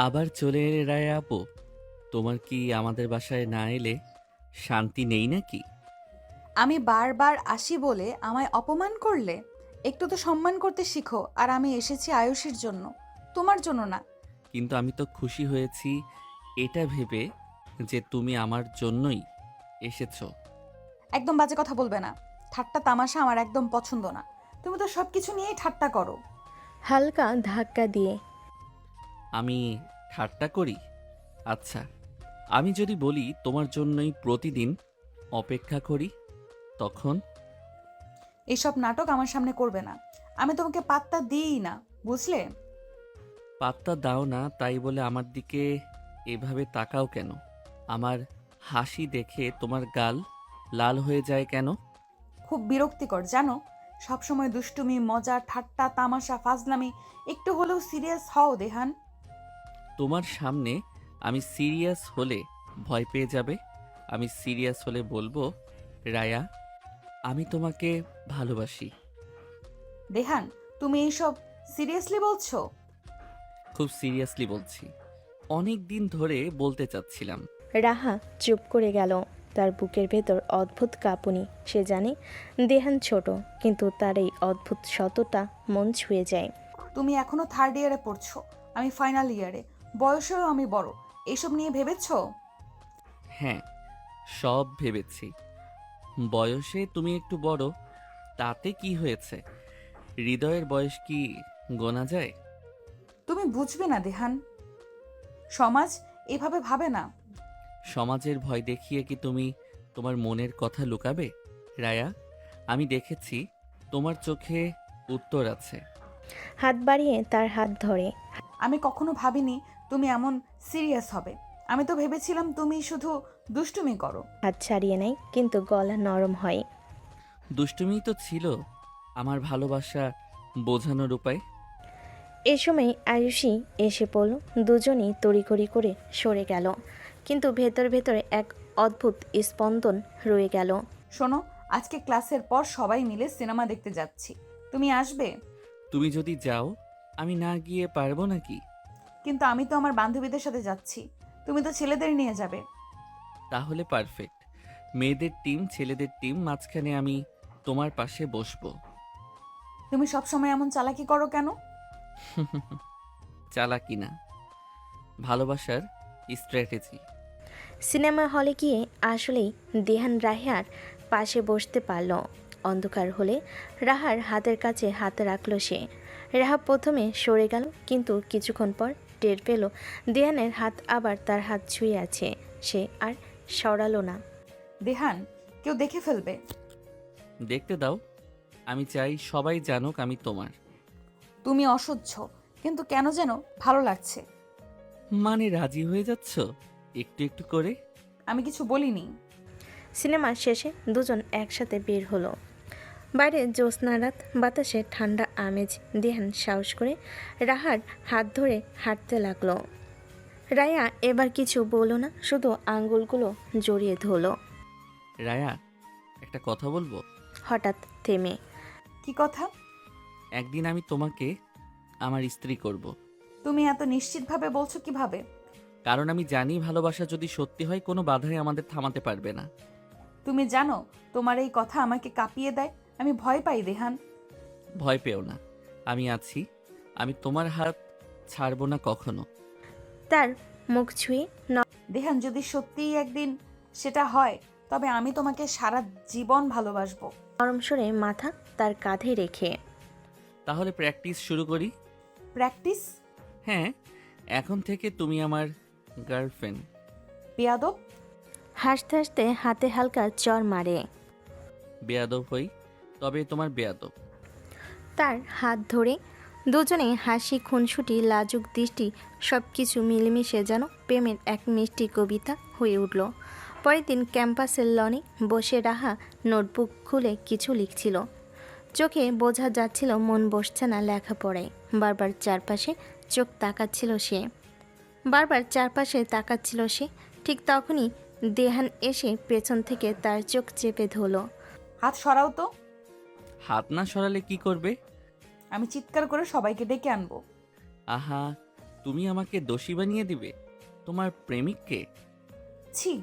আবার চলে এলে রায় আপু? তোমার কি আমাদের বাসায় না এলে শান্তি নেই নাকি? আমি বারবার আসি বলে আমায় অপমান করলে? একটু তো সম্মান করতে শিখো। আর আমি এসেছি আয়ুষীর জন্য, তোমার জন্য না। কিন্তু আমি তো খুশি হয়েছি এটা ভেবে যে তুমি আমার জন্যই এসেছো। একদম বাজে কথা বলবে না। ঠাট্টা তামাশা আমার একদম পছন্দ না। তুমি তো সবকিছু নিয়েই ঠাট্টা করো। হালকা ধাক্কা দিয়ে। আমি ঠাট্টা করি? আচ্ছা, আমি যদি বলি তোমার জন্যই প্রতিদিন অপেক্ষা করি, তখন? এইসব নাটক আমার সামনে করবে না। আমি তোমাকে পাত্তা দিই না, বুঝলে? পাত্তা দাও না তাই বলে আমার দিকে এভাবে তাকাও কেন? আমার হাসি দেখে তোমার গাল লাল হয়ে যায় কেন? খুব বিরক্তিকর জানো। সবসময় দুষ্টুমি, মজা, ঠাট্টা তামাশা, ফাজলামি। একটু হলেও সিরিয়াস হও দেহান। তোমার সামনে আমি সিরিয়াস হলে ভয় পেয়ে যাবে। আমি সিরিয়াস হলে বলবো, রায়া, আমি তোমাকে ভালোবাসি। দেহান, তুমি এইসব সিরিয়াসলি বলছো? খুব সিরিয়াসলি বলছি। অনেক দিন ধরে বলতে চাচ্ছিলাম। রাহা চুপ করে গেল। তার বুকের ভেতর অদ্ভুত কাঁপুনি। সে জানে দেহান ছোট, কিন্তু তার এই অদ্ভুত সততা মন ছুঁয়ে যায়। তুমি এখনো থার্ড ইয়ারে পড়ছো, আমি ফাইনাল ইয়ারে। বয়সেও আমি বড়। এইসব নিয়ে ভেবেছো? হ্যাঁ, সব ভেবেছি। বয়সে তুমি একটু বড়, তাতে কি হয়েছে? হৃদয়ের বয়স কি গোনা যায়? তুমি বুঝবে না দেহান। সমাজ এভাবে ভাবে না। সমাজের ভয় দেখিয়ে কি তুমি তোমার মনের কথা লুকাবে? রায়া, আমি দেখেছি তোমার চোখে উত্তর আছে। হাত বাড়িয়ে তার হাত ধরে। আমি কখনো ভাবিনি তুমি এমন সিরিয়াস হবে। আমি তো ভেবেছিলাম তুমি শুধু দুষ্টুমি করো। হাত ছাড়িয়ে নেয়, কিন্তু গলা নরম হয়। দুষ্টুমিই তো ছিল আমার ভালোবাসা বোঝানোর উপায়। এ সময় আয়ুষী এসে পড়ল। দুজনেই তড়িঘড়ি করে সরে গেল, কিন্তু ভেতর ভেতরে এক অদ্ভুত স্পন্দন রয়ে গেল। শোনো, আজকে ক্লাসের পর সবাই মিলে সিনেমা দেখতে যাচ্ছি। তুমি আসবে? তুমি যদি যাও, আমি না গিয়ে পারবো নাকি? কিন্তু আমি তো আমার বান্ধবীদের সাথে যাচ্ছি। তুমি তো ছেলেদের নিয়ে যাবে। তাহলে পারফেক্ট। মেয়েদের টিম, ছেলেদের টিম, মাঝখানে আমি তোমার পাশে বসবো। তুমি সবসময় এমন চালাকি করো কেন? চালাকি না, ভালোবাসার স্ট্র্যাটেজি। সিনেমা হলে গিয়ে আসলেই দেহান রাহার পাশে বসতে পারল। অন্ধকার হলে রাহার হাতের কাছে হাত রাখল সে। রাহা প্রথমে সরে গেল, কিন্তু কিছুক্ষণ পর টের পেল দেহানের হাত আবার তার হাত ছুঁয়ে আছে। সে আর সরালো না। দেহান, কেউ দেখে ফেলবে। দেখতে দাও, আমি চাই সবাই জানুক আমি তোমার। তুমি অসহ্য, কিন্তু কেন যেন ভালো লাগছে। মানে রাজি হয়ে যাচ্ছ একটু একটু করে? আমি কিছু বলিনি। সিনেমা শেষে দুজন একসাথে বের হলো। বাইরে জ্যোৎস্না রাত, বাতাসে ঠান্ডা আমেজ। দেহান সাহস করে রাহার হাত ধরে হাঁটতে লাগলো। রায়া এবার কিছু বলল না, শুধু আঙ্গুলগুলো জড়িয়ে ধরল। রায়া, একটা কথা বলবো? হঠাৎ থেমে। কি কথা? একদিন আমি তোমাকে আমার স্ত্রী করব। তুমি এত নিশ্চিতভাবে বলছো কিভাবে? কারণ আমি জানি ভালোবাসা যদি সত্যি হয় কোনো বাধাই আমাদের থামাতে পারবে না। তুমি জানো, তোমার এই কথা আমাকে কাঁপিয়ে দেয়। আমি ভয় পাই দেহান। ভয় পেও না, আমি আছি। আমি তোমার হাত ছাড়বো না কখনো। তার মুখ ছুঁয়ে দেহান, যদি সত্যিই একদিন সেটা হয়, তবে আমি তোমাকে সারা জীবন ভালোবাসবো। নরম সরে মাথা তার কাঁধে রেখে। তাহলে প্র্যাকটিস শুরু করি। প্র্যাকটিস? হ্যাঁ, এখন থেকে তুমি আমার গার্লফ্রেন্ড। বেয়াদব! হাসতে হাসতে হাতে হালকা চর মারে। বেয়াদব হই, তবে তোমার বেয়াদব। তার হাত ধরে দুজনে হাসি, খুনসুটি, লাজুক দৃষ্টি, সব কিছু মিলেমিশে যেন প্রেমের এক মিষ্টি কবিতা হয়ে উঠল। পরের দিন ক্যাম্পাসের লনে বসে রাহা নোটবুক খুলে কিছু লিখছিল। চোখে বোঝা যাচ্ছিল মন বসছে না লেখাপড়ায়। বারবার চারপাশে চোখ তাকাচ্ছিল সে। ঠিক তখনই দেহান এসে পেছন থেকে তার চোখ চেপে ধরল। হাত সরাও তো। হাত না সরালে কি করবে? আমি চিৎকার করে সবাইকে ডেকে আনবো। আহা, তুমি আমাকে দোষী বানিয়ে দিবে তোমার প্রেমিককে? ছি,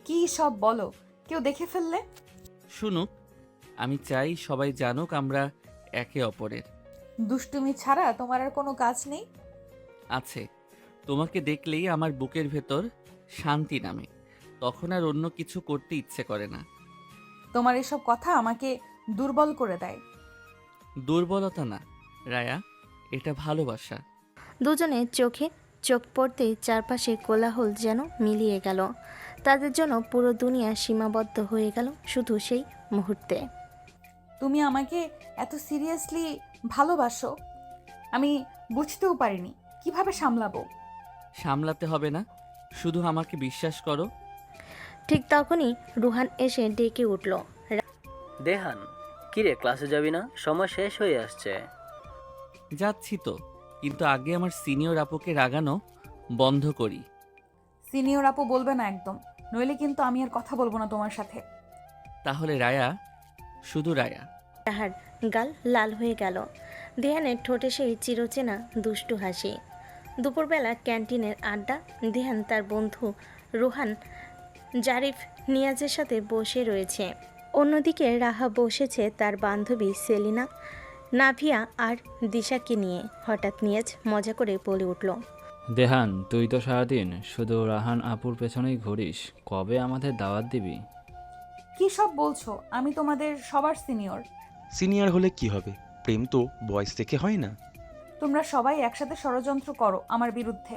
কি সব বলো, কেউ দেখে ফেললে? শুনুক, আমি চাই সবাই জানুক আমরা একে অপরের। দুষ্টুমি ছাড়া তোমার আর কোনো কাজ নেই? আছে, তোমাকে দেখলেই আমার বুকের ভেতর শান্তি নামে, তখন আর অন্য কিছু করতে ইচ্ছে করে না। তোমার এসব কথা আমাকে দুর্বল করে দেয়। দুর্বলতা না রায়া, এটা ভালোবাসা। দুজনের চোখে চোখ পড়তেই চারপাশে কোলাহল যেন মিলিয়ে গেল। তাদের জন্য পুরো দুনিয়া সীমাবদ্ধ হয়ে গেল শুধু সেই মুহূর্তে। তুমি আমাকে এত সিরিয়াসলি ভালোবাসো, আমি বুঝতেও পারিনি। কিভাবে সামলাবো? সামলাতে হবে না, শুধু আমাকে বিশ্বাস করো। ঠিক তখনই রুহান এসে ডেকে উঠল। দেহান, কিরে ক্লাসে যাবি না? সময় শেষ হয়ে আসছে। যাচ্ছি তো, কিন্তু আগে আমার সিনিয়র আপুকে রাগানো বন্ধ করি। সিনিয়র আপু বলবে না একদম, নইলে কিন্তু আমি আর কথা বলবো না তোমার সাথে। তাহলে রায়া, শুধু রায়া। তাহার গাল লাল হয়ে গেল। দেহানের ঠোঁটে সেই চিরচেনা দুষ্টু হাসি। দুপুরবেলা ক্যান্টিনের আড্ডা। দেহান তার বন্ধু রুহান, জারিফ, নিয়াজের সাথে বসে রয়েছে। অন্যদিকে রাহা বসেছে তার বান্ধবী সেলিনা, নাভিয়া আর দিশাকে নিয়ে। হঠাৎ নিয়াজ মজা করে বলে উঠল, দেহান, তুই তো সারাদিন শুধু রাহান আপুর পেছনেই ঘুরিস, কবে আমাদের দাওয়াত দিবি? কি সব বলছো? আমি তোমাদের সবার সিনিয়র। সিনিয়র হলে কি হবে? প্রেম তো বয়স থেকে হয় না। তোমরা সবাই একসাথে ষড়যন্ত্র করো আমার বিরুদ্ধে।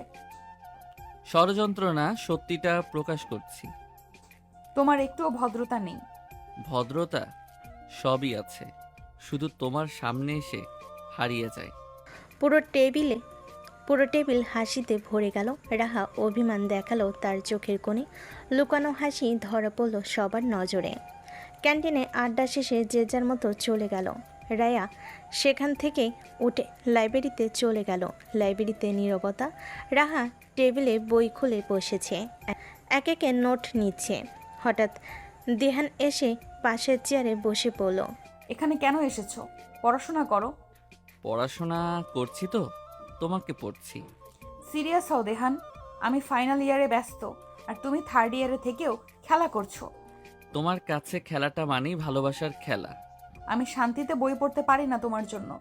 ষড়যন্ত্র না, সত্যিটা প্রকাশ করছি। তোমার একটুও ভদ্রতা নেই। ভদ্রতা সবই আছে, শুধু তোমার সামনে এসে হারিয়ে যায়। পুরো টেবিল হাসিতে ভরে গেল। রাহা অভিমান দেখালো তার চোখের কোণে, লুকানো হাসি ধরা পড়ল সবার নজরে। ক্যান্টিনে আড্ডা শেষে যে যার মতো চলে গেল। রায়া সেখান থেকে উঠে লাইব্রেরিতে চলে গেল। লাইব্রেরিতে নীরবতা। রাহা টেবিলে বই খুলে বসেছে, এক একে নোট নিচ্ছে। হঠাৎ দেহান এসে পাশের চেয়ারে বসে পড়ল। এখানে কেন এসেছো? পড়াশোনা করো। পড়াশোনা করছি তো, তোমাকে পড়ছি। সিরিয়াস হও দেহান, আমি ফাইনাল ইয়ারে ব্যস্ত, আর তুমি থার্ড ইয়ারে থেকেও খেলা করছো। তোমার কাছে খেলাটা মানেই ভালোবাসার খেলা। আমি শান্তিতে বই পড়তে পারি না তোমার জন্য।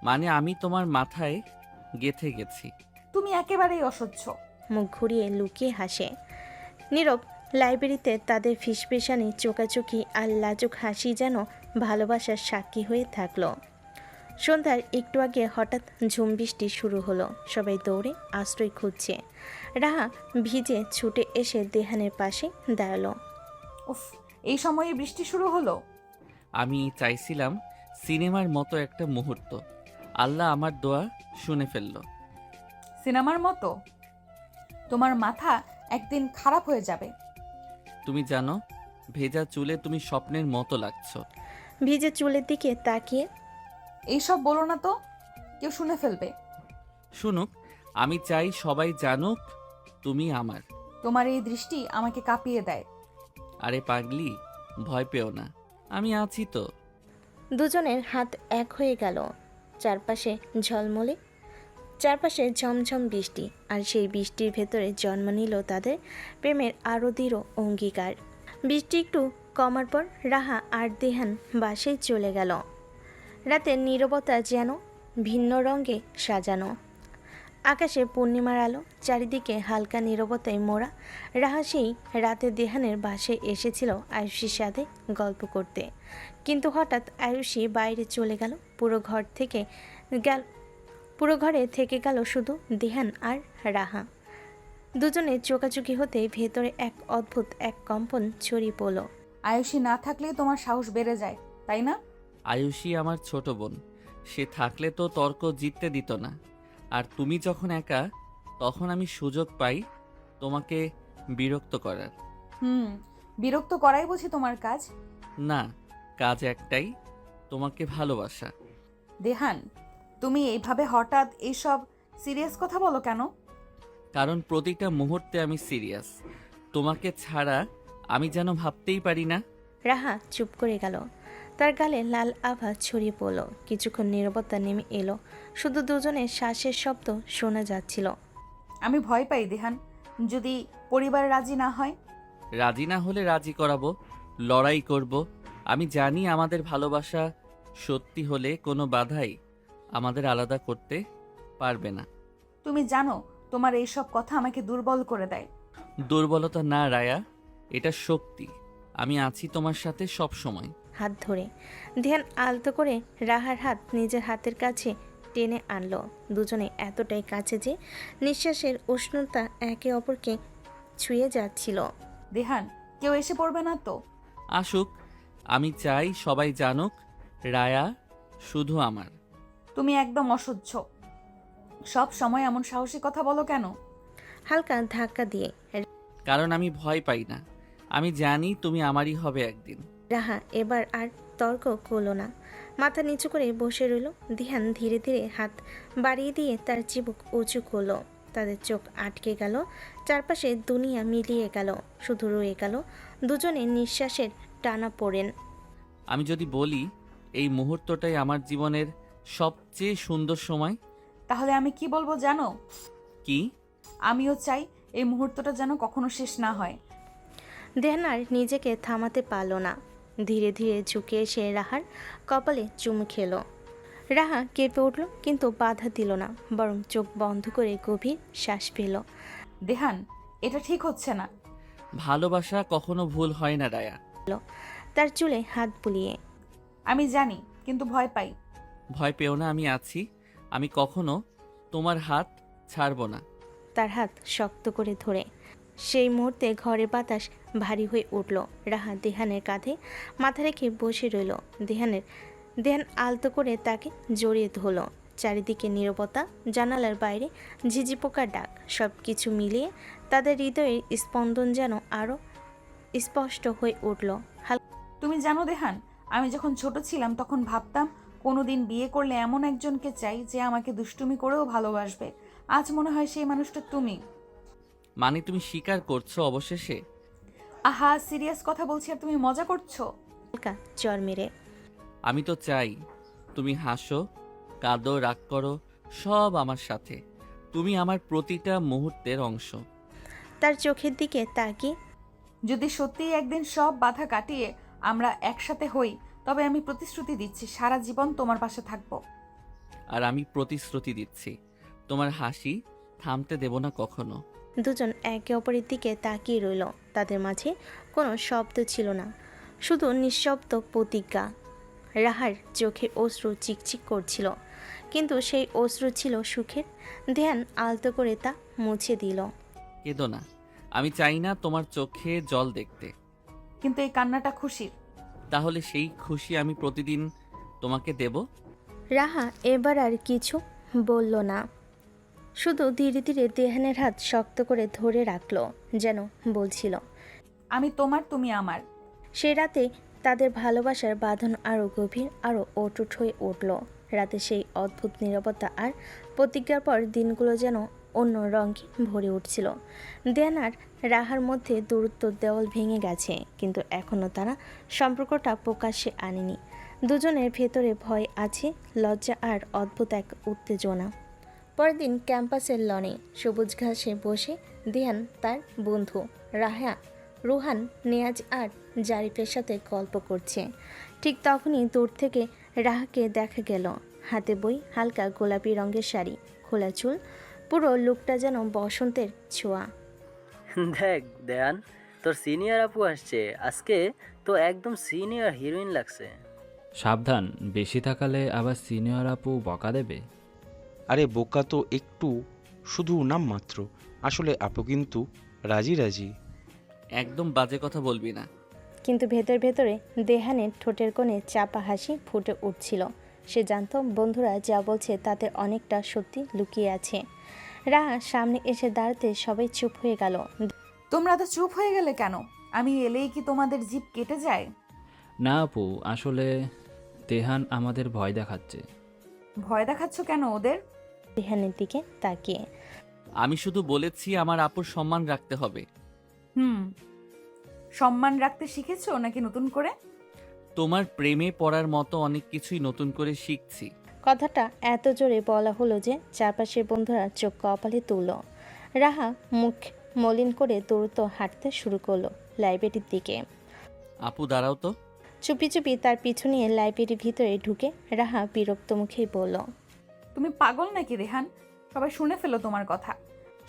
মানে আমি তোমার মাথায় গেঁথে গেছি। তুমি একেবারেই অসহ্য। মুখ ঘুরিয়ে লুকিয়ে হাসে। নীরব লাইব্রেরিতে তাদের ফিসফিসানি, চোকাচোকি আর লাজুক হাসি যেন ভালোবাসার সাক্ষী হয়ে থাকলো। সন্ধ্যার একটু আগে হঠাৎ ঝুম বৃষ্টি শুরু হলো। সবাই দৌড়ে আশ্রয় খুঁজছে। রাহা ভিজে ছুটে এসে দেহানের পাশে দাঁড়ালো। উফ, এই সময়ে বৃষ্টি শুরু হলো? আমি চাইছিলাম সিনেমার মতো একটা মুহূর্ত, আল্লাহ আমার দোয়া শুনে ফেললো। সিনেমার মতো? তোমার মাথা একদিন খারাপ হয়ে যাবে। তুমি জানো, ভেজা চুলে তুমি স্বপ্নের মতো লাগছো। ভিজে চুলের দিকে তাকিয়ে, এইসব বলো না তো, কেউ শুনে ফেলবে। শুনুক, আমি চাই সবাই জানুক তুমি আমার। তোমার এই দৃষ্টি আমাকে কাঁপিয়ে দেয়। আরে পাগলি, ভয় পেও না, আমি আছি তো। দুজনের হাত এক হয়ে গেল। চারপাশে ঝমঝম বৃষ্টি, আর সেই বৃষ্টির ভেতরে জন্ম নিল তাদের প্রেমের আরও দৃঢ় অঙ্গীকার। বৃষ্টি একটু কমার পর রাহা আর দেহান বাসায় চলে গেল। রাতের নীরবতা যেন ভিন্ন রঙে সাজানো। আকাশে পূর্ণিমার আলো, চারিদিকে হালকা নীরবতায় মোড়া। রাহা সেই রাতে দেহানের বাসায় এসেছিল আয়ুষীর সাথে গল্প করতে, কিন্তু হঠাৎ আয়ুষী বাইরে চলে গেল। পুরো ঘরে থেকে গেল শুধু দেহান আর রাহা। দুজনের চোকাচুকি হতে ভেতরে এক অদ্ভুত এক কম্পন ছড়িয়ে পড়ল। আয়ুষী না থাকলে তোমার সাহস বেড়ে যায়, তাই না? আয়ুষী আমার ছোট বোন, সে থাকলে তো তর্ক জিততে দিত না। আর তুমি যখন একা, তখন আমি সুযোগ পাই তোমাকে বিরক্ত করার। বিরক্ত করাই বুঝি তোমার কাজ? না, কাজ একটাই, তোমাকে ভালোবাসা। দেহান, তুমি এইভাবে হঠাৎ এইসব সিরিয়াস কথা বলো কেন? কারণ প্রতিটা মুহূর্তে আমি সিরিয়াস। তোমাকে ছাড়া আমি যেন ভাবতেই পারি না। রাহা চুপ করে গেল। তার গালে লাল আভা ছড়িয়ে পড়ল। কিছুক্ষণ নীরবতা নেমে এলো, শুধু দুজনের শ্বাসের শব্দ শোনা যাচ্ছিল। আমি ভয় পাই দেহান, যদি পরিবার রাজি না হয়। রাজি না হলে রাজি করাবো, লড়াই করব। আমি জানি আমাদের ভালোবাসা সত্যি হলে কোনো বাধাই আমাদের আলাদা করতে পারবে না। তুমি জানো তোমার এইসব কথা আমাকে দুর্বল করে দেয়। দুর্বলতা না রায়া, এটা শক্তি। আমি আছি তোমার সাথে সব সময়। হাত ধরে ধ্যান আলতো করে রাহার হাত নিজের হাতের কাছে টেনে আনলো। দুজনে এতটাই কাছে যে নিঃশ্বাসের উষ্ণতা একে অপরকে ছুঁয়ে যাচ্ছিল। দেহান, কেউ এসে পড়বে না তো? আসুক, আমি চাই সবাই জানুক রায়া শুধু আমার। তুমি একদম অসহ্য। সব সময় এমন সাহসী কথা বলো কেন? হালকা ধাক্কা দিয়ে কারণ আমি ভয় পাই না। আমি জানি তুমি আমারই হবে একদিন। রাহা এবার আর তর্ক করল না, মাথা নিচু করে বসে রইল। ধ্যান ধীরে ধীরে হাত বাড়িয়ে দিয়ে তার চিবুক উঁচু করলো। তাদের চোখ আটকে গেল, চারপাশে দুনিয়া মিলিয়ে গেল, শুধু রয়ে গেল দুজনের নিঃশ্বাসের টানা পড়েন। আমি যদি বলি এই মুহূর্তটাই আমার জীবনের সবচেয়ে সুন্দর সময়। তাহলে আমি কি বলবো জানো? কি? আমিও চাই এই মুহূর্তটা যেন কখনো শেষ না হয়। ধ্যান আর নিজেকে থামাতে পারল না, ধীরে ধীরে ঝুঁকে এসে রাহার কপালে চুমু খেলো। রাহা কেঁপে উঠল, কিন্তু বাধা দিল না, বরং চোখ বন্ধ করে গভীর শ্বাস পেল। দেহান, এটা ঠিক হচ্ছে না। ভালোবাসা কখনো ভুল হয় না রায়া। তার চুলে হাত বুলিয়ে। আমি জানি, কিন্তু ভয় পাই। ভয় পেও না, আমি আছি। আমি কখনো তোমার হাত ছাড়বো না। তার হাত শক্ত করে ধরে সেই মুহূর্তে ঘরের বাতাস ভারী হয়ে উঠল। রাহা দেহানের কাঁধে মাথা রেখে বসে রইল। দেহান আলতো করে তাকে জড়িয়ে ধরল। চারিদিকে নীরবতা, জানালার বাইরে ঝিঝি পোকার ডাক, সব কিছু মিলিয়ে তাদের হৃদয়ের স্পন্দন যেন আরও স্পষ্ট হয়ে উঠল। তুমি জানো দেহান, আমি যখন ছোট ছিলাম তখন ভাবতাম কোনোদিন বিয়ে করলে এমন একজনকে চাই যে আমাকে দুষ্টুমি করেও ভালোবাসবে। আজ মনে হয় সেই মানুষটা তুমি। মানে তুমি স্বীকার করছো অবশেষে? আহা, সিরিয়াস কথা বলছি আর তুমি মজা করছো। হালকা চর মেরে। আমি তো চাই তুমি হাসো, কাঁদো, রাগ করো, সব আমার সাথে। তুমি আমার প্রতিটা মুহূর্তের অংশ। তার চোখের দিকে তাকিয়ে যদি সত্যিই একদিন সব বাধা কাটিয়ে আমরা একসাথে হই, তবে আমি প্রতিশ্রুতি দিচ্ছি সারা জীবন তোমার পাশে থাকবো। আর আমি প্রতিশ্রুতি দিচ্ছি তোমার হাসি থামতে দেব না কখনো। দুজন একে অপরের দিকে তাকিয়ে রইল। তাদের মাঝে কোনো শব্দ ছিল না, শুধু নিঃশব্দ প্রতিজ্ঞা। রাহার চোখে অশ্রু চিকচিক করছিল, কিন্তু সেই অশ্রু ছিল সুখের। ধ্যান আলতো করে তা মুছে দিল। কেঁদো না, আমি চাই না তোমার চোখে জল দেখতে। কিন্তু এই কান্নাটা খুশির। তাহলে সেই খুশি আমি প্রতিদিন তোমাকে দেব। রাহা এবার আর কিছু বলল না, শুধু ধীরে ধীরে দেহানের হাত শক্ত করে ধরে রাখলো, যেন বলছিল আমি তোমার, তুমি আমার। সে রাতে তাদের ভালোবাসার বাঁধন আরও গভীর, আরও অটুট হয়ে উঠল। রাতে সেই অদ্ভুত নীরবতা আর প্রতিজ্ঞার পর দিনগুলো যেন অন্য রঙে ভরে উঠছিল। দেয়ান আর রাহার মধ্যে দূরত্ব দেওয়াল ভেঙে গেছে, কিন্তু এখনও তারা সম্পর্কটা প্রকাশ্যে আনেনি। দুজনের ভেতরে ভয় আছে, লজ্জা আর অদ্ভুত এক উত্তেজনা। পরের দিন ক্যাম্পাসের লনে সবুজ ঘাসে বসে দেয়ান তার বন্ধু রাহা, রুহান, নেয়াজ আর জারিফের সাথে গল্প করছে। ঠিক তখনই দূর থেকে রাহাকে দেখা গেল, হাতে বই, হালকা গোলাপি রঙের শাড়ি, খোলা চুল, পুরো লুকটা যেন বসন্তের ছোঁয়া। দেখ দেয়ান, তোর সিনিয়র আপু আসছে আজকে, তো একদম সিনিয়র হিরোইন লাগছে। সাবধান, বেশি থাকালে আবার সিনিয়র আপু বকা দেবে। আরে বোকা তো একটু, শুধু নাম মাত্র। আসলে আপু কিন্তু রাজি রাজি। একদম বাজে কথা বলবি না। কিন্তু ভেতর ভেতরে দেহানের ঠোঁটের কোণে চাপা হাসি ফুটে উঠছিল। সে জানত বন্ধুরা যা বলছে তাতে অনেকটা সত্যি লুকিয়ে আছে। রাহা সামনে এসে দাঁড়াতে সবাই চুপ হয়ে গেল। তোমরা তো চুপ হয়ে গেলে কেন? আমি এলেই কি তোমাদের জিভ কেটে যায়? না আপু, আসলে তেহান আমাদের ভয় দেখাচ্ছে। ভয় দেখাচ্ছ কেন ওদের? দেহানের দিকে তাকিয়ে। আমি শুধু বলেছি আমার আপুর সম্মান রাখতে হবে। সম্মান রাখতে শিখেছো নাকি নতুন করে? তোমার প্রেমে পড়ার মতো অনেক কিছুই নতুন করে শিখছি। কথাটা এত জোরে বলা হলো যে চারপাশের বন্ধুরা চোখ কপালে তুলল। রাহা মুখ মলিন করে দ্রুত হাঁটতে শুরু করলো লাইব্রেরির দিকে। আপু দাঁড়াও তো। চুপি চুপি তার পিছু নিয়ে লাইব্রেরির ভিতরে ঢুকে রাহা বিরক্ত মুখেই বলল, তুমি পাগল নাকি রেহান? সবাই শুনে ফেলো তোমার কথা।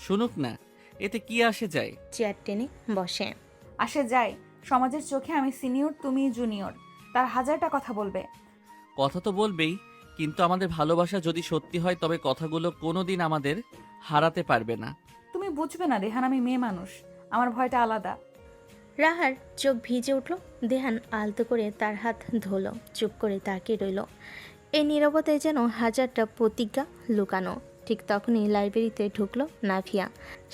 শুনুক না, এতে কি আসে যায়? চেয়ার টেনে বসে। আসে যায়, সমাজের চোখে আমি সিনিয়র, তুমি জুনিয়র। তার হাজারটা কথা বলবে। কথা তো বলবেই, কিন্তু আমাদের ভালোবাসা যদি সত্যি হয় তবে কথাগুলো কোনোদিন আমাদের হারাতে পারবে না। তুমি বুঝবে না রেহান, আমি মেয়ে মানুষ, আমার ভয়টা আলাদা। রাহার চোখ ভিজে উঠল। দেহান আলতো করে তার হাত ধরল, চুপ করে তাকিয়ে রইল। এই নীরবতায় যেন হাজারটা প্রতিজ্ঞা লুকানো। ঠিক তখনই লাইব্রেরিতে ঢুকলো নাভিয়া।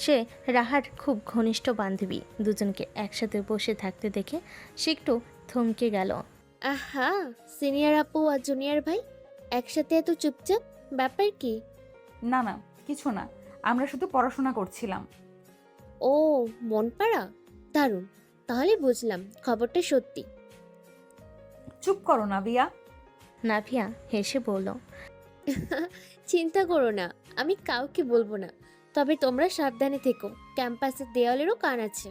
সে রাহার খুব ঘনিষ্ঠ বান্ধবী। দুজনকে একসাথে বসে থাকতে দেখে সে একটু থমকে গেল। আহা, সিনিয়র আপু আর জুনিয়র ভাই একসাথে এত চুপচাপ, ব্যাপার কি? না না, কিছু না, আমরা শুধু পড়াশোনা করছিলাম। ও, মন পাড়া, দারুণ। তাহলে বুঝলাম খবরটা সত্যি। চুপ করো না বিয়া। নাভিয়া হেসে বলল, চিন্তা করো না, আমি কাউকে বলবো না। তবে তোমরা সাবধানে থেকো, ক্যাম্পাসের দেওয়ালেরও কান আছে।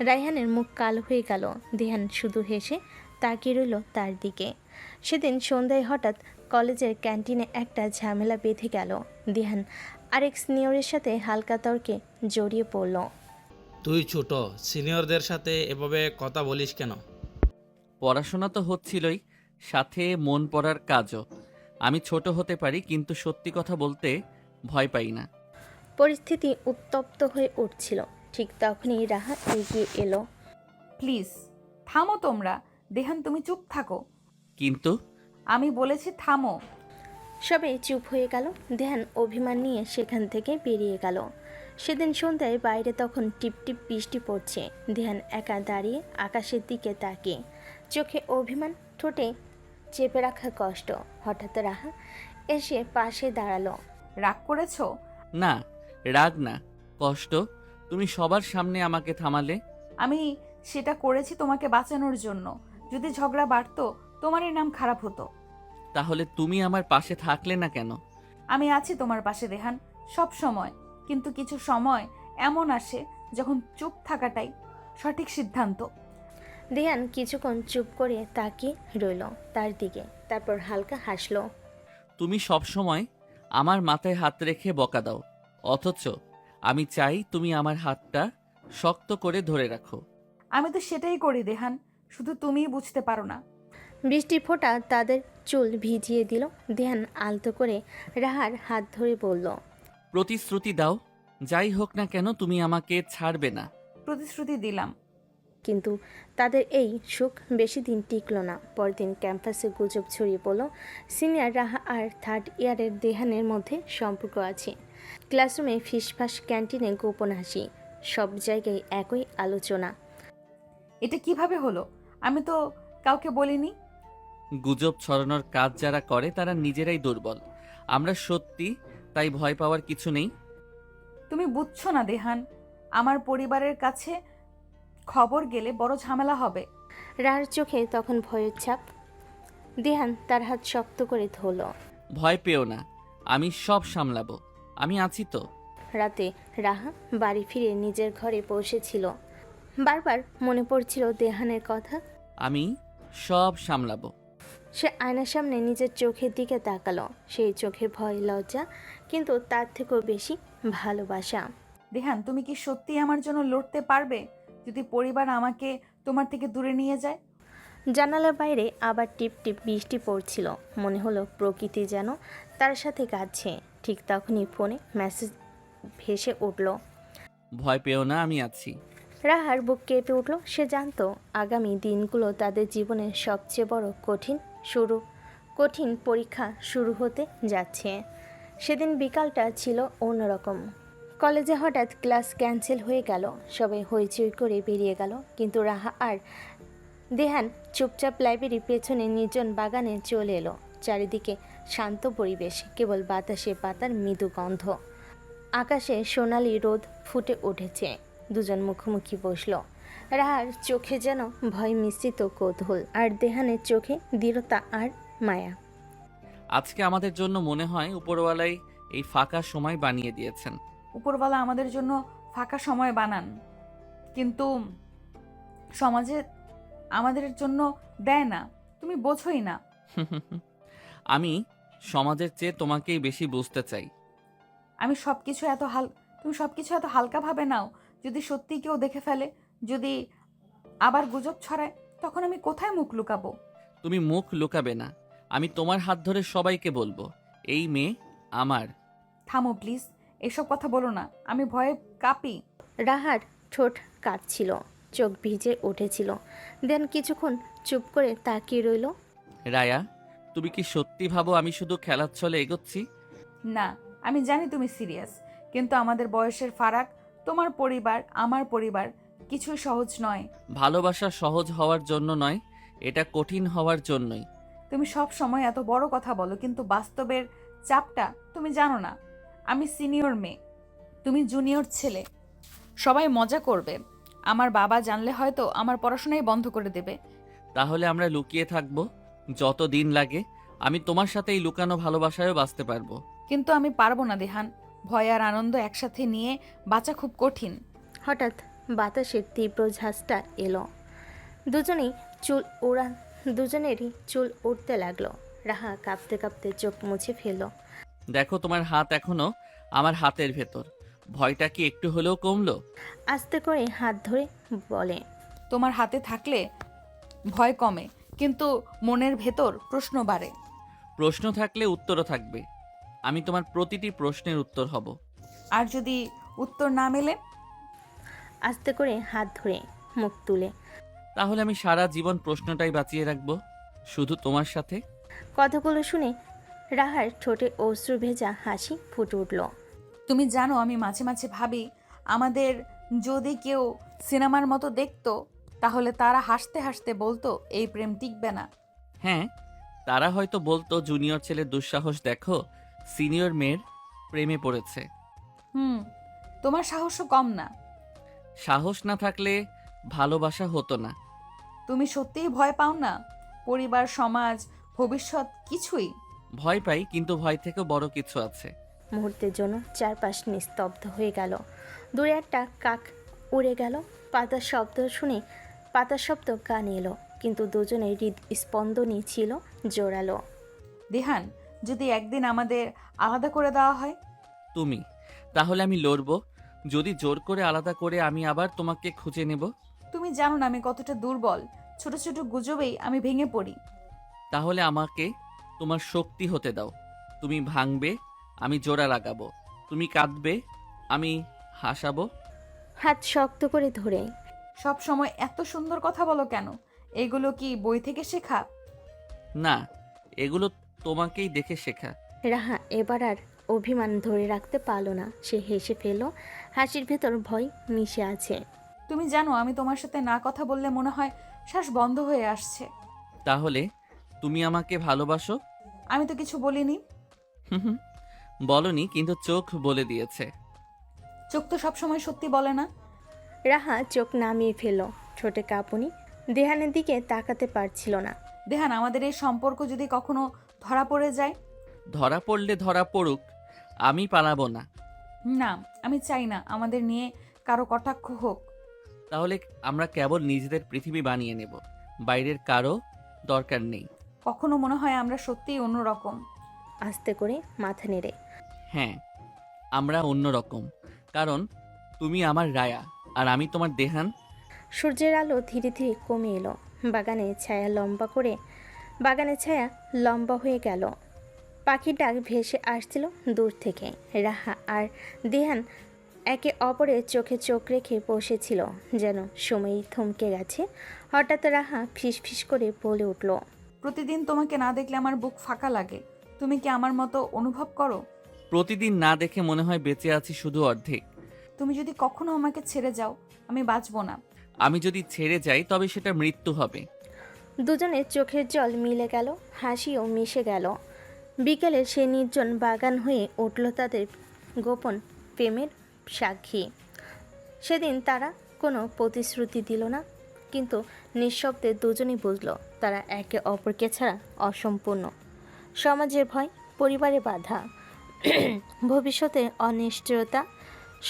রায়হানের মুখ কালো হয়ে গেল। দেহান শুধু হেসে তাকিয়ে রইল তার দিকে। সেদিন সন্ধ্যায় হঠাৎ কলেজের ক্যান্টিনে একটা ঝামেলা বেঁধে গেল। দেহান আরেক সিনিয়রের সাথে হালকা তর্কে জড়িয়ে পড়ল। তুই ছোট, সিনিয়রদের সাথে এভাবে কথা বলিস কেন? পড়াশোনা তো হচ্ছিলই, সাথে মন পড়ার কাজও। আমি ছোট হতে পারি, কিন্তু সত্যি কথা বলতে ভয় পাই না। পরিস্থিতি উত্তপ্ত হয়ে উঠছিল। ঠিক তখনই রাহা এগিয়ে এলো। প্লিজ থামো তোমরা। দেহান তুমি চুপ থাকো। কিন্তু আমি বলেছি থামো। সবাই চুপ হয়ে গেল। দেহান অভিমান নিয়ে সেখান থেকে বেরিয়ে গেল। সেদিন সন্ধ্যায় বাইরে তখন টিপটিপ বৃষ্টি পড়ছে। দেহান একা দাঁড়িয়ে আকাশের দিকে তাকিয়ে, চোখে অভিমান, ঠোঁটে চেপে রাখা কষ্ট। হঠাৎ রাহা এসে পাশে দাঁড়ালো। রাগ করেছো? না, রাগ না, কষ্ট। তুমি সবার সামনে আমাকে থামালে। আমি সেটা করেছি তোমাকে বাঁচানোর জন্য। যদি ঝগড়া বাড়তো তোমারই নাম খারাপ হতো। তাহলে তুমি আমার পাশে থাকলে না কেন? আমি আছি তোমার পাশে রেহান, সব সময়। কিন্তু কিছু সময় এমন আসে যখন চুপ থাকাটাই সঠিক সিদ্ধান্ত। দেহান কিছুক্ষণ চুপ করে তাকিয়ে রইল তার দিকে, তারপর হালকা হাসলো। তুমি সব সময় আমার মাথায় হাত রেখে বকা দাও, অথচ আমি চাই তুমি আমার হাতটা শক্ত করে ধরে রাখো। আমি তো সেটাই করি রেহান, শুধু তুমিই বুঝতে পারো না। বৃষ্টি ফোঁটা তাদের চুল ভিজিয়ে দিল। দেহান আলতো করে রাহার হাত ধরে বলল, প্রতিশ্রুতি দাও, যাই হোক না কেন তুমি আমাকে ছাড়বে না। প্রতিশ্রুতি দিলাম। কিন্তু তাদের এই সুখ বেশি দিন টিকল না। পরদিন ক্যাম্পাসে গুজব ছড়িয়ে পড়ল সিনিয়র রাহা আর থার্ড ইয়ারের দেহানের মধ্যে সম্পর্ক আছে। ক্লাসরুমে ফিসফাস, ক্যান্টিনে গোপন হাসি, সব জায়গায় একই আলোচনা। এটা কিভাবে হলো? আমি তো কাউকে বলিনি। গুজব ছড়ানোর কাজ যারা করে তারা নিজেরাই দুর্বল। আমরা সত্যি, তাই ভয় পাওয়ার কিছু নেই। তুমি বুঝছো না দেহান, আমার পরিবারের কাছে খবর গেলে বড় ঝামেলা হবে। রাহার চোখে তখন ভয়ের ছাপ। দেহান তার হাত শক্ত করে ধরল। ভয় পেও না, আমি সব সামলাবো, আমি আছি তো। রাতে রাহা বাড়ি ফিরে নিজের ঘরে পৌঁছেছিল। বারবার মনে পড়ছিল দেহানের কথা। আমি সব সামলাবো। সে আয়নার সামনে নিজের চোখের দিকে তাকালো। সেই চোখে ভয়, লজ্জা, কিন্তু তার থেকেও বেশি ভালোবাসা। দেহান, তুমি কি সত্যি আমার জন্য লড়তে পারবে যদি পরিবার আমাকে তোমার থেকে দূরে নিয়ে যায়? জানালার বাইরে আবার টিপ টিপ বৃষ্টি পড়ছিল। মনে হলো প্রকৃতি যেন তার সাথে কাঁদছে। ঠিক তখনই ফোনে মেসেজ ভেসে উঠল। ভয় পেও না, আমি আছি। রাহার বুক কেঁপে উঠল। সে জানতো আগামী দিনগুলো তাদের জীবনের সবচেয়ে বড় কঠিন পরীক্ষা শুরু হতে যাচ্ছে। সেদিন বিকালটা ছিল অন্যরকম। কলেজে হঠাৎ ক্লাস ক্যান্সেল হয়ে গেল। সবাই হইচই করে বেরিয়ে গেল, কিন্তু রাহা আর দেহান চুপচাপ লাইব্রেরির পেছনে নির্জন বাগানে চলে এলো। চারিদিকে শান্ত পরিবেশ, কেবল বাতাসে পাতার মৃদু গন্ধ। আকাশে সোনালি রোদ ফুটে উঠেছে। দুজন মুখোমুখি বসলো। রাহার চোখে যেন ভয় মিশ্রিত কৌতূহল, আর দেহানের চোখে দৃঢ়তা আর মায়া। আজকে আমাদের জন্য মনে হয় উপরওয়ালাই এই ফাঁকা সময় বানিয়ে দিয়েছেন। উপরওয়ালা আমাদের জন্য ফাঁকা সময় বানান, কিন্তু সমাজে আমাদের জন্য দেয় না। তুমি বোঝোই না। আমি সমাজের চেয়ে তোমাকেই বেশি বুঝতে চাই। আমি সবকিছু এত তুমি সবকিছু এত হালকাভাবে নাও। যদি সত্যি কেউ দেখে ফেলে, যদি আবার গুজব ছড়ায়, তখন আমি কোথায় মুখ লুকাবো? তুমি মুখ লুকাবে না। আমি তোমার হাত ধরে সবাইকে বলবো এই মেয়ে আমার। থামো প্লিজ, এসব কথা বলো না। আমি ভয়ে কাঁপি। রাহার ঠোঁট কাঁপছিল, চোখ ভিজে উঠেছিল। দেন কিছুক্ষণ চুপ করে তাকিয়ে রইল। রায়া, তুমি কি সত্যি ভাবো আমি শুধু খেলার ছলে এগোচ্ছি? না, আমি জানি তুমি সিরিয়াস, কিন্তু আমাদের বয়সের ফারাক, তোমার পরিবার আমার পরিবার, কিছুই সহজ নয়। ভালোবাসা সহজ হওয়ার জন্য নয়, এটা কঠিন হওয়ার জন্যই। তুমি সব সময় এত বড় কথা বলো, কিন্তু বাস্তবের চাপটা তুমি জানো না। আমি সিনিয়র মেয়ে, তুমি জুনিয়র ছেলে। সবাই মজা করবে। আমার বাবা জানলে হয়তো আমার পড়াশোনাই বন্ধ করে দেবে। তাহলে আমরা লুকিয়ে থাকবো যত দিন লাগে। আমি তোমার সাথে এই লুকানো ভালোবাসায়ও বাঁচতে পারবো। কিন্তু আমি পারবো না দেহান। ভয় আর আনন্দ একসাথে নিয়ে বাঁচা খুব কঠিন। হঠাৎ বাতাসের তীব্র ঝাঁজটা এলো। দুজনেরই চুল উঠতে লাগলো। রাহা কাঁপতে কাঁপতে চোখ মুছে ফেলল। দেখো, তোমার হাত এখনো আমার হাতের ভেতর। ভয়টা কি একটু হলেও কমলো? আস্তে করে হাত ধরে বলে, তোমার হাতে থাকলে ভয় কমে, কিন্তু মনের ভেতর প্রশ্ন বাড়ে। প্রশ্ন থাকলে উত্তরও থাকবে। আমি তোমার প্রতিটি প্রশ্নের উত্তর হব। আর যদি উত্তর না মেলে? আস্তে করে হাত ধরে মুখ তুলে। তাহলে আমি সারা জীবন প্রশ্নটাই বাঁচিয়ে রাখবো, শুধু তোমার সাথে। কথাগুলো শুনে রাহার ঠোঁটে অশ্রু ভেজা হাসি ফুটে উঠল। তুমি জানো, আমি মাঝে মাঝে ভাবি, আমাদের যদি কেউ সিনেমার মতো দেখতো, তাহলে তারা হাসতে হাসতে বলতো এই প্রেম টিকবে না। হ্যাঁ, তারা হয়তো বলতো জুনিয়র ছেলের দুঃসাহস দেখো, সিনিয়র মেয়ের প্রেমে পড়েছে। তোমার সাহসও কম না। সাহস না থাকলে ভালোবাসা হতো না। তুমি সত্যিই ভয় পাও না? পরিবার, সমাজ, ভবিষ্যৎ কিছুই? ভয় পাই, কিন্তু ভয় থেকেও বড় কিছু আছে। মুহূর্তের জন্য চারপাশ নিস্তব্ধ হয়ে গেল। দূরে একটা কাক উড়ে গেল। পাতার শব্দ কানে এলো, কিন্তু দুজনের হৃদস্পন্দনই ছিল জোরালো। দেহান, যদি একদিন আমাদের আলাদা করে দেওয়া হয়? তুমি, তাহলে আমি লড়বো। যদি জোর করে আলাদা করে আমি আবার তোমাকে খুঁজে নেব। তুমি জানো না আমি কতটা দুর্বল। ছোট ছোট গুজবেই আমি ভেঙে পড়ি। তাহলে আমাকে তোমার শক্তি হতে দাও। তুমি ভাঙবে, আমি জোড়া লাগাবো। তুমি কাঁদবে, আমি হাসাবো। হাত শক্ত করে ধরে। সব সময় এত সুন্দর কথা বলো কেন? এগুলো কি বই থেকে শেখা? না, এগুলো তোমাকেই দেখে শেখা। রাহা এবার আর অভিমান ধরে রাখতে পারল না। সে হেসে ফেলল। হাসির ভেতর ভয় মিশে আছে। তুমি জানো, আমি তোমার সাথে না কথা বললে মনে হয় শ্বাস বন্ধ হয়ে আসছে। তাহলে তুমি আমাকে ভালোবাসো? আমি তো কিছু বলিনি। হুম, বলনি, কিন্তু চোখ বলে দিয়েছে। চোখ তো সবসময় সত্যি বলে না। রাহা চোখ নামিয়ে ফেলল। ঠোঁটে কাঁপুনি। দেহানের দিকে তাকাতে পারছিল না। দেহান, আমাদের এই সম্পর্ক যদি কখনো ধরা পড়ে যায়? ধরা পড়লে ধরা পড়ুক, আমি পালাবো না। না, আমি চাই না আমাদের নিয়ে কারো কটাক্ষ হোক। তাহলে আমরা কেবল নিজেদের পৃথিবী বানিয়ে নেব, বাইরের কারো দরকার নেই। কখনো মনে হয় আমরা সত্যিই অন্যরকম। আস্তে করে মাথা নেড়ে। হ্যাঁ, আমরা অন্যরকম, কারণ তুমি আমার রায়া আর আমি তোমার দেহান। সূর্যের আলো ধীরে ধীরে কমে এলো। বাগানের ছায়া লম্বা হয়ে গেল। পাখির ডাক ভেসে আসছিল দূর থেকে। রাহা আর দেহান একে অপরের চোখে চোখ রেখে বসেছিল, যেন সময়ই থমকে গেছে। হঠাৎ রাহা ফিস করে বলে উঠল, প্রতিদিন তোমাকে না দেখলে আমার বুক ফাঁকা লাগে। তুমি কি আমার মতো অনুভব করো? প্রতিদিন না দেখে মনে হয় বেঁচে আছি শুধু অর্ধেক। তুমি যদি কখনো আমাকে ছেড়ে যাও, আমি বাঁচবো না। আমি যদি ছেড়ে যাই তবে সেটা মৃত্যু হবে। দুজনের চোখের জল মিলে গেল, হাসিও মিশে গেল। বিকেলে সে নির্জন বাগান হয়ে উঠল তাদের গোপন প্রেমের সাক্ষী। সেদিন তারা কোনো প্রতিশ্রুতি দিল না, কিন্তু নিঃশব্দে দুজনেই বুঝল তারা একে অপরকে ছাড়া অসম্পূর্ণ। সমাজের ভয়, পরিবারে বাধা, ভবিষ্যতে অনিশ্চয়তা,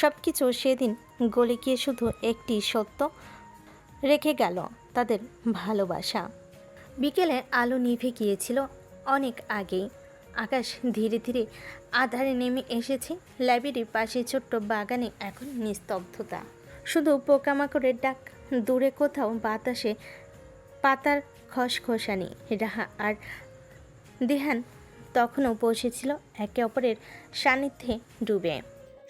সব কিছু সেদিন গলে গিয়ে শুধু একটি সত্য রেখে গেল, তাদের ভালোবাসা। বিকেলে আলো নিভে গিয়েছিল অনেক আগেই। আকাশ ধীরে ধীরে আধারে নেমে এসেছে। লাইব্রেরির পাশে ছোট্ট বাগানে এখন নিস্তব্ধতা, শুধু পোকামাকড়ের ডাক। দূরে কোথাও বাতাসে পাতার খসখসানি। রাহা আর দেহান তখনও বসেছিল একে অপরের সান্নিধ্যে ডুবে।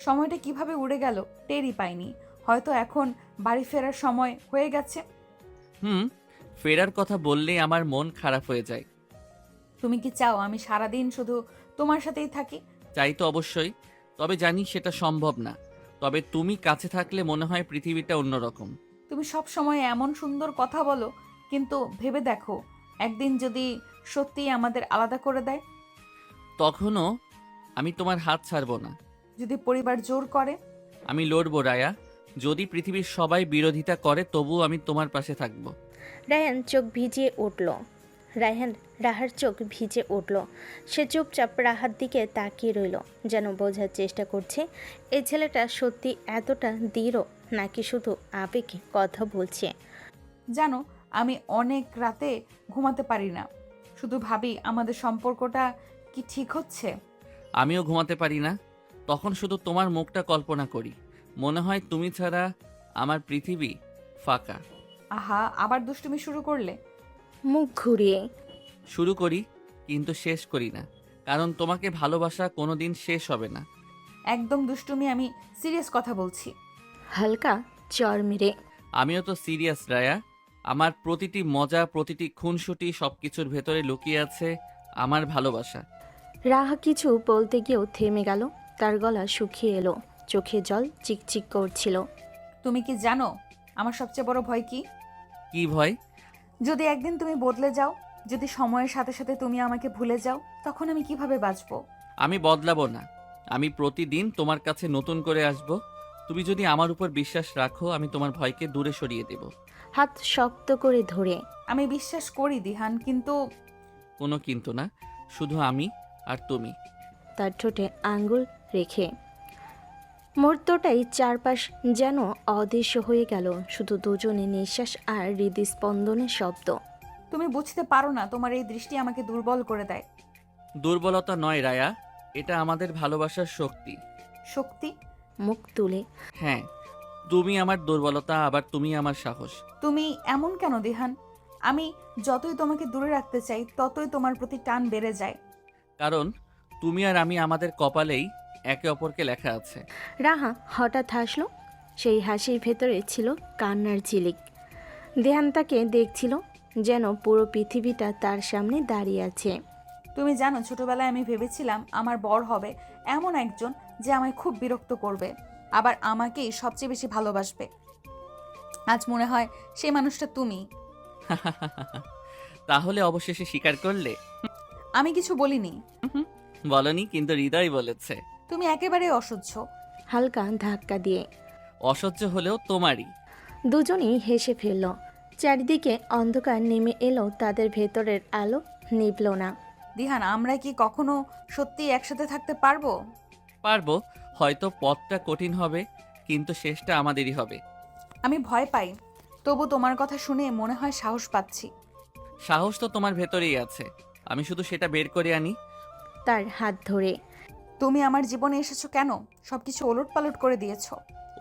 সময়টা কিভাবে উড়ে গেল টেরই পাইনি। হয়তো এখন বাড়ি ফেরার সময় হয়ে গেছে। ফেরার কথা বললেই আমার মন খারাপ হয়ে যায়। তুমি কি চাও আমি সারাদিন শুধু তোমার সাথেই থাকি? চাই তো অবশ্যই, তবে জানি সেটা সম্ভব না। তবে তুমি কাছে থাকলে মনে হয় পৃথিবীটা অন্যরকম। তুমি সব সময় এমন সুন্দর কথা বলো, কিন্তু ভেবে দেখো একদিন যদি সত্যিই আমাদের আলাদা করে দেয়, তখনও আমি তোমার হাত ছাড়বো না। যদি পরিবার জোর করে? আমি লড়বো রায়া। যদি পৃথিবীর সবাই বিরোধিতা করে তবুও আমি তোমার পাশে থাকবো। রায়হান চোখ ভিজিয়ে উঠল। রাহার চোখ ভিজে উঠল। সে চুপচাপ রাহার দিকে তাকিয়ে রইল, যেন বোঝার চেষ্টা করছে এই ছেলেটা সত্যি এতটা দৃঢ় নাকি শুধু আবেগে কথা বলছে। জানো, আমি অনেক রাতে ঘুমাতে পারি না, শুধু ভাবি আমাদের সম্পর্কটা কি ঠিক হচ্ছে। আমিও ঘুমাতে পারি না, তখন শুধু তোমার মুখটা কল্পনা করি। মনে হয় তুমি ছাড়া আমার পৃথিবী ফাঁকা। আহা, আবার দুষ্টুমি শুরু করলে। মুখ ঘুরিয়ে শুরু করি কিন্তু শেষ করি না, কারণ তোমাকে ভালোবাসা কোনোদিন শেষ হবে না। একদম দুষ্টুমি, আমি সিরিয়াস কথা বলছি। হালকা চর মেরে আমিও তো সিরিয়াস রায়া। আমার প্রতিটি মজা, প্রতিটি খুনসুটি, সবকিছুর ভেতরে লুকিয়ে আছে আমার ভালোবাসা। রাহা কিছু বলতে গিয়েও থেমে গেল। তার গলা শুকিয়ে এলো, চোখে জল চিকচিক করছিল। তুমি কি জানো আমার সবচেয়ে বড় ভয় কি? কি ভয়? যদি একদিন তুমি বদলে যাও, যদি সময়ের সাথে সাথে তুমি আমাকে ভুলে যাও, তখন আমি কিভাবে বাঁচবো? আমি বদলাবো না। আমি প্রতিদিন তোমার কাছে নতুন করে আসব। তুমি যদি আমার উপর বিশ্বাস রাখো, আমি তোমার ভয়কে দূরে সরিয়ে দেব। হাত শক্ত করে ধরে আমি বিশ্বাস করি দিহান, কিন্তু কোনো কিন্তু না, শুধু আমি আর তুমি। তার ঠোঁটে আঙ্গুল রেখে। মুহূর্তটাই চারপাশ যেন অদৃশ্য হয়ে গেল, শুধু দুজনে নিঃশ্বাস আর হৃদস্পন্দনের শব্দ। তুমি বুঝতে পারো না, তোমার এই দৃষ্টি আমাকে দুর্বল করে দেয়। দুর্বলতা নয় রায়া, এটা আমাদের ভালোবাসার শক্তি। শক্তি? মুখ তুলে হ্যাঁ, তুমি আমার দুর্বলতা, আবার তুমি আমার সাহস। তুমি এমন কেন দিহান? আমি যতই তোমাকে দূরে রাখতে চাই, ততই তোমার প্রতি টান বেড়ে যায়। কারণ তুমি আর আমি, আমাদের কপালেই একে অপরকে লেখা আছে। রাহা হঠাৎ হাসলো। সেই হাসির ভেতরে ছিল কান্নার ঝিলিক। দেহান তাকে দেখছিল যেন পুরো পৃথিবীটা তার সামনে দাঁড়িয়ে আছে। তুমি জানো, ছোটবেলায় আমি ভেবেছিলাম আমার বর হবে এমন একজন যে আমায় খুব বিরক্ত করবে, আবার আমাকেই সবচেয়ে বেশি ভালোবাসবে। আজ মনে হয় সেই মানুষটা তুমি। তাহলে অবশেষে স্বীকার করলে? আমি কিছু বলিনি। বলনি, কিন্তু হৃদয় বলেছে। তুমি একেবারে অসহ্য। হালকা ধাক্কা দিয়ে অসহ্য হলেও তোমারই। দুজনেই হেসে ফেলল। চারিদিকে অন্ধকার নেমে এলো, তাদের ভেতরের আলো নিভল না। দিহান, আমরা কি কখনো সত্যি একসাথে থাকতে পারবো? পারবো, হয়তো পথটা কঠিন হবে, কিন্তু শেষটা আমাদেরই হবে। আমি ভয় পাই, তবু তোমার কথা শুনে মনে হয় সাহস পাচ্ছি। সাহস তো তোমার ভেতরেই আছে, আমি শুধু সেটা বের করে আনি। তার হাত ধরে তুমি আমার জীবনে এসেছো কেন? সবকিছু ওলটপালট করে দিয়েছো।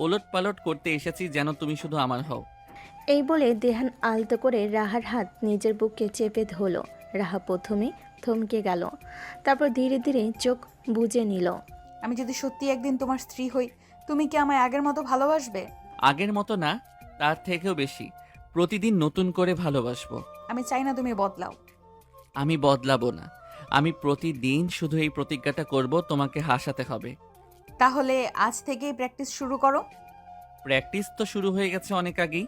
ওলট পালট করতে এসেছি যেন তুমি শুধু আমার হও। এই বলে দেহান আলতো করে রাহার হাত নিজের বুকে চেপে ধরল। রাহা প্রথমে থমকে গেল, তারপর ধীরে ধীরে চোখ বুজে নিল। আমি যদি সত্যি একদিন তোমার স্ত্রী হই, তুমি কি আমায় আগের মতো ভালোবাসবে? আগের মতো না, তার থেকেও বেশি। প্রতিদিন নতুন করে ভালোবাসবো। আমি চাই না তুমি বদলাও। আমি বদলাবো না। আমি প্রতিদিন শুধু এই প্রতিজ্ঞাটা করব, তোমাকে হাসাতে হবে। তাহলে আজ থেকেই প্র্যাকটিস শুরু করো। প্র্যাকটিস তো শুরু হয়ে গেছে অনেক আগেই।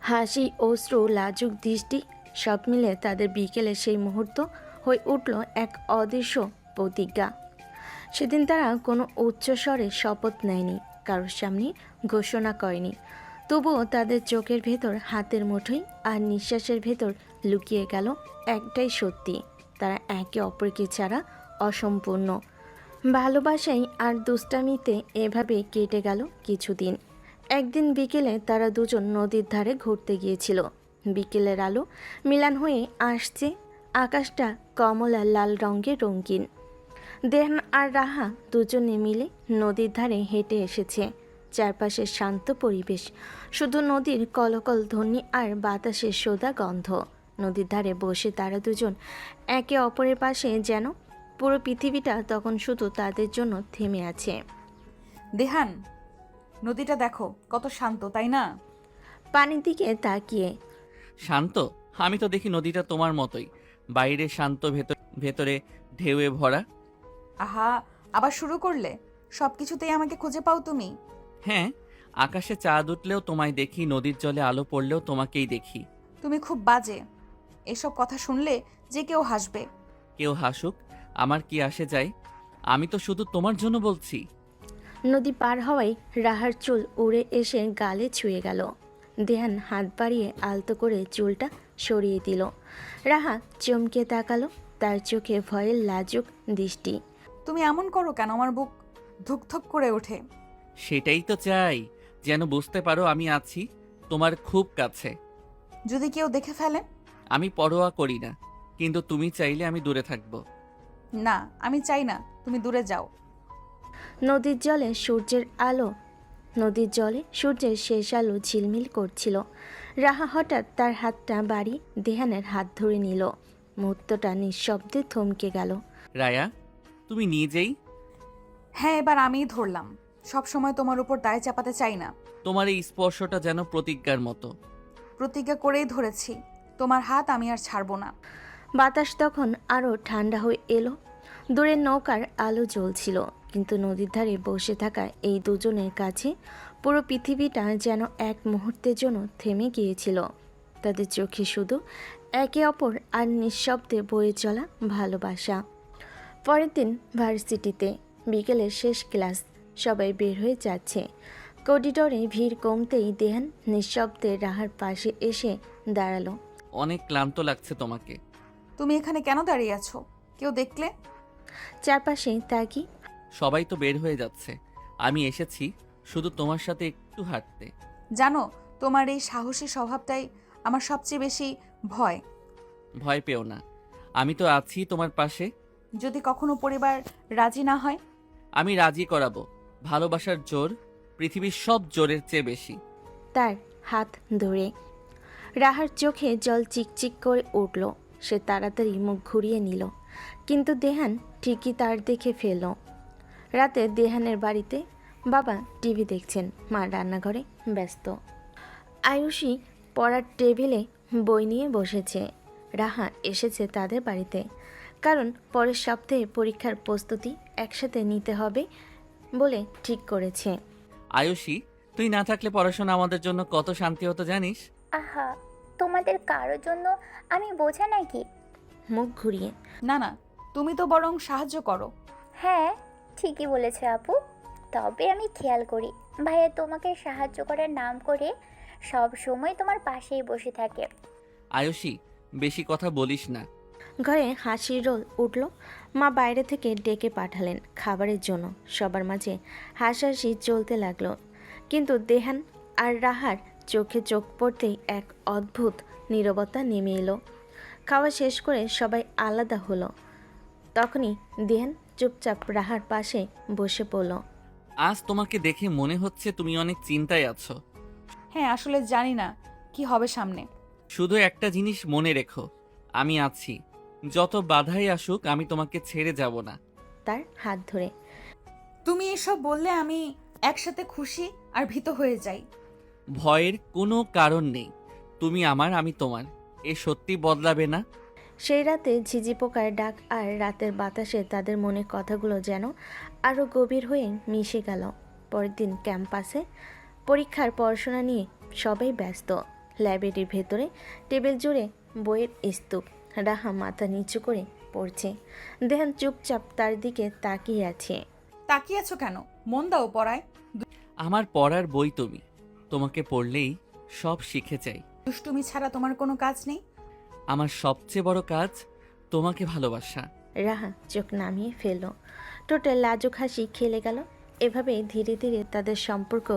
হাসি, অশ্রু, লাজুক দৃষ্টি, সব মিলে তাদের বিকেলে সেই মুহূর্ত হয়ে উঠল এক অদৃশ্য প্রতিজ্ঞা। সেদিন তারা কোনো উচ্চস্বরে শপথ নেয়নি, কারোর সামনে ঘোষণা করেনি, তবুও তাদের চোখের ভেতর হাতের মুঠোই আর নিঃশ্বাসের ভেতর লুকিয়ে গেল একটাই সত্যি, তারা একে অপরকে ছাড়া অসম্পূর্ণ। ভালোবাসাই আর দুষ্টামিতে এভাবে কেটে গেল কিছুদিন। একদিন বিকেলে তারা দুজন নদীর ধারে ঘুরতে গিয়েছিল। বিকেলের আলো মিলান হয়ে আসছে, আকাশটা কমলা লাল রঙে রঙিন। দেহান আর রাহা দুজনে মিলে নদীর ধারে হেঁটে এসেছে। চারপাশে শান্ত পরিবেশ, শুধু নদীর কলকল ধ্বনি আর বাতাসের সোদা গন্ধ। নদীর ধারে বসে তারা দুজন একে অপরের পাশে, যেন পুরো পৃথিবীটা তখন শুধু তাদের জন্য থেমে আছে। দেহান, নদীটা দেখো কত শান্ত, তাই না? পানির দিকে তাকিয়ে শান্ত? আমি তো দেখি নদীটা তোমার মতোই, বাইরে শান্ত, ভেতরে ঢেউয়ে ভরা। আহা, আবার শুরু করলে? সব কিছুতেই আমাকে খুঁজে পাও তুমি? হ্যাঁ, আকাশে চাঁদ উঠলেও তোমায় দেখি, নদীর জলে আলো পড়লেও তোমাকেই দেখি। তুমি খুব বাজে। এসব কথা শুনলে যে কেউ হাসবে। কেউ হাসুক, আমার কি আসে যায়? আমি তো শুধু তোমার জন্য বলছি। নদী পার হওয়ায় রাহার চুল উড়ে এসে গালে ছুঁয়ে গেল। দেহান হাত বাড়িয়ে আলতো করে চুলটা সরিয়ে দিল। রাহা চমকে তাকালো, তার চোখে ভয়ের লাজুক দৃষ্টি। তুমি এমন করো কেন? আমার বুক ধুকধুক করে ওঠে। সেটাই তো চাই, যেন বুঝতে পারো আমি আছি তোমার খুব কাছে। যদি কেউ দেখে ফেলে? আমি পরোয়া করি না, কিন্তু তুমি চাইলে আমি দূরে থাকবো। না, আমি চাই না তুমি দূরে যাও। নদীর জলে সূর্যের শেষ আলো ঝিলমিল করছিল। রাহা হঠাৎ তার হাতটা বাড়ি দেহানের হাত ধরে নিল। মুহূর্তটা নিঃশব্দে থমকে গেল। রায়া, তুমি নিজেই। হ্যাঁ, এবার আমিই ধরলাম। সব সময় তোমার উপর দায় চাপাতে চাই না। তোমার এই স্পর্শটা যেন প্রতিজ্ঞার মতো। প্রতিজ্ঞা করেই ধরেছি, তোমার হাত আমি আর ছাড়বো না। বাতাস তখন আরও ঠান্ডা হয়ে এলো। দূরের নৌকার আলো জ্বলছিল, কিন্তু নদীর ধারে বসে থাকা এই দুজনের কাছে পুরো পৃথিবীটা যেন এক মুহূর্তের জন্য থেমে গিয়েছিল। তাদের চোখে শুধু একে অপর আর নিঃশব্দে বয়ে চলা ভালোবাসা। পরের দিন ভার্সিটিতে বিকেলের শেষ ক্লাস, সবাই বের হয়ে যাচ্ছে। করিডোরে ভিড় কমতেই দেহান নিঃশব্দে রাহার পাশে এসে দাঁড়ালো। অনেক ক্লান্ত লাগছে তোমাকে। তুমি এখানে কেন দাঁড়িয়ে আছো? কেউ দেখলে? চারপাশে তাকি। সবাই তো বের হয়ে যাচ্ছে, আমি এসেছি শুধু তোমার সাথে একটু হাঁটতে। জানো, তোমার এই সাহসী স্বভাবটাই আমার সবচেয়ে বেশি ভয়। ভয় পেও না, আমি তো আছি তোমার পাশে। যদি কখনো পরিবার রাজি না হয়? আমি রাজি করাবো। ভালোবাসার জোর পৃথিবীর সব জোরের চেয়ে বেশি। তার হাত ধরে রাহার চোখে জল চিকচিক করে উঠল। সে তাড়াতাড়ি মুখ ঘুরিয়ে নিল, কিন্তু দেহান ঠিকই তার দেখে ফেলল। রাতে দেহানের বাড়িতে বাবা টিভি দেখছেন, মা রান্নাঘরে ব্যস্ত। আয়ুষী পড়ার টেবিলে বই নিয়ে বসেছে। রাহা এসেছে তাদের বাড়িতে, কারণ পরের সপ্তাহে পরীক্ষার প্রস্তুতি একসাথে নিতে হবে বলে ঠিক করেছে। আয়ুষী, তুই না থাকলে পড়াশোনা আমাদের জন্য কত শান্তি হতো জানিস? আহা, তোমাদের কারোর জন্য আমি বোঝা নাকি? মুখ ঘুরিয়ে না না, তুমি তো বরং সাহায্য করো। হ্যাঁ, ঠিকই বলেছে আপু। তবে আমি খেয়াল করি ভাইয়া তোমাকে সাহায্য করার নাম করে সব সময় তোমার পাশেই বসে থাকে। আয়ুষী, বেশি কথা বলিস না। ঘরে হাসির রোল উঠল। মা বাইরে থেকে ডেকে পাঠালেন খাবারের জন্য। সবার মাঝে হাসাহাসি চলতে লাগলো, কিন্তু দেহান আর রাহার চোখে চোখ পড়তেই এক অদ্ভুত নীরবতা নেমে এলো। খাওয়া শেষ করে সবাই আলাদা হলো। তখনই দেহান চুপচাপ রাহার পাশে বসে পড়ল। আজ তোমাকে দেখে মনে হচ্ছে তুমি অনেক চিন্তায় আছো। হ্যাঁ, আসলে জানি না কি হবে সামনে। শুধু একটা জিনিস মনে রেখো, আমি আছি। যত বাধাই আসুক আমি তোমাকে ছেড়ে যাব না। তার হাত ধরে তুমি এসব বললে আমি একসাথে খুশি আর ভীত হয়ে যাই। ভয়ের কোনো কারণ নেই। তুমি আমার, আমি তোমার। এ সত্যি বদলাবে না। সেই রাতে ঝিঝি পোকার ডাক আর রাতের বাতাসে তাদের মনে কথাগুলো যেন আরও গভীর হয়ে মিশে গেল। পরের দিন ক্যাম্পাসে পরীক্ষার পড়াশোনা নিয়ে সবাই ব্যস্ত। লাইব্রেরির ভেতরে টেবিল জুড়ে বইয়ের স্তূপ। রাহা মাথা নিচু করে পড়ছে। দেহান চুপচাপ তার দিকে তাকিয়ে আছে। তাকিয়ে আছো কেন? মন দাও পড়ায়। আমার পড়ার বই তুমি। তোমাকে পড়লেই সব শিখে যাই। দুষ্টুমি ছাড়া তোমার কোনো কাজ নেই? আমার সবচেয়ে বড় কাজ তোমাকে ভালোবাসা। রাহা চোখ নামিয়ে ফেলল। টোটাল লাজুক হাসি খেলে গেল। এভাবে ধীরে ধীরে তাদের সম্পর্ক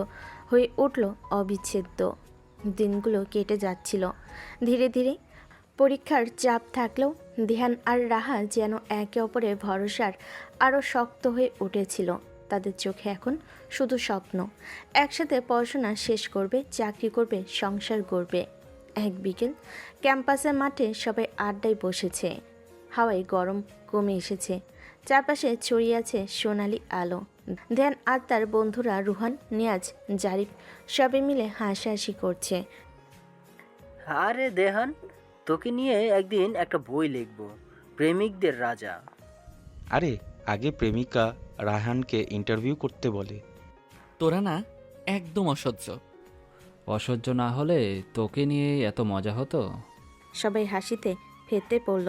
হয়ে উঠল অবিচ্ছেদ্য। দিনগুলো কেটে যাচ্ছিল ধীরে ধীরে। পরীক্ষার চাপ থাকলেও ধ্যান আর রাহা যেন একে অপরের ভরসার আরও শক্ত হয়ে উঠেছিল। তাদের চোখে এখন শুধু স্বপ্ন। একসাথে পড়াশোনা শেষ করবে, চাকরি করবে, সংসার গড়বে। এক বিকেল ক্যাম্পাসের মাঠে সবাই আড্ডায় বসেছে। হাওয়ায় গরম কমে এসেছে, চারপাশে ছড়িয়ে আছে সোনালি আলো। ধ্যান আর তার বন্ধুরা রুহান, নিয়াজ, জারিফ সবাই মিলে হাসাহাসি করছে। আরে দেহান, তোকে নিয়ে একদিন একটা বই লিখব, প্রেমিকদের রাজা। আরে আগে প্রেমিকা রায়হানকে ইন্টারভিউ করতে বলে। তোরা না একদম অসহ্য। অসহ্য না হলে তোকে নিয়ে এত মজা হতো। সবাই হাসিতে ফেটে পড়ল।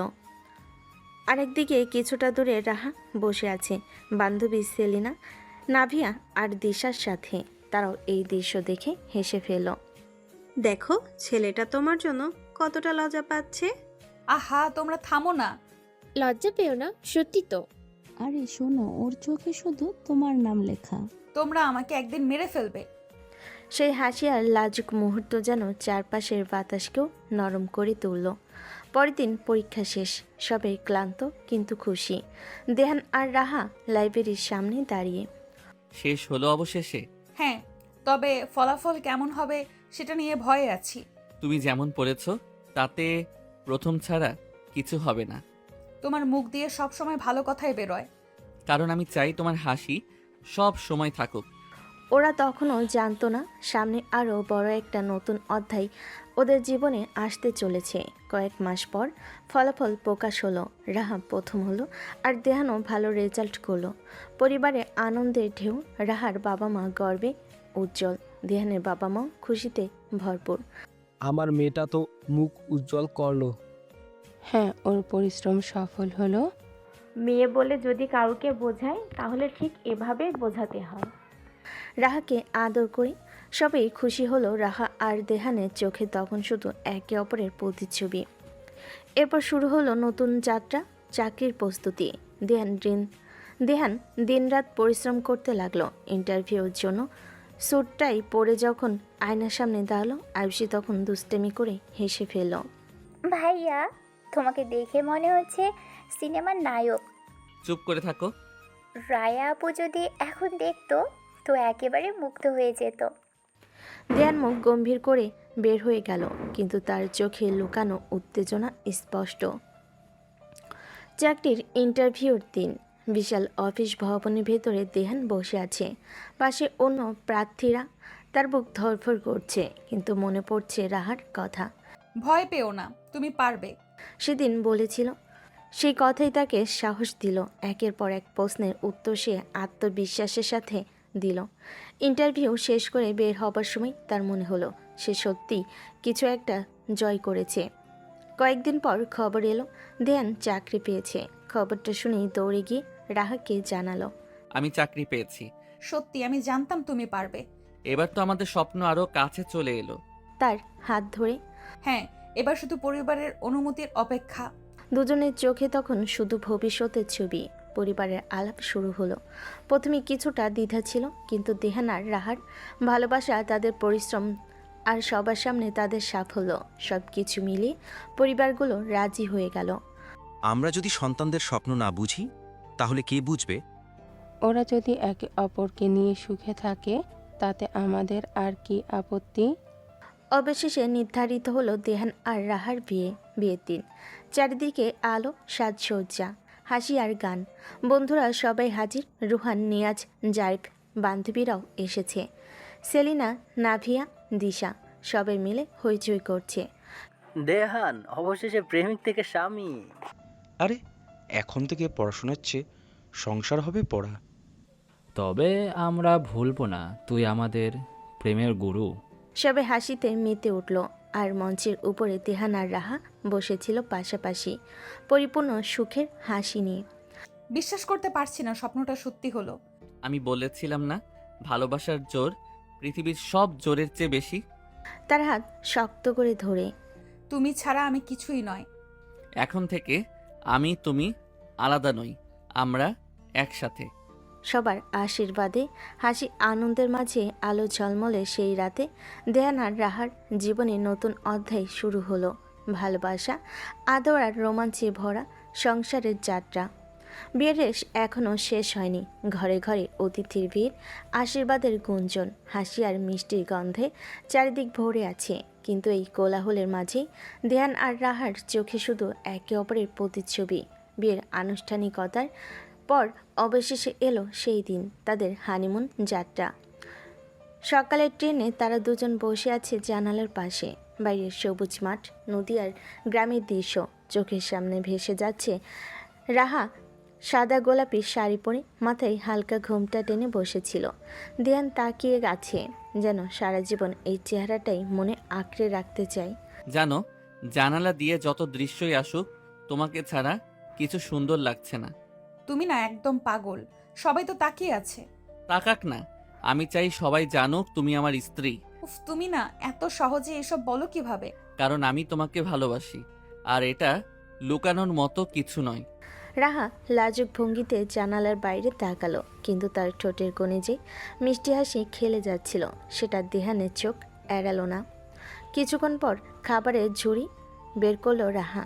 আরেকদিকে কিছুটা দূরে রাহা বসে আছে বান্ধবী সেলিনা, নাভিয়া আর দিশার সাথে। তারাও এই দৃশ্য দেখে হেসে ফেলল। দেখো ছেলেটা তোমার জন্য কতটা লজ্জা পাচ্ছে। আহা, তোমরা থামো না। লজ্জা পেও না, সত্যি তো। আরে শোনো, ওর চোখে শুধু তোমার নাম লেখা। তোমরা আমাকে একদিন মেরে ফেলবে। সেই হাসি আর লাজুক মুহূর্ত যেন চারপাশের বাতাসকেও নরম করে তুলল। পরের দিন পরীক্ষা শেষ, সবাই ক্লান্ত কিন্তু খুশি। দেহান আর রাহা লাইব্রেরির সামনে দাঁড়িয়ে। শেষ হলো অবশেষে। হ্যাঁ, তবে ফলাফল কেমন হবে সেটা নিয়ে ভয়ে আছি। তুমি যেমন পড়েছ তাতে প্রথম ছাড়া কিছু হবে না। তোমার মুখ দিয়ে সব সময় ভালো কথাই বেরোয়। কারণ আমি চাই তোমার হাসি সব সময় থাকুক। ওরা তখনও জানতো না সামনে আরও বড় একটা নতুন অধ্যায় ওদের জীবনে আসতে চলেছে। কয়েক মাস পর ফলাফল প্রকাশ হলো। রাহা প্রথম হলো আর দেহানও ভালো রেজাল্ট করলো। পরিবারে আনন্দের ঢেউ। রাহার বাবা মা গর্বে উজ্জ্বল, দেহানের বাবা মাও খুশিতে ভরপুর। আমার মেয়েটা তো মুখ উজ্জ্বল করলো। হ্যাঁ, ওর পরিশ্রম সফল হলো। মেয়ে বলে যদি কাউকে বোঝায় তাহলে ঠিক এভাবে বোঝাতে হয়। রাহাকে আদর করে সবাই খুশি হলো। রাহা আর দেহানের চোখে তখন শুধু একে অপরের প্রতিচ্ছবি। এরপর শুরু হলো নতুন যাত্রা, চাকরির প্রস্তুতি। দেহান দিনরাত পরিশ্রম করতে লাগলো ইন্টারভিউর জন্য। স্যুটটাই পরে যখন আয়নার সামনে দাঁড়ালো, আয়ুষী তখন দুষ্টেমি করে হেসে ফেলল। ভাইয়া, তোমাকে দেখে মনে হচ্ছে সিনেমার নায়ক। চুপ করে থাকো। রায়া আপু যদি এখন দেখতো তো একেবারে মুগ্ধ হয়ে যেত। দেয়ান মুখ গম্ভীর করে বের হয়ে গেল, কিন্তু তার চোখে লুকানো উত্তেজনা স্পষ্ট। চাকরির ইন্টারভিউর দিন। বিশাল অফিস ভবনের ভেতরে দেহান বসে আছে, পাশে অন্য প্রার্থীরা। তার বুক ধড়ফড় করছে, কিন্তু মনে পড়ছে রাহার কথা। ভয় পেও না, তুমি পারবে। সেদিন বলেছিল, সেই কথাই তাকে সাহস দিল। একের পর এক প্রশ্নের উত্তর সে আত্মবিশ্বাসের সাথে দিল। ইন্টারভিউ শেষ করে বের হবার সময় তার মনে হলো সে সত্যি কিছু একটা জয় করেছে। কয়েকদিন পর খবর এলো দেয়ান চাকরি পেয়েছে। খবরটা শুনেই দৌড়ে গিয়ে রাহাকে জানালো, আমি চাকরি পেয়েছি। সত্যি আমি জানতাম তুমি পারবে। এবার তো আমাদের স্বপ্ন আরো কাছে চলে এলো। তার হাত ধরে। হ্যাঁ, এবার শুধু পরিবারের অনুমতির অপেক্ষা। দুজনের চোখে তখন শুধু ভবিষ্যতের ছবি। পরিবারের আলাপ শুরু হলো। প্রথমে কিছুটা দ্বিধা ছিল, কিন্তু দেহান আর রাহার ভালোবাসা, তাদের পরিশ্রম আর সবার সামনে তাদের সাফল্য, সব কিছু মিলিয়ে পরিবারগুলো রাজি হয়ে গেল। আমরা যদি সন্তানদের স্বপ্ন না বুঝি তাহলে কে বুঝবে? ওরা যদি একে অপরকে নিয়ে সুখে থাকে তাতে আমাদের আর কি আপত্তি? অবশেষে নির্ধারিত হলো দেহান আর রাহার বিয়ের দিন। চারিদিকে আলো, সাজসজ্জা, হাসি আর গান। বন্ধুরা সবাই হাজির। রুহান, নিয়াজ, জারিফ, বান্ধবীরাও এসেছে। সেলিনা, নাভিয়া, দিশা সবাই মিলে হইচই করছে। দেহান অবশেষে প্রেমিক থেকে স্বামী। আরে এখন থেকে পড়াশোনার চেয়ে সংসার হবে পড়া। তবে আমরা ভুলবো না, তুই আমাদের প্রেমের গুরু। সবাই হাসিতে মেতে উঠল। আর মঞ্চের উপরে দেহান আর রাহা বসেছিল পাশাপাশি, পরিপূর্ণ সুখের হাসি নিয়ে। বিশ্বাস করতে পারছি না স্বপ্নটা সত্যি হলো। আমি বলেছিলাম না, ভালোবাসার জোর পৃথিবীর সব জোরের চেয়ে বেশি। তার হাত শক্ত করে ধরে। তুমি ছাড়া আমি কিছুই নয়। এখন থেকে আমি তুমি আলাদা নই, আমরা একসাথে। সবার আশীর্বাদে হাসি আনন্দের মাঝে আলো ঝলমলে সেই রাতে দেহান আর রাহার জীবনে নতুন অধ্যায় শুরু হলো। ভালোবাসা, আদর আর রোমাঞ্চে ভরা সংসারের যাত্রা। বিয়ের রেশ এখনও শেষ হয়নি। ঘরে ঘরে অতিথির ভিড়, আশীর্বাদের গুঞ্জন, হাসি আর মিষ্টির গন্ধে চারিদিক ভরে আছে। কিন্তু এই কোলাহলের মাঝেই দেহান আর রাহার চোখে শুধু একে অপরের প্রতিচ্ছবি। বিয়ের আনুষ্ঠানিকতার পর অবশেষে এলো সেই দিন, তাদের হানিমুন যাত্রা। সকালের ট্রেনে তারা দুজন বসে আছে জানালার পাশে। বাইরের সবুজ মাঠ, নদী আর গ্রামের দৃশ্য চোখের সামনে ভেসে যাচ্ছে। রাহা সাদা গোলাপি শাড়ি পরে মাথায় হালকা ঘোমটা টেনে বসেছিল। দেয়ান তাকিয়ে গেছে, যেন সারা জীবন এই চেহারাটাই মনে আঁকড়ে রাখতে চায়। জানো, জানালা দিয়ে যত দৃশ্যই আসুক, তোমাকে ছাড়া কিছু সুন্দর লাগছে না। তুমি না একদম পাগল, সবাই তো তাকিয়ে আছে। তাকাক না, আমি চাই সবাই জানুক তুমি আমার স্ত্রী। উফ, তুমি না এত সহজে এসব বলো কিভাবে? কারণ আমি তোমাকে ভালোবাসি, আর এটা লুকানোর মতো কিছু নয়। রাহা লাজুক ভঙ্গিতে জানালার বাইরে তাকালো, কিন্তু তার ঠোঁটের কোণে যে মিষ্টি হাসি খেলে যাচ্ছিল সেটা দেহানের চোখ এড়ালো না। কিছুক্ষণ পর খাবারের ঝুড়ি বের করলো রাহা।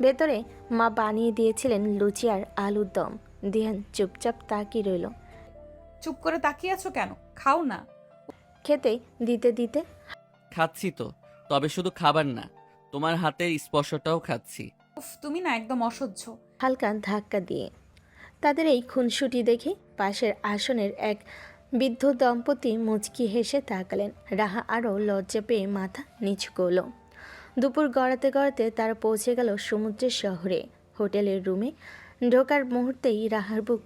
ভেতরে মা বানিয়ে দিয়েছিলেন লুচি আর আলুর দম। দেহান চুপচাপ তাকিয়ে রইল। চুপ করে তাকিয়ে আছো কেন? খাও না। খেতে দিতে দিতে খাচ্ছি তো, তবে শুধু খাবার না, তোমার হাতের স্পর্শটাও খাচ্ছি। উফ, তুমি না একদম অসহ্য। হালকা ধাক্কা দিয়ে তাদের এই খুনসুটি দেখে পাশের আসনের এক বৃদ্ধ দম্পতি মুচকি হেসে তাকালেন। রাহা আরও লজ্জা পেয়ে মাথা নিচু করল। দুপুর গড়াতে গড়াতে তারা পৌঁছে গেল সমুদ্রের শহরে। হোটেলের রুমে ঢোকার মুহূর্তেই রাহার বুক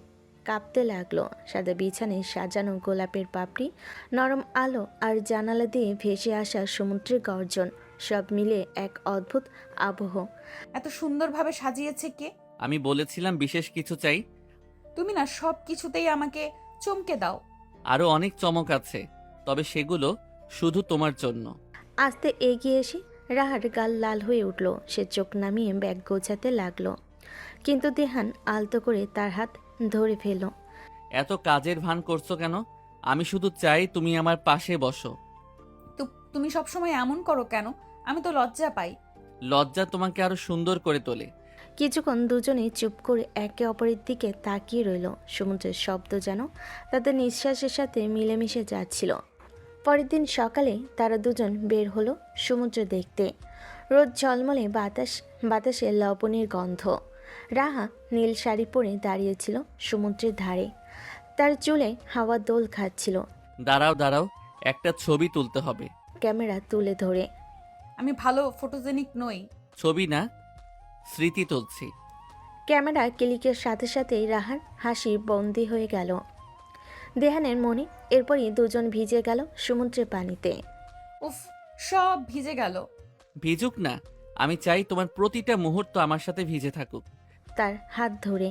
কাঁপতে লাগলো। সাদা বিছানায় সাজানো গোলাপের পাপড়ি, নরম আলো আর জানালা দিয়ে ভেসে আসা সমুদ্রের গর্জন, সব মিলে এক অদ্ভুত আবহ। এত সুন্দরভাবে সাজিয়েছে কে? আমি বলেছিলাম বিশেষ কিছু চাই। তুমি না সব কিছুতেই আমাকে চমকে দাও। আরও অনেক চমক আছে, তবে সেগুলো শুধু তোমার জন্য। আস্তে এগিয়ে এসে রাহার গাল লাল হয়ে উঠল। সে চোখ নামিয়ে ব্যাগ গোছাতে লাগলো, কিন্তু দেহান আলতো করে তার হাত ধরে ফেলল। এত কাজের ভান করছো কেন? আমি শুধু চাই তুমি আমার পাশে বসো। তুমি সবসময় এমন করো কেন? আমি তো লজ্জা পাই। লজ্জা তোমাকে আরো সুন্দর করে তোলে। কিছুক্ষণ দুজনেই চুপ করে একে অপরের দিকে তাকিয়ে রইল। সমুদ্রের শব্দ যেন তাদের নিঃশ্বাসের সাথে মিলেমিশে যাচ্ছিল। পরের দিন সকালে তারা দুজন বের হলো সমুদ্র দেখতে। রোদ ঝলমলে, বাতাসে লবণের গন্ধ। রাহা নীল শাড়ি পরে দাঁড়িয়েছিল সমুদ্রের ধারে। তার চুলে হাওয়া দোল খাচ্ছিল। দাঁড়াও দাঁড়াও, একটা ছবি তুলতে হবে। ক্যামেরা তুলে ধরে। আমি ভালো ফটোজেনিক নই। ছবি না, স্মৃতি তুলছি। ক্যামেরা ক্লিকের সাথে সাথেই রাহার হাসি বন্দী হয়ে গেল দেহানের মনে। এরপরই দুজন ভিজে গেল সমুদ্রের পানিতে। উফ, সব ভিজে গেল। ভিজুক না, আমি চাই তোমার প্রতিটা মুহূর্ত আমার সাথে ভিজে থাকুক। তার হাত ধরে।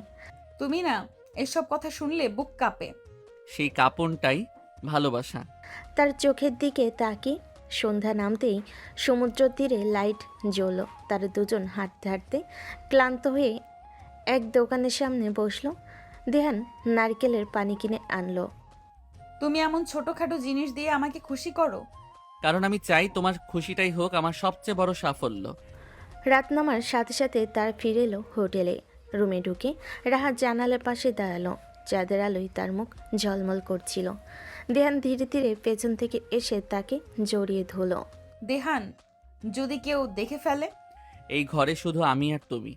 তুমি না এসব কথা শুনলে বুক কাঁপে। সেই কাঁপনটাই ভালোবাসা। তার চোখের দিকে তাকিয়ে সন্ধ্যা নামতেই সমুদ্র তীরে লাইট জ্বলল। তারা দুজন হাঁটতে হাঁটতে ক্লান্ত হয়ে এক দোকানের সামনে বসলো। দেহান নারকেলের পানি কিনে আনলো। তুমি এমন ছোটখাটো জিনিস দিয়ে আমাকে খুশি করো? কারণ আমি চাই তোমার খুশিটাই হোক আমার সবচেয়ে বড় সাফল্য। রাত নামার সাথে সাথে তারা ফিরে এলো হোটেলে। রুমে ঢুকে রাহা জানালার পাশে দাঁড়ালো। চাঁদের আলোয় তার মুখ ঝলমল করছিল। দেহান ধীরে ধীরে পেছন থেকে এসে তাকে জড়িয়ে ধরল। দেহান, যদি কেউ দেখে ফেলে? এই ঘরে শুধু আমি আর তুমি,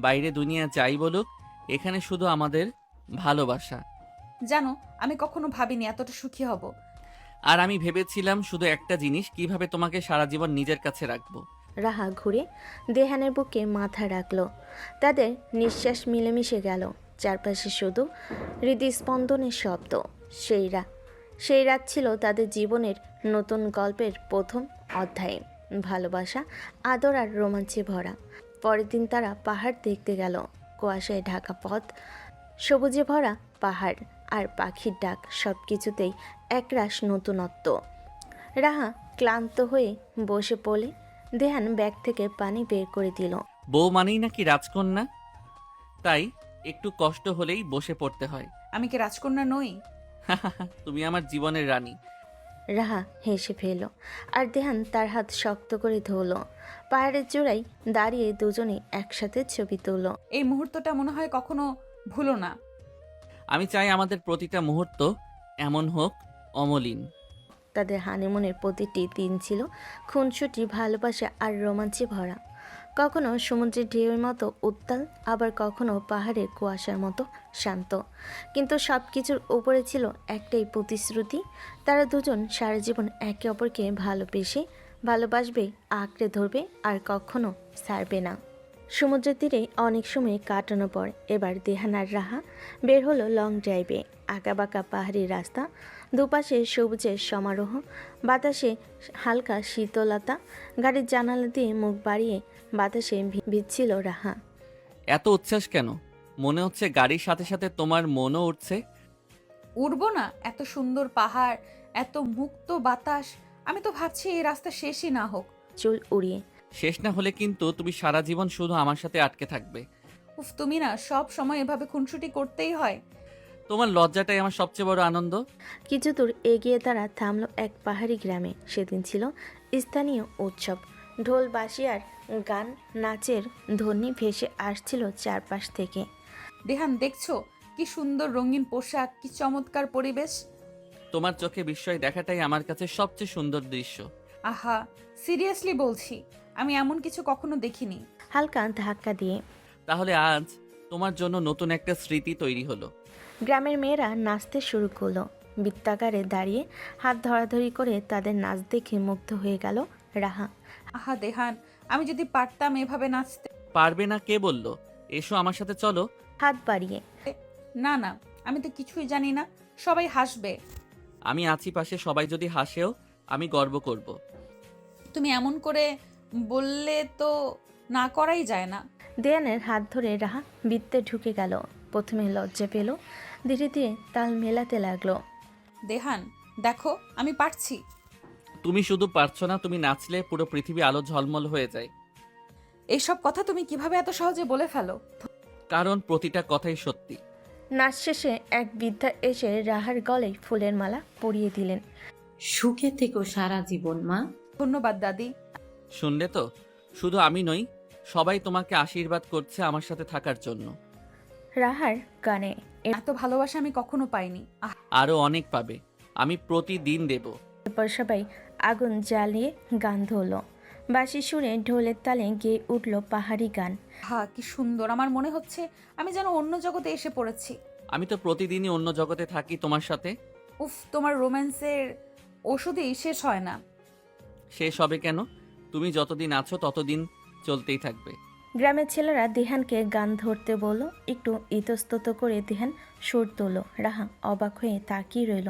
বাইরে দুনিয়া যাই বলুক, এখানে শুধু আমাদের ভালোবাসা। জানো, আমি কখনো ভাবিনি এতটা সুখী হব। আর আমি ভেবেছিলাম শুধু একটা জিনিস, কিভাবে তোমাকে সারা জীবন নিজের কাছে রাখবো। রাহা ঘুরে দেহানের বুকে মাথা রাখল। তাদের নিঃশ্বাস মিলেমিশে গেল। চারপাশে শুধু হৃদস্পন্দনের শব্দ। সেই রাত ছিল তাদের জীবনের নতুন গল্পের প্রথম অধ্যায়। ভালোবাসা, আদর আর রোমাঞ্চে ভরা। পরের দিন তারা পাহাড় দেখতে গেল। কুয়াশায় ঢাকা পথ, সবুজে ভরা পাহাড় আর পাখির ডাক, সব কিছুতেই একরাশ নতুনত্ব। রাহা ক্লান্ত হয়ে বসে পড়লে দেহান ব্যাগ থেকে পানি বের করে দিল। বউ মানেই নাকি রাজকন্যা, তাই একটু কষ্ট হলেই বসে পড়তে হয়। আমি কি রাজকন্যা নই? তুমি আমার জীবনের রানী। রাহা হেসে ফেলল আর দেহান তার হাত শক্ত করে ধরল। পাহাড়ের চূড়ায় দাঁড়িয়ে দুজনে একসাথে ছবি তুলল। এই মুহূর্তটা মনে হয় কখনো ভুলো না। আমি চাই আমাদের প্রতিটা মুহূর্ত এমন হোক, অমলিন। তাদের হানিমুনের প্রতিটি দিন ছিল খুনসুটি, ভালোবাসা আর রোমাঞ্চে ভরা। কখনো সমুদ্রের ঢেউয়ের মতো উত্তাল, আবার কখনো পাহাড়ের কুয়াশার মতো শান্ত। কিন্তু সব কিছুর উপরে ছিল একটাই প্রতিশ্রুতি, তারা দুজন সারা জীবন একে অপরকে ভালোবাসবে, আঁকড়ে ধরবে আর কখনো ছাড়বে না। সমুদ্রের তীরে অনেক সময় কাটানোর পর এবার দেহান আর রাহা বের হলো লং ড্রাইভে। আঁকাবাঁকা পাহাড়ি রাস্তা, দুপাশে সবুজের সমারোহ, বাতাসে হালকা শীতলতা। গাড়ির জানালা দিয়ে মুখ বাড়িয়ে বাতাসে ভিজছিল রাহা। এত উচ্ছ্বাস কেন? মনে হচ্ছে গাড়ির সাথে সাথে তোমার মনও উঠছে। উড়বো না? এত সুন্দর পাহাড়, এত মুক্ত বাতাস, আমি তো ভাবছি এই রাস্তা শেষই না হোক। চুল উড়িয়ে। শেষ না হলে কিন্তু তুমি সারা জীবন শুধু আমার সাথে আটকে থাকবে। উফ, তুমি না সব সময় এভাবে খুনসুটি করতেই হয়। তোমার লজ্জাটাই আমার সবচেয়ে বড় আনন্দ। কিছু দূর এগিয়ে তারা থামলো এক পাহাড়ি গ্রামে। সেদিন ছিল স্থানীয় উৎসব। ঢোল, বাঁশি আর গান নাচের ধ্বনি ভেসে আসছিল চারপাশ থেকে। দেহান, দেখছো কি সুন্দর রঙিন পোশাক, কি চমৎকার পরিবেশ। তোমার চোখে বিস্ময় দেখাটাই আমার কাছে সবচেয়ে সুন্দর দৃশ্য। আহা, সিরিয়াসলি বলছি, আমি এমন কিছু কখনো দেখিনি। হালকা ধাক্কা দিয়ে। তাহলে আজ তোমার জন্য নতুন একটা স্মৃতি তৈরি হলো। গ্রামের মেয়েরা নাচতে শুরু করলো। বৃত্তাকারে দাঁড়িয়ে হাত ধরাধরি করে তাদের নাচ দেখে মুগ্ধ হয়ে গেল রাহা। আহা দেহান, আমি যদি পারতাম এভাবে নাচতে। পারবে না কে বললো? এসো আমার সাথে চলো। হাত বাড়িয়ে। না না, আমি তো কিছুই জানি না, সবাই হাসবে। আমি আছি পাশে, সবাই যদি হাসেও আমি গর্ব করব। তুমি এমন করে বললে তো না করাই যায় না। দেয়ানের হাত ধরে রাহা বৃত্তে ঢুকে গেল। প্রথমে লজ্জা পেল, ধীরে ধীরে তাল মেলাতে লাগলো। দেহান, দেখো আমি পারছি। তুমি শুধু পারছো না, তুমি নাচলে পুরো পৃথিবী আলো ঝলমল হয়ে যায়। এইসব কথা তুমি কিভাবে এত সহজে বলে ফেলো? কারণ প্রতিটা কথাই সত্যি। নাচ শেষে এক বৃদ্ধা এসে রাহার গলায় ফুলের মালা পরিয়ে দিলেন। সুখে থেকো সারা জীবন মা। ধন্যবাদ দাদি। শুনলে তো, শুধু আমি নই, সবাই তোমাকে আশীর্বাদ করছে আমার সাথে থাকার জন্য। রাহার গানে এত ভালোবাসা আমি কখনো পাইনি। আরো অনেক পাবে, আমি প্রতিদিন দেব। এরপর সবাই আগুন জ্বালিয়ে গান ধরল। বাঁশি সুরে ঢোলের তালে গেয়ে উঠল পাহাড়ি গান। হা, কি সুন্দর! আমার মনে হচ্ছে আমি যেন অন্য জগতে এসে পড়েছি। আমি তো প্রতিদিনই অন্য জগতে থাকি তোমার সাথে। উফ, তোমার রোম্যান্সের ওষুধেই শেষ হয় না। শেষ হবে কেন? তুমি যতদিন আছো ততদিন চলতেই থাকবে। গ্রামের ছেলেরা দিহানকে গান ধরতে বলল। একটু ইতস্তত করে দিহান সুর তোলো। রাহা অবাক হয়ে তাকিয়ে রইল।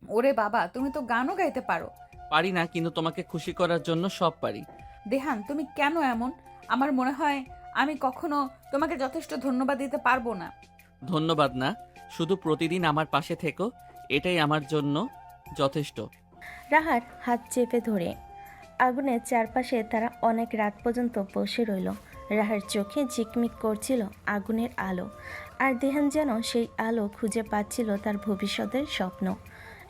ওরে বাবা, তুমি তো গানও গাইতে পারো। পারি না, কিন্তু তোমাকে খুশি করার জন্য সব পারি। দেহান, তুমি কেন এমন? আমার মনে হয় আমি কখনো তোমাকে যথেষ্ট ধন্যবাদ দিতে পারবো না। ধন্যবাদ না, শুধু প্রতিদিন আমার পাশে থেকো, এটাই আমার জন্য যথেষ্ট। রাহার হাত চেপে ধরে আগুনের চারপাশে তারা অনেক রাত পর্যন্ত বসে রইল। রাহার চোখে ঝিকমিক করছিল আগুনের আলো, আর দেহান যেন সেই আলো খুঁজে পাচ্ছিল তার ভবিষ্যতের স্বপ্ন।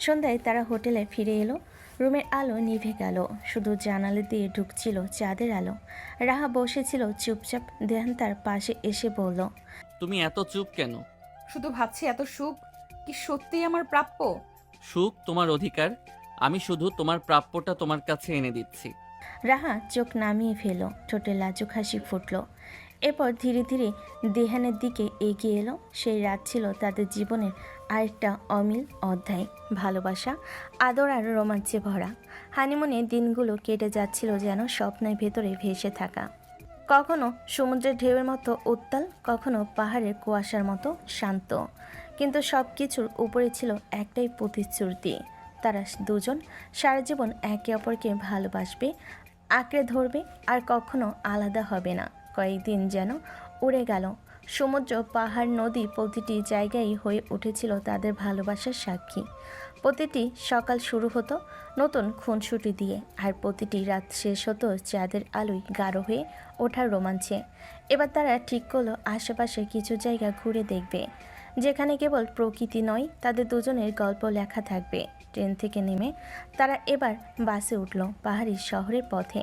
সন্ধ্যায় তারা হোটেলে ফিরে এলো। রুমের আলো নিভে গেল, শুধু জানালা দিয়ে ঢুকছিল চাঁদের আলো। রাহা বসেছিল চুপচাপ। দেহান তার পাশে এসে বলল, তুমি এত চুপ কেন? শুধু ভাবছি, এত সুখ কি সত্যিই আমার প্রাপ্য? সুখ তোমার অধিকার, আমি শুধু তোমার প্রাপ্যটা তোমার কাছে এনে দিচ্ছি। রাহা চোখ নামিয়ে ফেল, ঠোঁটে লাজুক হাসি ফুটল। এরপর ধীরে ধীরে দেহানের দিকে এগিয়ে এলো। সেই রাত ছিল তাদের জীবনের আরেকটা অমিল অধ্যায়, ভালোবাসা, আদর আর রোমাঞ্চে ভরা। হানিমুনের দিনগুলো কেটে যাচ্ছিল যেন স্বপ্নের ভেতরে ভেসে থাকা। কখনো সমুদ্রের ঢেউয়ের মতো উত্তাল, কখনো পাহাড়ের কুয়াশার মতো শান্ত। কিন্তু সব কিছুর উপরে ছিল একটাই প্রতিশ্রুতি, তারা দুজন সারা জীবন একে অপরকে ভালোবাসবে, আঁকড়ে ধরবে আর কখনো আলাদা হবে না। কয়েকদিন যেন উড়ে গেল। সমুদ্র, পাহাড়, নদী প্রতিটি জায়গায় হয়ে উঠেছিল তাদের ভালোবাসার সাক্ষী। প্রতিটি সকাল শুরু হতো নতুন খুনসুটি দিয়ে, আর প্রতিটি রাত শেষ হতো চাঁদের আলোয় গাঢ় হয়ে ওঠার রোমাঞ্চে। এবার তারা ঠিক করলো আশেপাশে কিছু জায়গা ঘুরে দেখবে, যেখানে কেবল প্রকৃতি নয়, তাদের দুজনের গল্প লেখা থাকবে। ট্রেন থেকে নেমে তারা এবার বাসে উঠল পাহাড়ি শহরের পথে।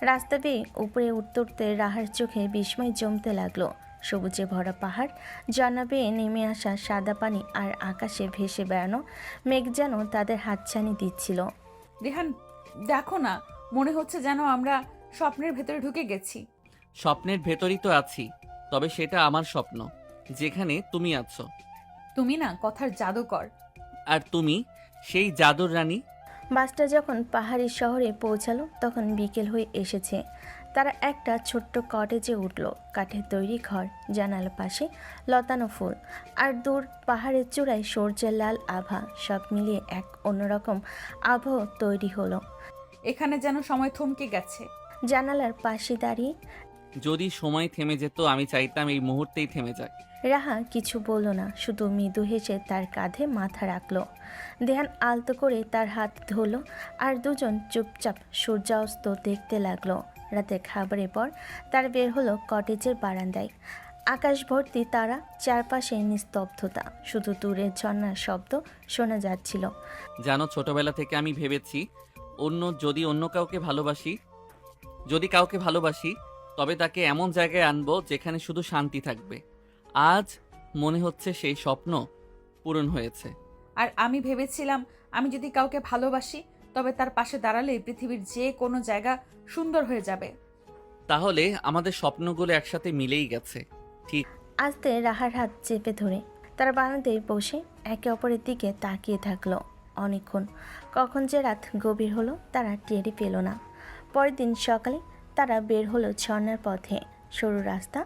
রাস্তা বেয়ে উপরে উঠতে উঠতে রাহার চোখে বিস্ময় জমতে লাগলো। সবুজে ভরা পাহাড়, ঝর্ণা বেয়ে নেমে আসা সাদা পানি আর আকাশে ভেসে বেড়ানো মেঘ যেন তাদের হাতছানি দিচ্ছিল। রেহান, দেখো না, মনে হচ্ছে যেন আমরা স্বপ্নের ভেতরে ঢুকে গেছি। স্বপ্নের ভেতরই তো আছি, তবে সেটা আমার স্বপ্ন, যেখানে তুমি আছো। তুমি না কথার জাদুকর। আর তুমি সেই জাদুর রানী। বাসটা যখন পাহাড়ি শহরে পৌঁছালো তখন বিকেল হয়ে এসেছে। তারা একটা ছোট্ট কটেজে উঠল। কাঠের তৈরি ঘর, জানালার পাশে লতানো ফুল, আর দূর পাহাড়ের চূড়ায় সূর্যের লাল আভা, সব মিলিয়ে এক অন্যরকম আবহ তৈরি হলো। এখানে যেন সময় থমকে গেছে। জানালার পাশে দাঁড়িয়ে যদি সময় থেমে যেত, আমি চাইতাম এই মুহূর্তেই থেমে যায়। রাহা কিছু বলল না, শুধু মৃদু হেসে তার কাঁধে মাথা রাখলো। দেহান আলতো করে তার হাত ধরলো, আর দুজন চুপচাপ সূর্যাস্ত দেখতে লাগলো। রাতে খাবারের পর তার বের হলো কটেজের বারান্দায়। আকাশ ভর্তি তারা, চারপাশে নিস্তব্ধতা, শুধু দূরের ঝর্ণার শব্দ শোনা যাচ্ছিল। জানো, ছোটবেলা থেকে আমি ভেবেছি যদি অন্য কাউকে ভালোবাসি, যদি কাউকে ভালোবাসি, তবে তাকে এমন জায়গায় আনবো যেখানে শুধু শান্তি থাকবে। আজ মনে হচ্ছে সেই স্বপ্ন পূরণ হয়েছে। আর আমি ভেবেছিলাম আমি যদি কাউকে ভালোবাসি, তবে তার পাশে দাঁড়ালে পৃথিবীর যে কোনো জায়গা সুন্দর হয়ে যাবে। তাহলে আমাদের স্বপ্নগুলো একসাথে মিলেই গেছে। ঠিক। আস্তে রাহার হাত চেপে ধরে তারা বারান্দায় বসে একে অপরের দিকে তাকিয়ে থাকলো অনেকক্ষণ। কখন যে রাত গভীর হলো তারা টেরই পেল না। পরের দিন সকালে তারা বের হলো ঝর্ণার পথে। সরু রাস্তা,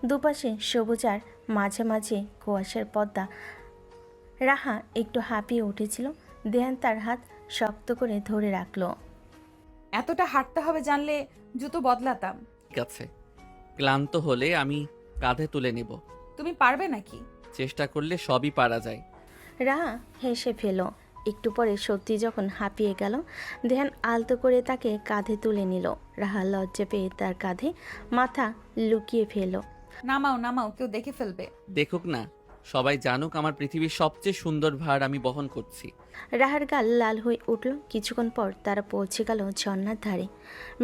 দুপাশে সবুজ আর মাঝে মাঝে কুয়াশার পর্দা। রাহা একটু হাঁপিয়ে উঠেছিল। দেহান তার হাত শক্ত করে ধরে রাখলো। এতটা হাঁটতে হবে জানলে জুতো বদলাতাম। ঠিক আছে, ক্লান্ত হলে আমি কাঁধে তুলে নেব। তুমি পারবে নাকি? চেষ্টা করলে সবই পারা যায়। রাহা হেসে ফেল। একটু পরে সত্যি যখন হাঁপিয়ে গেল, দেহান আলতো করে তাকে কাঁধে তুলে নিল। রাহা লজ্জা পেয়ে তার কাঁধে মাথা লুকিয়ে ফেল। নামাও নামাও, কেউ দেখে ফেলবে। দেখুক না, সবাই জানুক আমার পৃথিবীর সবচেয়ে সুন্দর ভার আমি বহন করছি। রাহার গাল লাল হয়ে উঠল। কিছুক্ষণ পর তারা পৌঁছে গেল ঝর্ণার ধারে।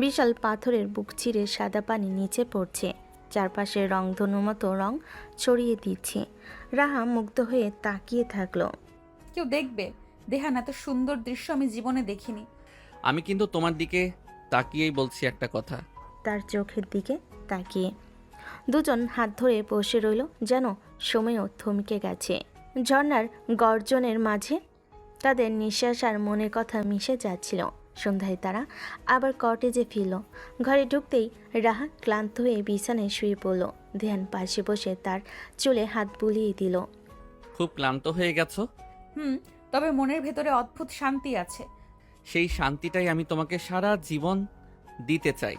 বিশাল পাথরের বুক চিরে সাদা পানি নিচে পড়ছে, চারপাশে রংধনুর মতো রং ছড়িয়ে দিচ্ছে। রাহা মুগ্ধ হয়ে তাকিয়ে থাকলো। কেউ দেখবে? দেহান, এত সুন্দর দৃশ্য আমি জীবনে দেখিনি। আমি কিন্তু তোমার দিকে তাকিয়েই বলছি একটা কথা। তার চোখের দিকে তাকিয়ে দুজন হাত ধরে বসে রইল, যেন সময়ও থমকে গেছে। ঝর্ণার গর্জনের মাঝে তাদের নিঃশ্বাস আর মনের কথা মিশে যাচ্ছিল। সন্ধ্যায় তারা আবার কটেজে ফিরল। ঘরে ঢুকতেই রাহা ক্লান্ত হয়ে বিছানায় শুয়ে পড়ল। ধ্যান পাশে বসে তার চুলে হাত বুলিয়ে দিল। খুব ক্লান্ত হয়ে গেছো? তবে মনের ভেতরে অদ্ভুত শান্তি আছে। সেই শান্তিটাই আমি তোমাকে সারা জীবন দিতে চাই।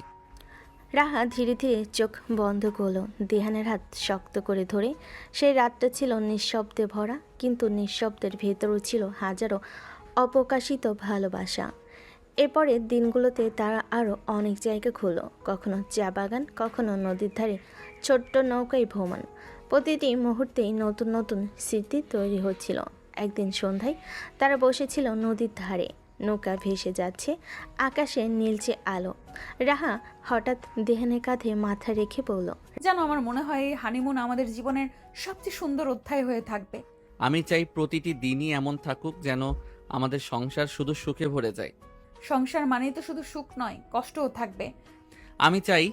রাহা ধীরে ধীরে চোখ বন্ধ করল। দেহানের হাত শক্ত করে ধরে। সেই রাতটা ছিল নিঃশব্দে ভরা, কিন্তু নিঃশব্দের ভেতরও ছিল হাজারো অপ্রকাশিত ভালোবাসা। এরপরের দিনগুলোতে তারা আরও অনেক জায়গা ঘুরল, কখনো চা বাগান, কখনো নদীর ধারে ছোট্ট নৌকায় ভ্রমণ। প্রতিটি মুহূর্তেই নতুন নতুন স্মৃতি তৈরি হচ্ছিল। একদিন সন্ধ্যায় তারা বসেছিল নদীর ধারে, নৌকা ভেসে যাচ্ছে, আকাশে নীলচে আলো। রাহা হঠাৎ দেহানের কাঁধে মাথা রেখে বলল, জানো, আমার মনে হয় এই হানিমুন আমাদের জীবনের সবচেয়ে সুন্দর অধ্যায় হয়ে থাকবে। আমি চাই প্রতিটি দিনই এমন থাকুক যেন আমাদের সংসার শুধু সুখে ভরে যায়। সংসার মানেই তো শুধু সুখ নয়, কষ্টও থাকবে। আমি চাই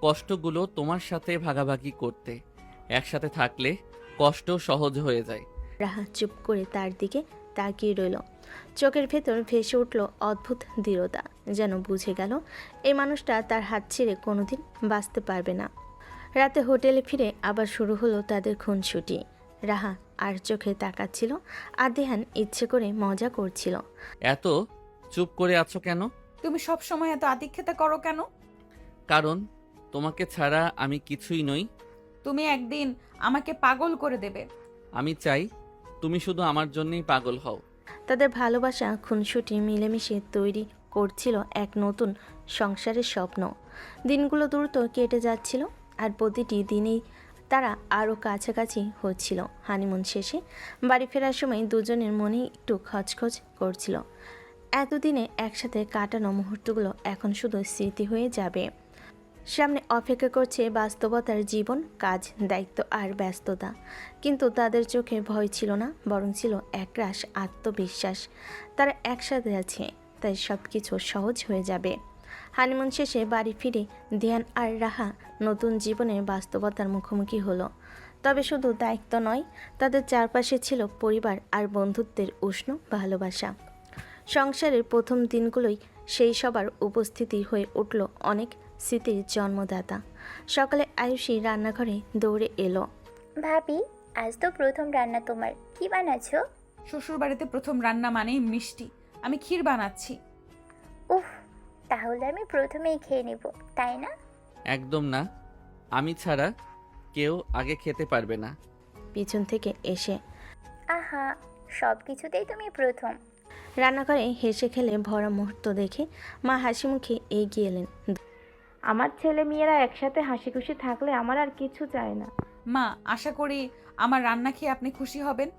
কষ্টগুলো তোমার সাথে ভাগাভাগি করতে। একসাথে থাকলে কষ্ট সহজ হয়ে যায়। রাহা চুপ করে তার দিকে তাকিয়ে রইল। চোখের ভেতর ভেসে উঠল অদ্ভুত দৃঢ়তা, যেন বুঝে গেল এই মানুষটা তার হাত ছেড়ে কোনোদিন বাঁচতে পারবে না। রাতে হোটেলে ফিরে আবার শুরু হলো তাদের খুনসুটি। রাহা আর চোখে তাকাচ্ছিল, আর দেহান ইচ্ছে করে মজা করছিল। এত চুপ করে আছো কেন? তুমি সব সময় এত আদিক্ষেতা করো কেন? কারণ তোমাকে ছাড়া আমি কিছুই নই। তুমি একদিন আমাকে পাগল করে দেবে। আমি চাই তুমি শুধু আমার জন্যই পাগল হও। তাদের ভালোবাসা খুনসুটি মিলেমিশে তৈরি করছিল এক নতুন সংসারের স্বপ্ন। দিনগুলো দ্রুত কেটে যাচ্ছিল, আর প্রতিটি দিনেই তারা আরও কাছাকাছি হচ্ছিল। হানিমুন শেষে বাড়ি ফেরার সময় দুজনের মনেই একটু খচখচ করছিল। এতদিনে একসাথে কাটানো মুহূর্তগুলো এখন শুধু স্মৃতি হয়ে যাবে। সামনে অপেক্ষা করছে বাস্তবতার জীবন, কাজ, দায়িত্ব আর ব্যস্ততা। কিন্তু তাদের চোখে ভয় ছিল না, বরং ছিল একরাশ আত্মবিশ্বাস। তারা একসাথে আছে, তাই সব কিছু সহজ হয়ে যাবে। হানিমুন শেষে বাড়ি ফিরে ধ্যান আর রাহা নতুন জীবনের বাস্তবতার মুখোমুখি হলো। তবে শুধু দায়িত্ব নয়, তাদের চারপাশে ছিল পরিবার আর বন্ধুত্বের উষ্ণ ভালোবাসা। সংসারের প্রথম দিনগুলোই সেই সবার উপস্থিতি হয়ে উঠল অনেক স্মৃতির জন্মদাতা। সকালে আয়ুষী রান্নাঘরে দৌড়ে এলো। ভাবি, আজ তো প্রথম রান্না তোমার, কি বানাচ্ছো? শ্বশুরবাড়িতে প্রথম রান্না মানেই মিষ্টি, আমি ক্ষীর বানাচ্ছি। উফ, তাহলে আমি প্রথমেই খেয়ে নিব, তাই না? একদম না, আমি ছাড়া কেউ আগে খেতে পারবে না। পিছন থেকে এসে আহা, সব কিছুতেই তুমি প্রথম। রান্নাঘরে হেসে খেলে ভরা মুহূর্ত দেখে মা হাসি মুখে এগিয়ে এলেন। আমার ছেলে মেয়েরা একসাথে হাসি খুশি থাকলে আমার আর কিছু চাই না। মা, আশা করি আমার রান্না খেয়ে আপনি খুশি হবেন।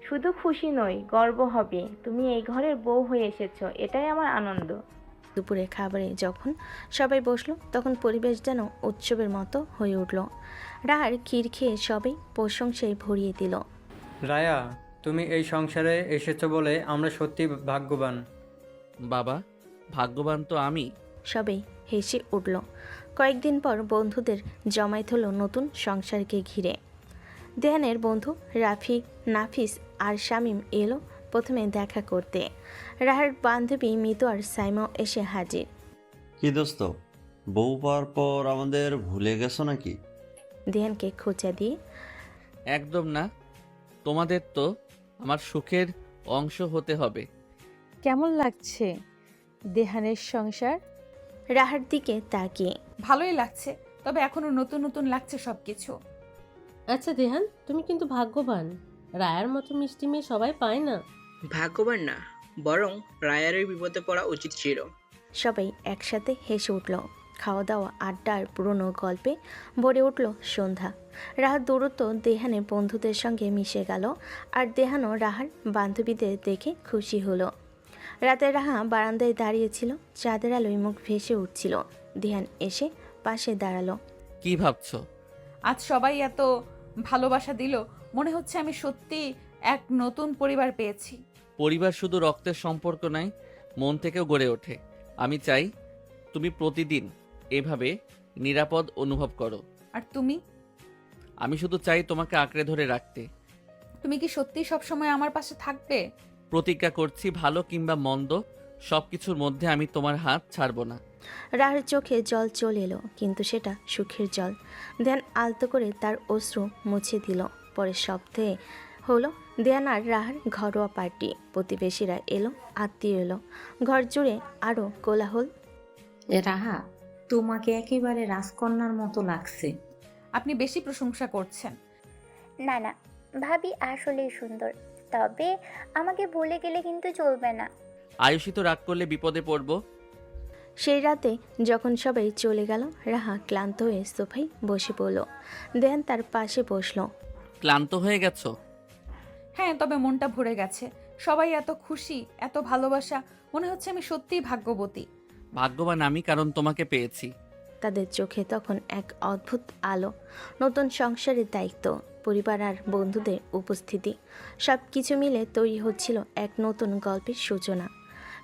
শুধু খুশি নই, গর্ব হবে। তুমি এই ঘরের বউ হয়ে এসেছো, এটাই আমার আনন্দ। দুপুরে খাবারে যখন সবাই বসলো, তখন পরিবেশ যেন উৎসবের মতো হয়ে উঠল। রাহার ক্ষীর খেয়ে সবাই প্রশংসায় ভরিয়ে দিল। রায়া, তুমি এই সংসারে এসেছো বলে আমরা সত্যি ভাগ্যবান। বাবা, ভাগ্যবান তো আমি। সবাই হেসে উঠল। কয়েকদিন পর বন্ধুদের জমায়েত হলো নতুন সংসারকে ঘিরে। দেহানের বন্ধু রাফি, নাফিস আর শামীম এলো প্রথমে দেখা করতে। রাহার বান্ধবী মিতু আর সাইমাও এসে হাজির। কি দোস্ত, বউ পাওয়ার পর আমাদের ভুলে গেছো নাকি? দেহানকে খোঁচা দিয়ে একদম না, তোমাদের তো আমার সুখের অংশ হতে হবে। কেমন লাগছে দেহানের সংসার? রাহার দিকে তাকিয়ে ভালোই লাগছে, তবে এখনো নতুন নতুন লাগছে সবকিছু। আচ্ছা দেহান, তুমি কিন্তু ভাগ্যবান। রায়ার মতো মিষ্টি মেয়ে সবাই পায় না। ভাগ্যবান না, বরং রায়ারের বিপদে পড়া উচিত ছিল। সবাই একসাথে হেসে উঠল। খাওয়া দাওয়া, আড্ডা আর পুরনো গল্পে ভরে উঠল সন্ধ্যা। রাহার দূরত্ব দেহানের বন্ধুদের সঙ্গে মিশে গেল, আর দেহানও রাহার বান্ধবীদের দেখে খুশি হলো। রাতে রাহা বারান্দায় দাঁড়িয়েছিল, চাঁদের আলোয় মুখ ভেসে উঠছিল। দেহান এসে পাশে দাঁড়ালো। কি ভাবছো? আজ সবাই এত ভালোবাসা দিল, মনে হচ্ছে আমি সত্যি এক নতুন পরিবার পেয়েছি। পরিবার শুধু রক্তের সম্পর্ক নয়, মন থেকেও গড়ে ওঠে। আমি চাই তুমি প্রতিদিন এভাবে নিরাপদ অনুভব করো। আর তুমি? আমি শুধু চাই তোমাকে আঁকড়ে ধরে রাখতে। তুমি কি সত্যি সবসময় আমার পাশে থাকবে? প্রতিজ্ঞা করছি, ভালো কিংবা মন্দ সবকিছুর মধ্যে আমি তোমার হাত ছাড়বো না। রাহার চোখে জল চলে এলো, কিন্তু সেটা সুখের জল। ধ্যান আলতো করে তার অশ্রু মুছে দিল। পরে শব্দে হলো ধ্যান আর রাহার ঘরোয়া পার্টি। প্রতিবেশীরা এলো, আত্মীয় এলো, ঘর জুড়ে আরও কোলাহল। রাহা, তোমাকে একেবারে রাজকন্যার মতো লাগছে। আপনি বেশি প্রশংসা করছেন। না না, ভাবি আসলেই সুন্দর, তবে আমাকে ভুলে গেলে কিন্তু চলবে না। আয়ুষী তো রাগ করলে বিপদে পড়বো। সেই রাতে যখন সবাই চলে গেল, রাহা ক্লান্ত হয়ে সোফায় বসে পড়ল। ধ্যান তার পাশে বসলো। ক্লান্ত হয়ে গেছো? হ্যাঁ, তবে মনটা ভরে গেছে। সবাই এত খুশি, এত ভালোবাসা, মনে হচ্ছে আমি সত্যিই ভাগ্যবতী। ভাগ্যবান আমি, কারণ তোমাকে পেয়েছি। তাদের চোখে তখন এক অদ্ভুত আলো। নতুন সংসারের দায়িত্ব, পরিবার আর বন্ধুদের উপস্থিতি, সব কিছু মিলে তৈরি হচ্ছিল এক নতুন গল্পের সূচনা।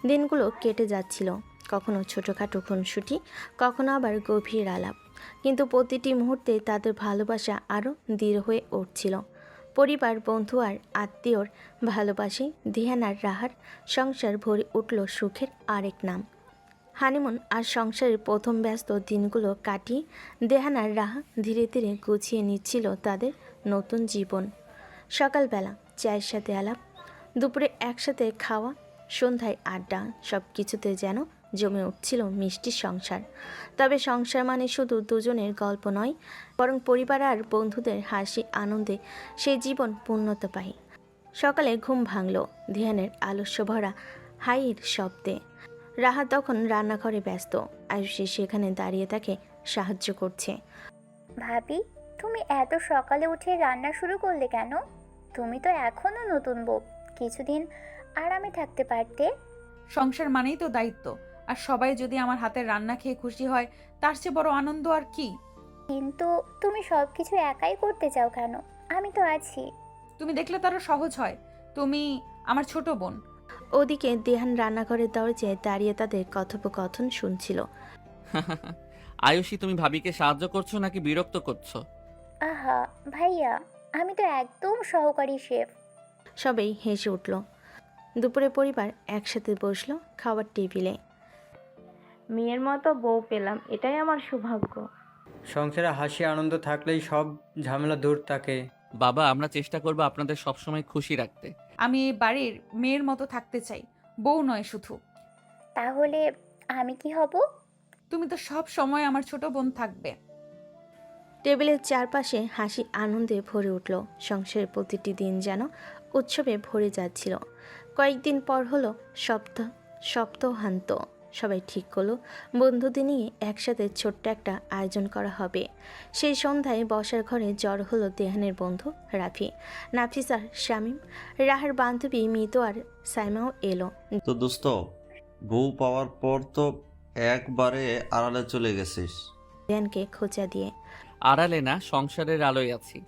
দিনগুলো কেটে যাচ্ছিল, কখনো ছোটোখাটো খুনসুটি, কখনো আবার গভীর আলাপ, কিন্তু প্রতিটি মুহূর্তে তাদের ভালোবাসা আরও দৃঢ় হয়ে উঠছিল। পরিবার, বন্ধু আর আত্মীয়র ভালোবাসে ধ্যান আর রাহার সংসার ভরে উঠল সুখের আরেক নাম। হানিমুন আর সংসারের প্রথম ব্যস্ত দিনগুলো কাটিয়ে দেহান আর রাহা ধীরে ধীরে গুছিয়ে নিচ্ছিল তাদের নতুন জীবন। সকালবেলা চায়ের সাথে আলাপ, দুপুরে একসাথে খাওয়া, সন্ধ্যায় আড্ডা, সব কিছুতে যেন জমে উঠছিল মিষ্টি সংসার। তবে সংসার মানে শুধু দুজনের গল্প নয়, বরং পরিবার আর বন্ধুদের হাসি আনন্দে সেই জীবন পূর্ণতা পায়। সকালে ঘুম ভাঙল ধ্যানের আলস্য ভরা হাইয়ের শব্দে। রাহা তখন রান্নাঘরে ব্যস্ত। আয়ুষী সেখানে দাঁড়িয়ে তাকে সাহায্য করছে। ভাবি, তুমি এত সকালে উঠে রান্না শুরু করলে কেন? তুমি তো এখনো নতুন বউ, কিছুদিন আরামে থাকতে পারতে। সংসার মানেই তো দায়িত্ব, আর সবাই যদি আমার হাতের রান্না খেয়ে খুশি হয় তার চেয়ে বড় আনন্দ আর কি। কিন্তু তুমি সবকিছু একাই করতে চাও কেন? আমি তো আছি। তুমি দেখলে তারও সহজ হয়। তুমি আমার ছোট বোন। ওদিকে দেহান রান্নাঘরের দরজায় দাঁড়িয়ে তাদের কথোপকথন শুনছিল। আয়ুষী, তুমি ভাবিকে সাহায্য করছো নাকি বিরক্ত করছো? আহা ভাইয়া, আমি তো একদম সহকারী শেফ। সবাই হেসে উঠল। দুপুরে পরিবার একসাথে বসলো খাবার টেবিলে। মেয়ের মতো বউ পেলাম, এটাই আমার সৌভাগ্য। সংসারে হাসি আনন্দ থাকলেই সব ঝামেলা দূর থাকে। বাবা, আমরা চেষ্টা করবো আপনাদের সবসময় খুশি রাখতে। আমি এই বাড়ির মেয়ের মতো থাকতে চাই, বউ নয় শুধু। তাহলে আমি কি হব? তুমি তো সব সময় আমার ছোট বোন থাকবে। টেবিলের চারপাশে হাসি আনন্দে ভরে উঠল। সংসারের প্রতিটি দিন যেন উৎসবে ভরে যাচ্ছিল। কয়েকদিন পর হলো সপ্তাহান্ত। সবাই ঠিক করলো বন্ধুদের নিয়ে একসাথে ছোট্ট একটা আয়োজন করা হবে। সেই সন্ধ্যায় বসার ঘরে জড় হলো দেহানের বন্ধু রাফি, নাফিসার শামীম, রাহার বান্ধবী মিতু আর সাইমাও এলো। তো দোস্ত, বউ পাওয়ার পর তো একবারে আড়ালে চলে গেছিস। দেহানকে খোঁচা দিয়ে। আড়ালে না, সংসারের আলোয় আছি।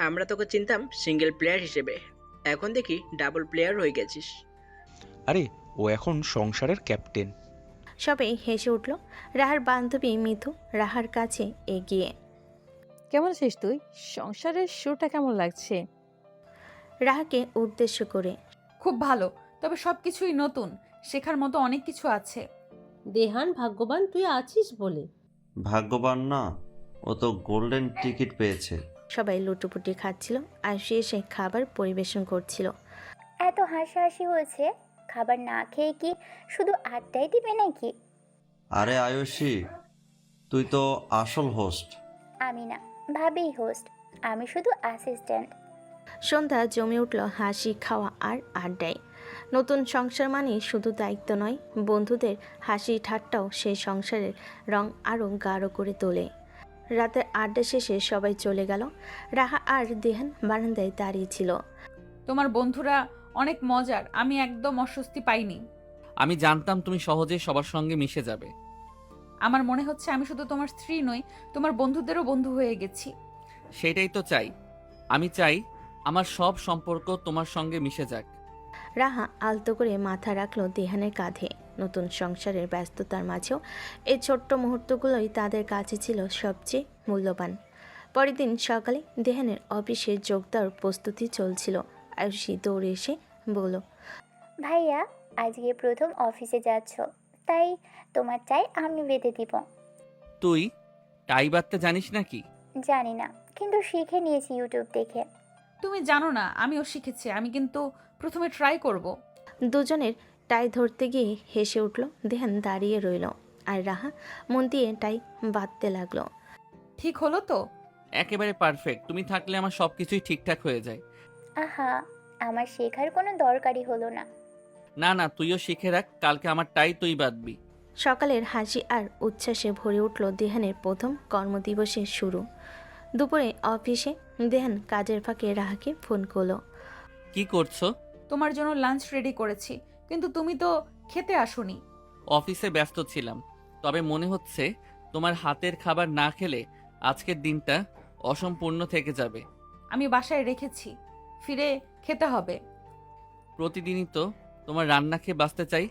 আমরা তোকে চিনতাম সিঙ্গেল প্লেয়ার হিসেবে, এখন দেখি ডাবল প্লেয়ার হয়ে গেছিস। আরে, ও এখন সংসারের ক্যাপ্টেন। সবাই হেসে উঠল। রাহার বান্ধবী মিথু রাহার কাছে এগিয়ে। কেমন আছিস তুই? সংসারের শুরুটা কেমন লাগছে? রাহাকে উদ্দেশ্য করে। খুব ভালো, তবে সবকিছুই নতুন, শেখার মতো অনেক কিছু আছে। দেহান ভাগ্যবান তুই আছিস বলে। ভাগ্যবান না, ও তো গোল্ডেন টিকিট পেয়েছে। সবাই লুটোপুটি খাচ্ছিল আর সে এসে খাবার পরিবেশন করছিল। এত হাসাহাসি হয়েছে, খাবার না খেয়ে কি শুধু আড্ডাই দিবে নাকি? আরে আয়ুষী, তুই তো আসল হোস্ট। আমি না, ভাবেই হোস্ট, আমি শুধু অ্যাসিস্ট্যান্ট। সন্ধ্যা জমে উঠল হাসি, খাওয়া আর আড্ডায়। নতুন সংসার মানে শুধু দায়িত্ব নয়, বন্ধুদের হাসি ঠাট্টাও সেই সংসারের রং আরও গাঢ় করে তোলে। রাতের আড্ডা শেষে সবাই চলে গেল। রাহা আর দেহান বারান্দায় দাঁড়িয়েছিল। তোমার বন্ধুরা অনেক মজার, আমি একদম অস্বস্তি পাইনি। আমি জানতাম তুমি সহজে সবার সঙ্গে মিশে যাবে। আমার মনে হচ্ছে আমি শুধু তোমার স্ত্রী নই, তোমার বন্ধুদেরও বন্ধু হয়ে গেছি। সেটাই তো চাই। আমি চাই আমার সব সম্পর্ক তোমার সঙ্গে মিশে যাক। রাহা আলতো করে মাথা রাখলো দেহানের কাঁধে। নতুন সংসারের ব্যস্ততার মাঝেও এই ছোট্ট মুহূর্তগুলোই তাদের কাছে ছিল সবচেয়ে মূল্যবান। পরের দিন সকালে দেহানের অফিসে যোগ দেওয়ার প্রস্তুতি চলছিল। আয়ুষী দৌড়ে এসে বলল, ভাইয়া, আজকে প্রথম অফিসে যাচ্ছ, তাই তোমার চাই আমি বেঁধে দিব। তুই টাই বাঁধতে জানিস নাকি? জানি না, কিন্তু শিখে নিয়েছি ইউটিউব দেখে। তুমি জানো না, আমিও শিখেছি, আমি কিন্তু প্রথমে ট্রাই করব। দুজনের টাই ধরতে গিয়ে হেসে উঠল। দেহান দাঁড়িয়ে রইল আর রাহা মন দিয়ে টাই বাঁধতে লাগলো। ঠিক হলো তো? একেবারে পারফেক্ট। তুমি থাকলে আমার সবকিছুই ঠিকঠাক হয়ে যায়। আহা, আমার শেখার কোনো দরকারই হলো না। না না, তুইও শিখে রাখ, কালকে আমার টাই তুই বাঁধবি। সকালের হাসি আর উচ্ছ্বাসে ভরে উঠল দেহানের প্রথম কর্মদিবসের শুরু। দুপুরে অফিসে দেহান কাজের ফাঁকে রাহাকে ফোন করলো। কি করছো? তোমার জন্য লাঞ্চ রেডি করেছি, কিন্তু তুমি তো খেতে আসোনি। অফিসে ব্যস্ত ছিলাম, তবে মনে হচ্ছে তোমার হাতের খাবার না খেলে আজকের দিনটা অসম্পূর্ণ থেকে যাবে। আমি বাসায় রেখেছি, ফিরে খেতে হবে। প্রতিদিনই তো তোমার রান্না খেয়ে বাঁচতে চাই।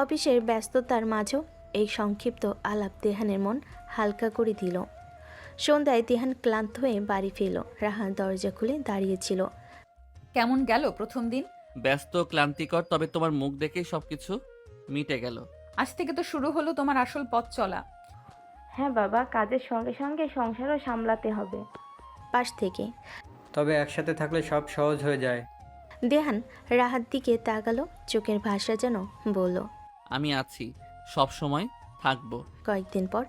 অফিসের ব্যস্ততার মাঝেও এই সংক্ষিপ্ত আলাপ দেহানের মন হালকা করে দিল। সন্ধ্যায় দেহান ক্লান্ত হয়ে বাড়ি ফিরল। রাহা দরজা খুলে দাঁড়িয়েছিল। কেমন গেল প্রথম দিন? ব্যস্ত, ক্লান্তিকর, তবে তোমার মুখ দেখেই সবকিছু মিটে গেল। আজ থেকে তো শুরু হলো তোমার আসল পথ চলা। হ্যাঁ বাবা, কাজের সঙ্গে সঙ্গে সংসারও সামলাতে হবে। পাশ থেকে তবে একসাথে থাকলে সব সহজ হয়ে যায়। দেহান রাহার দিকে তাকালো, চোখের ভাষা যেন বলল, আমি আছি, সব সময় থাকবো। কয়েকদিন পর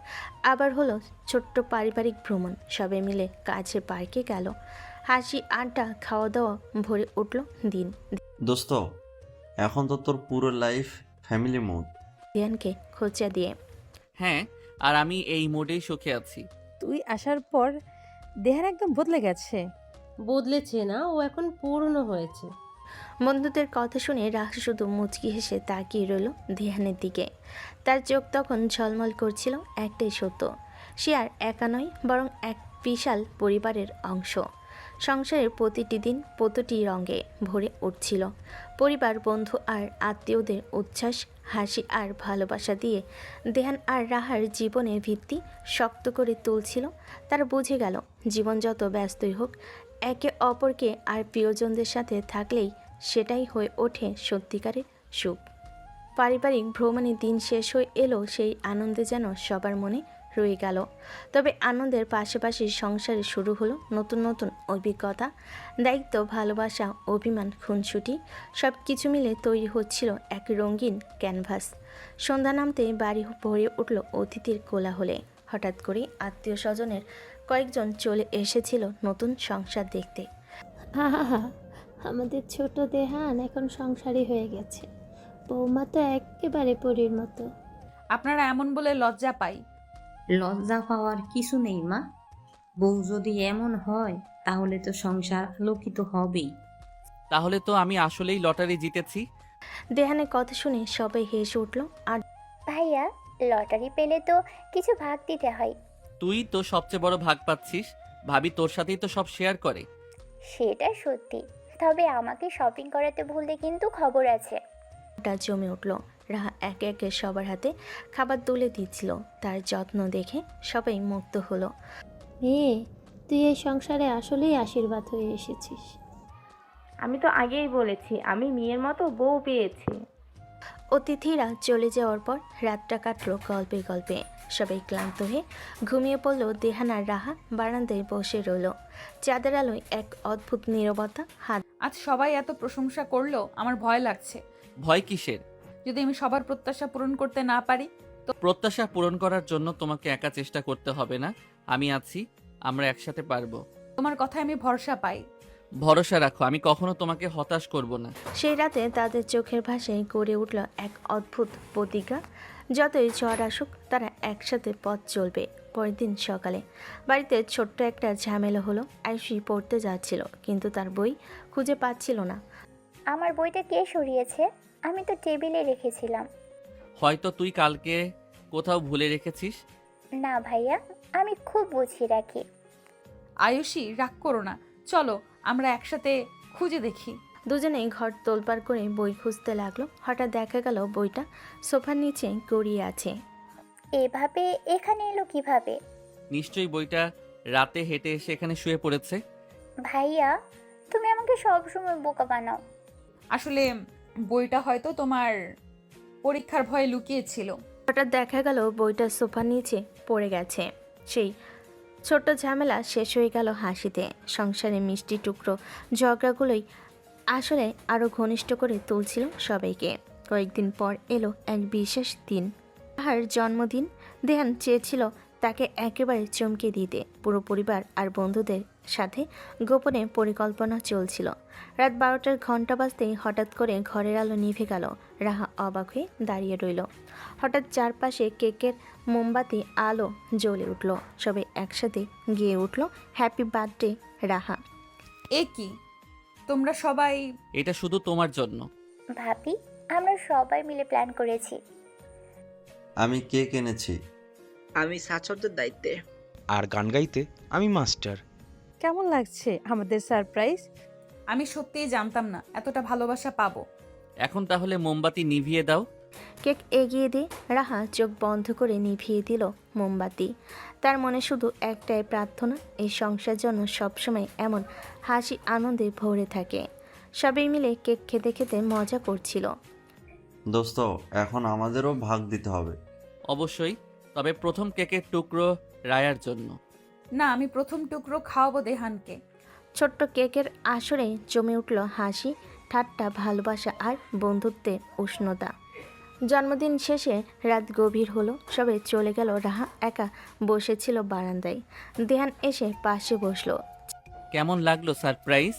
আবার হলো ছোট্ট পারিবারিক ভ্রমণ। সবাই মিলে কাছে পার্কে গেল। হাসি আড্ডা খাওয়া দাওয়া ভরে উঠল দিন। দোস্ত, এখন তো তোর পুরো লাইফ ফ্যামিলি মুড। দিহানকে খোঁচা দিয়ে। হ্যাঁ, আর আমি এই মোডেই সুখে আছি। তুই আসার পর দেহান একদম বদলে গেছে। বদলেছে না, ও এখন পূর্ণ হয়েছে। বন্ধুদের কথা শুনে রাহা শুধু মুচকি হেসে তাকিয়ে রইল দিহানের দিকে। তার চোখ তখন ঝলমল করছিল একটাই সত্য, সে আর একা নয়, বরং এক বিশাল পরিবারের অংশ। সংসারের প্রতিটি দিন প্রতিটি রঙে ভরে উঠছিল। পরিবার, বন্ধু আর আত্মীয়দের উচ্ছ্বাস, হাসি আর ভালোবাসা দিয়ে দেহান আর রাহার জীবনের ভিত্তি শক্ত করে তুলছিল। তারা বুঝে গেল, জীবন যত ব্যস্তই হোক, একে অপরকে আর প্রিয়জনদের সাথে থাকলেই সেটাই হয়ে ওঠে সত্যিকারের সুখ। পারিবারিক ভ্রমণের দিন শেষ হয়ে এলো, সেই আনন্দে যেন সবার মনে রয়ে গেল। তবে আনন্দের পাশাপাশি সংসারে শুরু হলো নতুন নতুন অভিজ্ঞতা, দায়িত্ব, ভালোবাসা, অভিমান, খুনসুটি, সব কিছু মিলে তৈরি হচ্ছিল এক রঙিন ক্যানভাস। সন্ধ্যা নামতে বাড়ি ভরে উঠল অতিথির কোলাহলে। হঠাৎ করে আত্মীয় স্বজনের কয়েকজন চলে এসেছিল নতুন সংসার দেখতে। আহা, আমাদের ছোট দেহান এখন সংসারী হয়ে গেছে। বৌমা তো একেবারে পরীর মতো। আপনারা এমন বলে লজ্জা পাই। লজ্জা পাওয়ার কিছু নেই মা, বউ যদি এমন হয় তাহলে তো সংসার আলোকিত হবেই। তাহলে তো আমি আসলেই লটারি জিতেছি। দেহানের কথা শুনে সবাই হেসে উঠল। আর ভাইয়া, লটারি পেলে তো কিছু ভাগ দিতে হয়। তুই তো সবচেয়ে বড় ভাগ পাচ্ছিস, ভাবি তোর সাথেই তো সব শেয়ার করে। সেটা সত্যি, তবে আমাকে শপিং করাতে ভুললে কিন্তু খবর আছে। জমে উঠল। রাহা একে একে সবার হাতে খাবার তুলে দিচ্ছিল। তার যত্ন দেখে সবাই মুগ্ধ হলো। মেয়ে, তুই এই সংসারে আসলেই আশীর্বাদ হয়ে এসেছিস। আমি তো আগেই বলেছি আমি মেয়ের মতো বউ পেয়েছি। অতিথিরা চলে যাওয়ার পর রাতটা কাটলো গল্পে গল্পে। সবাই ক্লান্ত হয়ে ঘুমিয়ে পড়ল। দেহান আর রাহা বারান্দায় বসে রইল। চাঁদের আলোয় এক অদ্ভুত নীরবতা। হাত আজ সবাই এত প্রশংসা করলো, আমার ভয় লাগছে। ভয় কিসের? যদি আমি সবার প্রত্যাশা পূরণ করতে না পারি? প্রত্যাশা পূরণ করার জন্য তোমাকে একা চেষ্টা করতে হবে না, আমি আছি, আমরা একসাথে পারবো। তোমার কথায় আমি ভরসা পাই। ভরসা রাখো, আমি কখনো তোমাকে হতাশ করব না। সেই রাতে তাদের চোখের ভাষায় গড়ে উঠল এক অদ্ভুত প্রতিজ্ঞা। যতই ঝড় আসুক তারা একসাথে পথ চলবে। পরের দিন সকালে বাড়িতে ছোট্ট একটা ঝামেলা হলো। আয়ুষী পড়তে যাচ্ছিল, কিন্তু তার বই খুঁজে পাচ্ছিল না। আমার বইটা কে সরিয়েছে? আমি তো টেবিলে রেখেছিলাম। হয়তো তুই কালকে কোথাও ভুলে রেখেছিস। না ভাইয়া, আমি খুব বুঝিয়ে রাখি। আয়ুষী, রাগ করো না, চলো আমরা একসাথে খুঁজে দেখি। দুজনেই ঘর তোলপাড় করে বই খুঁজতে লাগলো। হঠাৎ দেখা গেল বইটা সোফার নিচে গড়িয়ে আছে। এভাবে এখানে এলো কিভাবে? নিশ্চয়ই বইটা রাতে হেঁটে এসে এখানে শুয়ে পড়েছে। ভাইয়া, তুমি আমাকে সবসময় বোকা বানাও। আসলে বইটা হয়তো তোমার পরীক্ষার ভয়ে লুকিয়েছিল। হঠাৎ দেখা গেল বইটা সোফার নিচে পড়ে গেছে। সেই ছোট্ট ঝামেলা শেষ হয়ে গেল হাসিতে। সংসারে মিষ্টি টুকরো ঝগড়াগুলোই আসলে আরও ঘনিষ্ঠ করে তুলছিল সবাইকে। কয়েকদিন পর এলো এক বিশেষ দিন, তাহার জন্মদিন। দেহান চেয়েছিল তাকে একেবারে চমকে দিতে। পুরো পরিবার আর বন্ধুদের সাথে গোপনে পরিকল্পনা চলছিল। রাত 12টার ঘন্টা বাজতেই হঠাৎ করে ঘরের আলো নিভে গেল। রাহা অবাক হয়ে দাঁড়িয়ে রইল। হঠাৎ চারপাশে কেকের মোমবাতি আলো জ্বলে উঠল। সবাই একসাথে গিয়ে উঠল, হ্যাপি বার্থডে রাহা। এ কি, তোমরা সবাই? এটা শুধু তোমার জন্য। ভাবি, আমরা সবাই মিলে প্ল্যান করেছি। আমি কেক এনেছি। আমি সাজসজ্জার দায়িত্বে। আর গান গাইতে আমি মাস্টার। কেমন লাগছে আমাদের সারপ্রাইজ? আমি সত্যিই জানতাম না এতটা ভালোবাসা পাবো। এখন তাহলে মোমবাতি নিভিয়ে দাও। কেক এগিয়ে দিয়ে রাহা চোখ বন্ধ করে নিভিয়ে দিল মোমবাতি। তার মনে শুধু একটাই প্রার্থনা, এই সংসার যেন সবসময় এমন হাসি আনন্দে ভরে থাকে। সবাই মিলে কেক খেতে খেতে মজা করছিল। দোস্ত, এখন আমাদেরও ভাগ দিতে হবে। অবশ্যই, তবে প্রথম কেকের টুকরো রায়ার জন্য। না, আমি প্রথম টুকরো খাওয়াবো দেহানকে। ছোট্ট কেকের আসরে জমে উঠল হাসি, ঠাট্টা, ভালোবাসা আর বন্ধুত্বের উষ্ণতা। জন্মদিন শেষে রাত গভীর হলো। সবাই চলে গেল। রাহা একা বসেছিল বারান্দায়। দেহান এসে পাশে বসলো। কেমন লাগলো সারপ্রাইজ?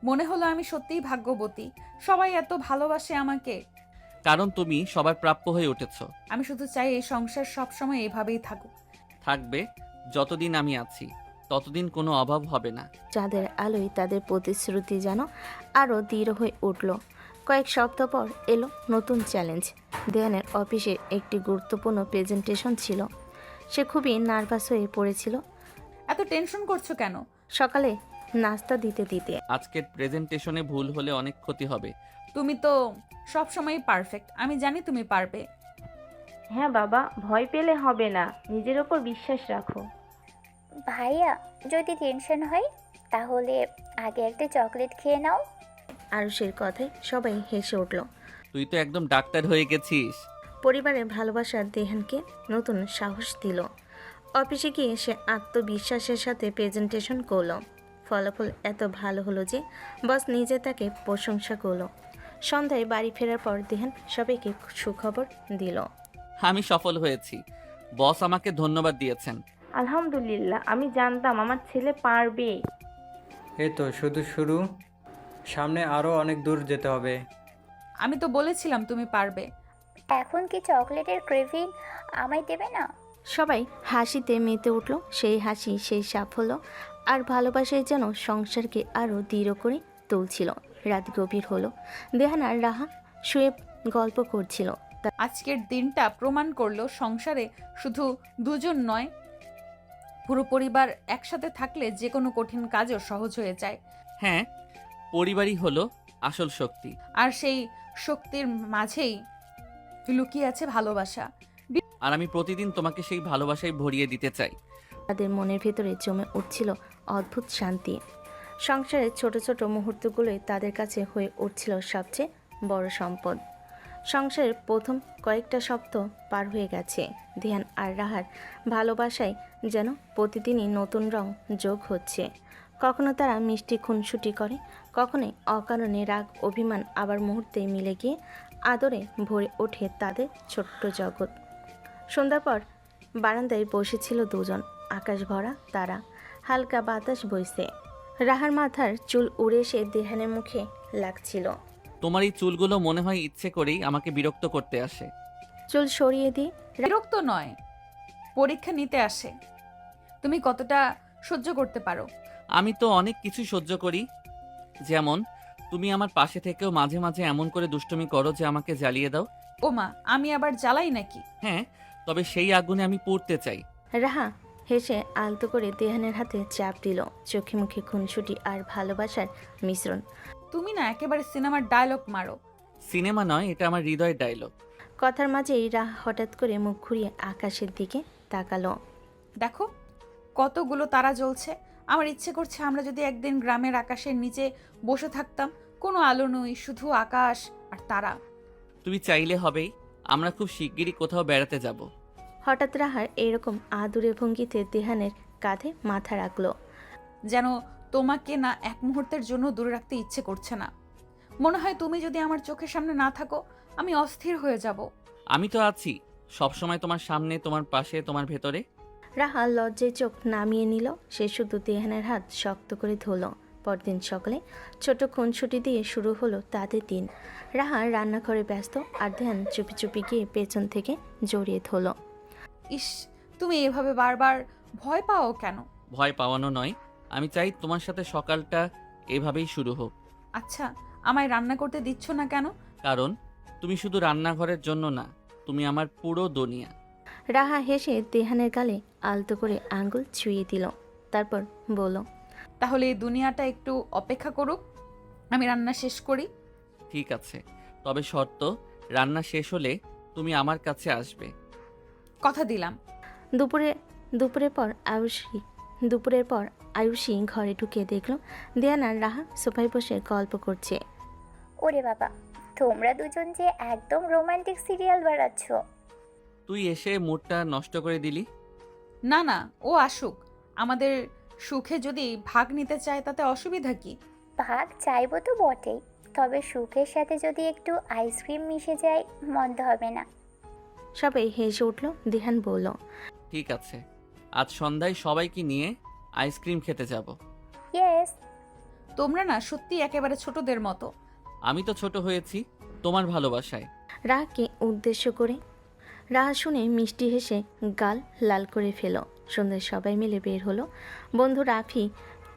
মনে হলো আমি সত্যিই ভাগ্যবতী, সবাই এত ভালোবাসে আমাকে। কারণ তুমি সবার প্রাপ্য হয়ে উঠেছো। আমি শুধু চাই এই সংসার সবসময় এভাবেই থাকুক। থাকবে, যতদিন আমি আছি ততদিন কোনো অভাব হবে না। চাঁদের আলোয় তাদের প্রতিশ্রুতি যেন আরও দৃঢ় হয়ে উঠল। কয়েক সপ্তাহ পর এলো নতুন চ্যালেঞ্জ। দেহানের অফিসে একটি গুরুত্বপূর্ণ প্রেজেন্টেশন ছিল। সে খুবই নার্ভাস হয়ে পড়েছিল। এত টেনশন করছো কেন? সকালে নাস্তা দিতে দিতে আজকের প্রেজেন্টেশনে ভুল হলে অনেক ক্ষতি হবে। তুমি তো সবসময়ই পারফেক্ট, আমি জানি তুমি পারবে। হ্যাঁ বাবা, ভয় পেলে হবে না, নিজের ওপর বিশ্বাস রাখো। ভাইয়া, যদি টেনশন হয় তাহলে আগে একটা চকলেট খেয়ে নাও। আরুষের কথায় সবাই হেসে উঠল। তুই তো একদম ডাক্তার হয়ে গেছিস। পরিবারের ভালোবাসার দেহানকে নতুন সাহস দিল। অফিসে গিয়ে সে আত্মবিশ্বাসের সাথে প্রেজেন্টেশন করলো। ফলাফল এত ভালো হলো যে বস নিজে তাকে প্রশংসা করলো। সন্ধ্যায় বাড়ি ফেরার পর দেহান সবাইকে সুখবর দিল। আমি সফল হয়েছি, বস আমাকে ধন্যবাদ দিয়েছেন। আলহামদুলিল্লাহ, আমি জানতাম আমার ছেলে পারবে। এই তো শুধু শুরু, সামনে আরও অনেক দূর যেতে হবে। আমি তো বলেছিলাম তুমি পারবে। এখন কি চকলেটের ক্রেভিং আমায় দেবে না? সবাই হাসিতে মেতে উঠল। সেই হাসি, সেই সাফল্য আর ভালোবাসায় যেন সংসারকে আরও দৃঢ় করে তুলছিল। রাত গভীর হলো। দেহান আর রাহান শুয়ে গল্প করছিল। আজকের দিনটা প্রমাণ করলো সংসারে শুধু দুজন নয়, পুরো পরিবার একসাথে থাকলে যে কোনো কঠিন কাজও সহজ হয়ে যায়। হ্যাঁ, পরিবারই হলো আসল শক্তি। আর সেই শক্তির মাঝেই লুকিয়ে আছে ভালোবাসা। আর আমি প্রতিদিন তোমাকে সেই ভালোবাসায় ভরিয়ে দিতে চাই। তাদের মনের ভেতরে জমে উঠছিল অদ্ভুত শান্তি। সংসারের ছোট ছোট মুহূর্তগুলোই তাদের কাছে হয়ে উঠছিল সবচেয়ে বড় সম্পদ। সংসারের প্রথম কয়েকটা সপ্তাহ পার হয়ে গেছে। ধ্যান আর রাহার ভালোবাসায় যেন প্রতিদিনই নতুন রং যোগ হচ্ছে। কখনো তারা মিষ্টি খুনসুটি করে, কখনোই অকারণে রাগ অভিমান, আবার মুহূর্তে মিলে গিয়ে আদরে ভরে ওঠে তাদের ছোট্ট জগৎ। সন্ধ্যার পর বারান্দায় বসেছিল দুজন। আকাশ ভরা তারা, হালকা বাতাস বইছে। রাহার মাথার চুল উড়ে এসে দেহানের মুখে লাগছিল। তোমার এই চুলগুলো মনে হয় ইচ্ছে করেই আমাকে বিরক্ত করতে আসে। চুল সরিয়ে দিয়ে বিরক্ত নয়, পরীক্ষা নিতে আসে তুমি কতটা সহ্য করতে পারো। আমি তো অনেক কিছু সহ্য করি, যেমন তুমি আমার পাশে থেকেও মাঝে মাঝে এমন করে দুষ্টুমি করো যে আমাকে জ্বালিয়ে দাও। ওমা, আমি আবার জ্বালাই নাকি? হ্যাঁ, তবে সেই আগুনে আমি পুড়তে চাই। রাহা হেসে আলতো করে দেহানের হাতে চাপ দিল। চোখে মুখে খুনসুটি আর ভালোবাসার মিশ্রণ। তুমি না একেবারে সিনেমার ডায়লগ মারো। সিনেমা নয়, এটা আমার হৃদয়ের ডায়লগ। কথার মাঝেই রাহা হঠাৎ করে মুখ ঘুরিয়ে আকাশের দিকে তাকালো। দেখো কতগুলো তারা জ্বলছে। আমার ইচ্ছে করছে আমরা যদি একদিন গ্রামের আকাশের নিচে বসে থাকতাম, কোনো আলো নই, শুধু আকাশ আর তারা। তুমি চাইলে হবেই, আমরা খুব শিগগিরই কোথাও বেড়াতে যাব। হঠাৎ রাহার এরকম আদুরে ভঙ্গিতে দেহানের কাঁধে মাথা রাখলো। যেন তোমাকে না এক মুহূর্তের জন্য দূরে রাখতে ইচ্ছে করছে না। মনে হয় তুমি যদি আমার চোখের সামনে না থাকো আমি অস্থির হয়ে যাব। আমি তো আছি সবসময়, তোমার সামনে, তোমার পাশে, তোমার ভেতরে। রাহা লজ্জায় চোখ নামিয়ে নিল। সে শুধু দেহানের হাত শক্ত করে ধরল। পরদিন সকালে ছোট খুনসুটি দিয়ে শুরু হলো তাদের দিন। রাহা রান্নাঘরে ব্যস্ত আর ধ্যান চুপি চুপি গিয়ে পেছন থেকে জড়িয়ে ধরল। ইস, তুমি এভাবে বারবার ভয় পাও কেন? ভয় পাওয়ানো নয়, আমি চাই তোমার সাথে সকালটা এভাবেই শুরু হোক। আচ্ছা, আমায় রান্না করতে দিচ্ছ না কেন? কারণ তুমি শুধু রান্নাঘরের জন্য না, তুমি আমার পুরো দুনিয়া। রাহা হেসে দেহানের গালে আলতো করে আঙ্গুল ছুঁয়ে দিল। তারপর বলল, তাহলে এই দুনিয়াটা একটু অপেক্ষা করুক, আমি রান্না শেষ করি। ঠিক আছে, তবে শর্ত, রান্না শেষ হলে তুমি আমার কাছে আসবে। কথা দিলাম। দুপুরের পর আয়ুষী ঘরে ঢুকে দেখল দেহান আর রাহা সোফায় বসে গল্প করছে। ওরে বাবা, তোমরা দুজন যে একদম রোমান্টিক সিরিয়াল বানাচ্ছ। তুই এসে মুডটা নষ্ট করে দিলি। না না, ও আসুক। আমাদের সুখে যদি ভাগ নিতে চায় তাতে অসুবিধা কি? ভাগ চাইবো তো বটেই, তবে সুখের সাথে যদি একটু আইসক্রিম মিশে যায় মন্দ হবে না। সবাই হেসে উঠল। দেহান বলল, ঠিক আছে, আজ সন্ধ্যায় সবাইকে নিয়ে আইসক্রিম খেতে যাব। ইয়েস। তোমরা না সত্যি একেবারে ছোটদের মতো। আমি তো ছোট হয়েছি তোমার ভালোবাসায়। রাহাকে উদ্দেশ্য করে। রাহা শুনে মিষ্টি হেসে গাল লাল করে ফেল। সন্ধ্যায় সবাই মিলে বের হলো। বন্ধু রাফি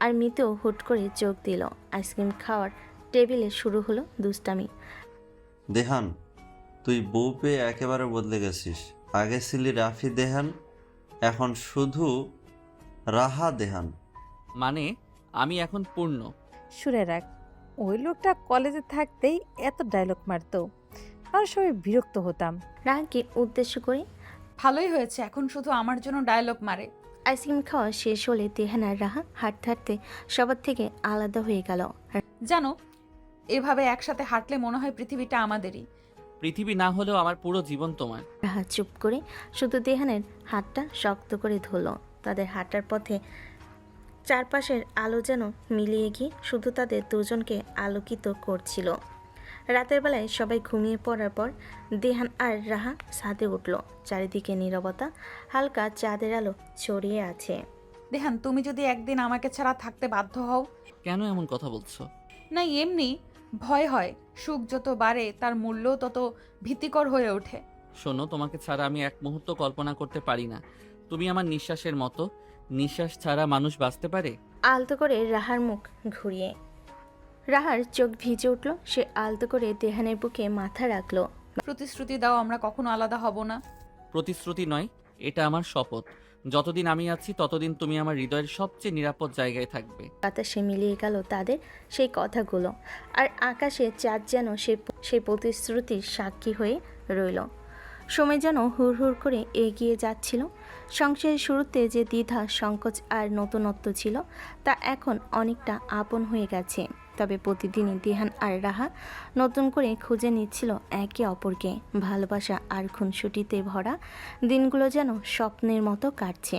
আর মিতেও হুট করে যোগ দিল। আইসক্রিম খাওয়ার টেবিলে শুরু হলো দুষ্টামি। দেহান, তুই বউ পেয়ে একেবারে বদলে গেছিস। আগে ছিলি রাফি দেহান, এখন শুধু রাহা দেহান। মানে আমি এখন পূর্ণ। শুনে রাখ, ওই লোকটা কলেজে থাকতেই এত ডায়লগ মারতো, আর সবাই বিরক্ত হতাম। রাহাকে উদ্দেশ্য করে। ভালোই হয়েছে, এখন শুধু আমার জন্য ডায়লগ মারে। আইসক্রিম খাওয়া শেষ হলে দেহান আর রাহা হাঁটতে হাঁটতে সবার থেকে আলাদা হয়ে গেল। জানো, এভাবে একসাথে হাঁটলে মনে হয় পৃথিবীটা আমাদেরই। পৃথিবী না হলেও আমার পুরো জীবন তোমার। রাহা চুপ করে শুধু দেহানের হাতটা শক্ত করে ধরল। তাদের হাঁটার পথে চারপাশের আলো যেন মিলিয়ে গিয়ে শুধু তাদের দুজনকে আলোকিত করছিল। রাতের বেলায় সবাই ঘুমিয়ে পড়ার পর দেহান আর রাহা ছাদে উঠল। চারিদিকে নীরবতা, হালকা চাঁদের আলো ছড়িয়ে আছে। দেহান, তুমি যদি একদিন আমাকে ছাড়া থাকতে বাধ্য হও। কেন এমন কথা বলছো? না, এমনি ভয় হয়। সুখ যত বাড়ে তার মূল্যও তত ভীতিকর হয়ে ওঠে। শোনো, তোমাকে ছাড়া আমি এক মুহূর্ত কল্পনা করতে পারি না। তুমি আমার নিঃশ্বাসের মতো। নিঃশ্বাস ছাড়া মানুষ বাঁচতে পারে? আলতো করে রাহার মুখ ঘুরিয়ে। রাহার চোখ ভিজে উঠল। সে আলতো করে দেহানের বুকে মাথা রাখলো। প্রতিশ্রুতি দাও, আমরা কখনো আলাদা হব না। প্রতিশ্রুতি নয়, এটা আমার শপথ। যতদিন আমি আছি ততদিন তুমি আমার হৃদয়ের সবচেয়ে নিরাপদ জায়গায় থাকবে। বাতাসে মিলিয়ে গেল তাদের সেই কথাগুলো, আর আকাশে চাঁদ যেন সেই প্রতিশ্রুতির সাক্ষী হয়ে রইল। সময় যেন হুড় হুড় করে এগিয়ে যাচ্ছিল। সংসারের শুরুতে যে দ্বিধা, সংকোচ আর নতুনত্ব ছিল তা এখন অনেকটা আপন হয়ে গেছে। তবে প্রতিদিনই দেহান আর রাহা নতুন করে খুঁজে নিচ্ছিল একে অপরকে। ভালোবাসা আর খুনসুটিতে ভরা দিনগুলো যেন স্বপ্নের মতো কাটছে।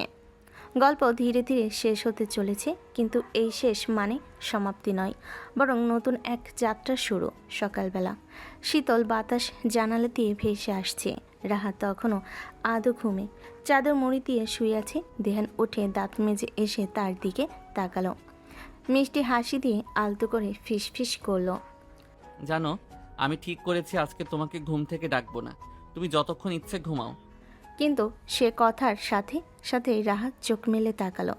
গল্প ধীরে ধীরে শেষ হতে চলেছে, কিন্তু এই শেষ মানে সমাপ্তি নয়, বরং নতুন এক যাত্রা শুরু। সকালবেলা শীতল বাতাস জানালা দিয়ে ভেসে আসছে। রাহা তখনও আদো ঘুমে চাদর মুড়ি দিয়ে শুয়ে আছে। দেহান উঠে দাঁত মেজে এসে তার দিকে তাকালো। মিষ্টি হাসি দিয়ে আলতো করে ফিস ফিস করলো। জানো, আমি ঠিক করেছি আজকে তোমাকে ঘুম থেকে ডাকবো না। তুমি যতক্ষণ ইচ্ছে ঘুমাও। কিন্তু সে কথার সাথে সাথে রাহা চোখ মেলে তাকালো।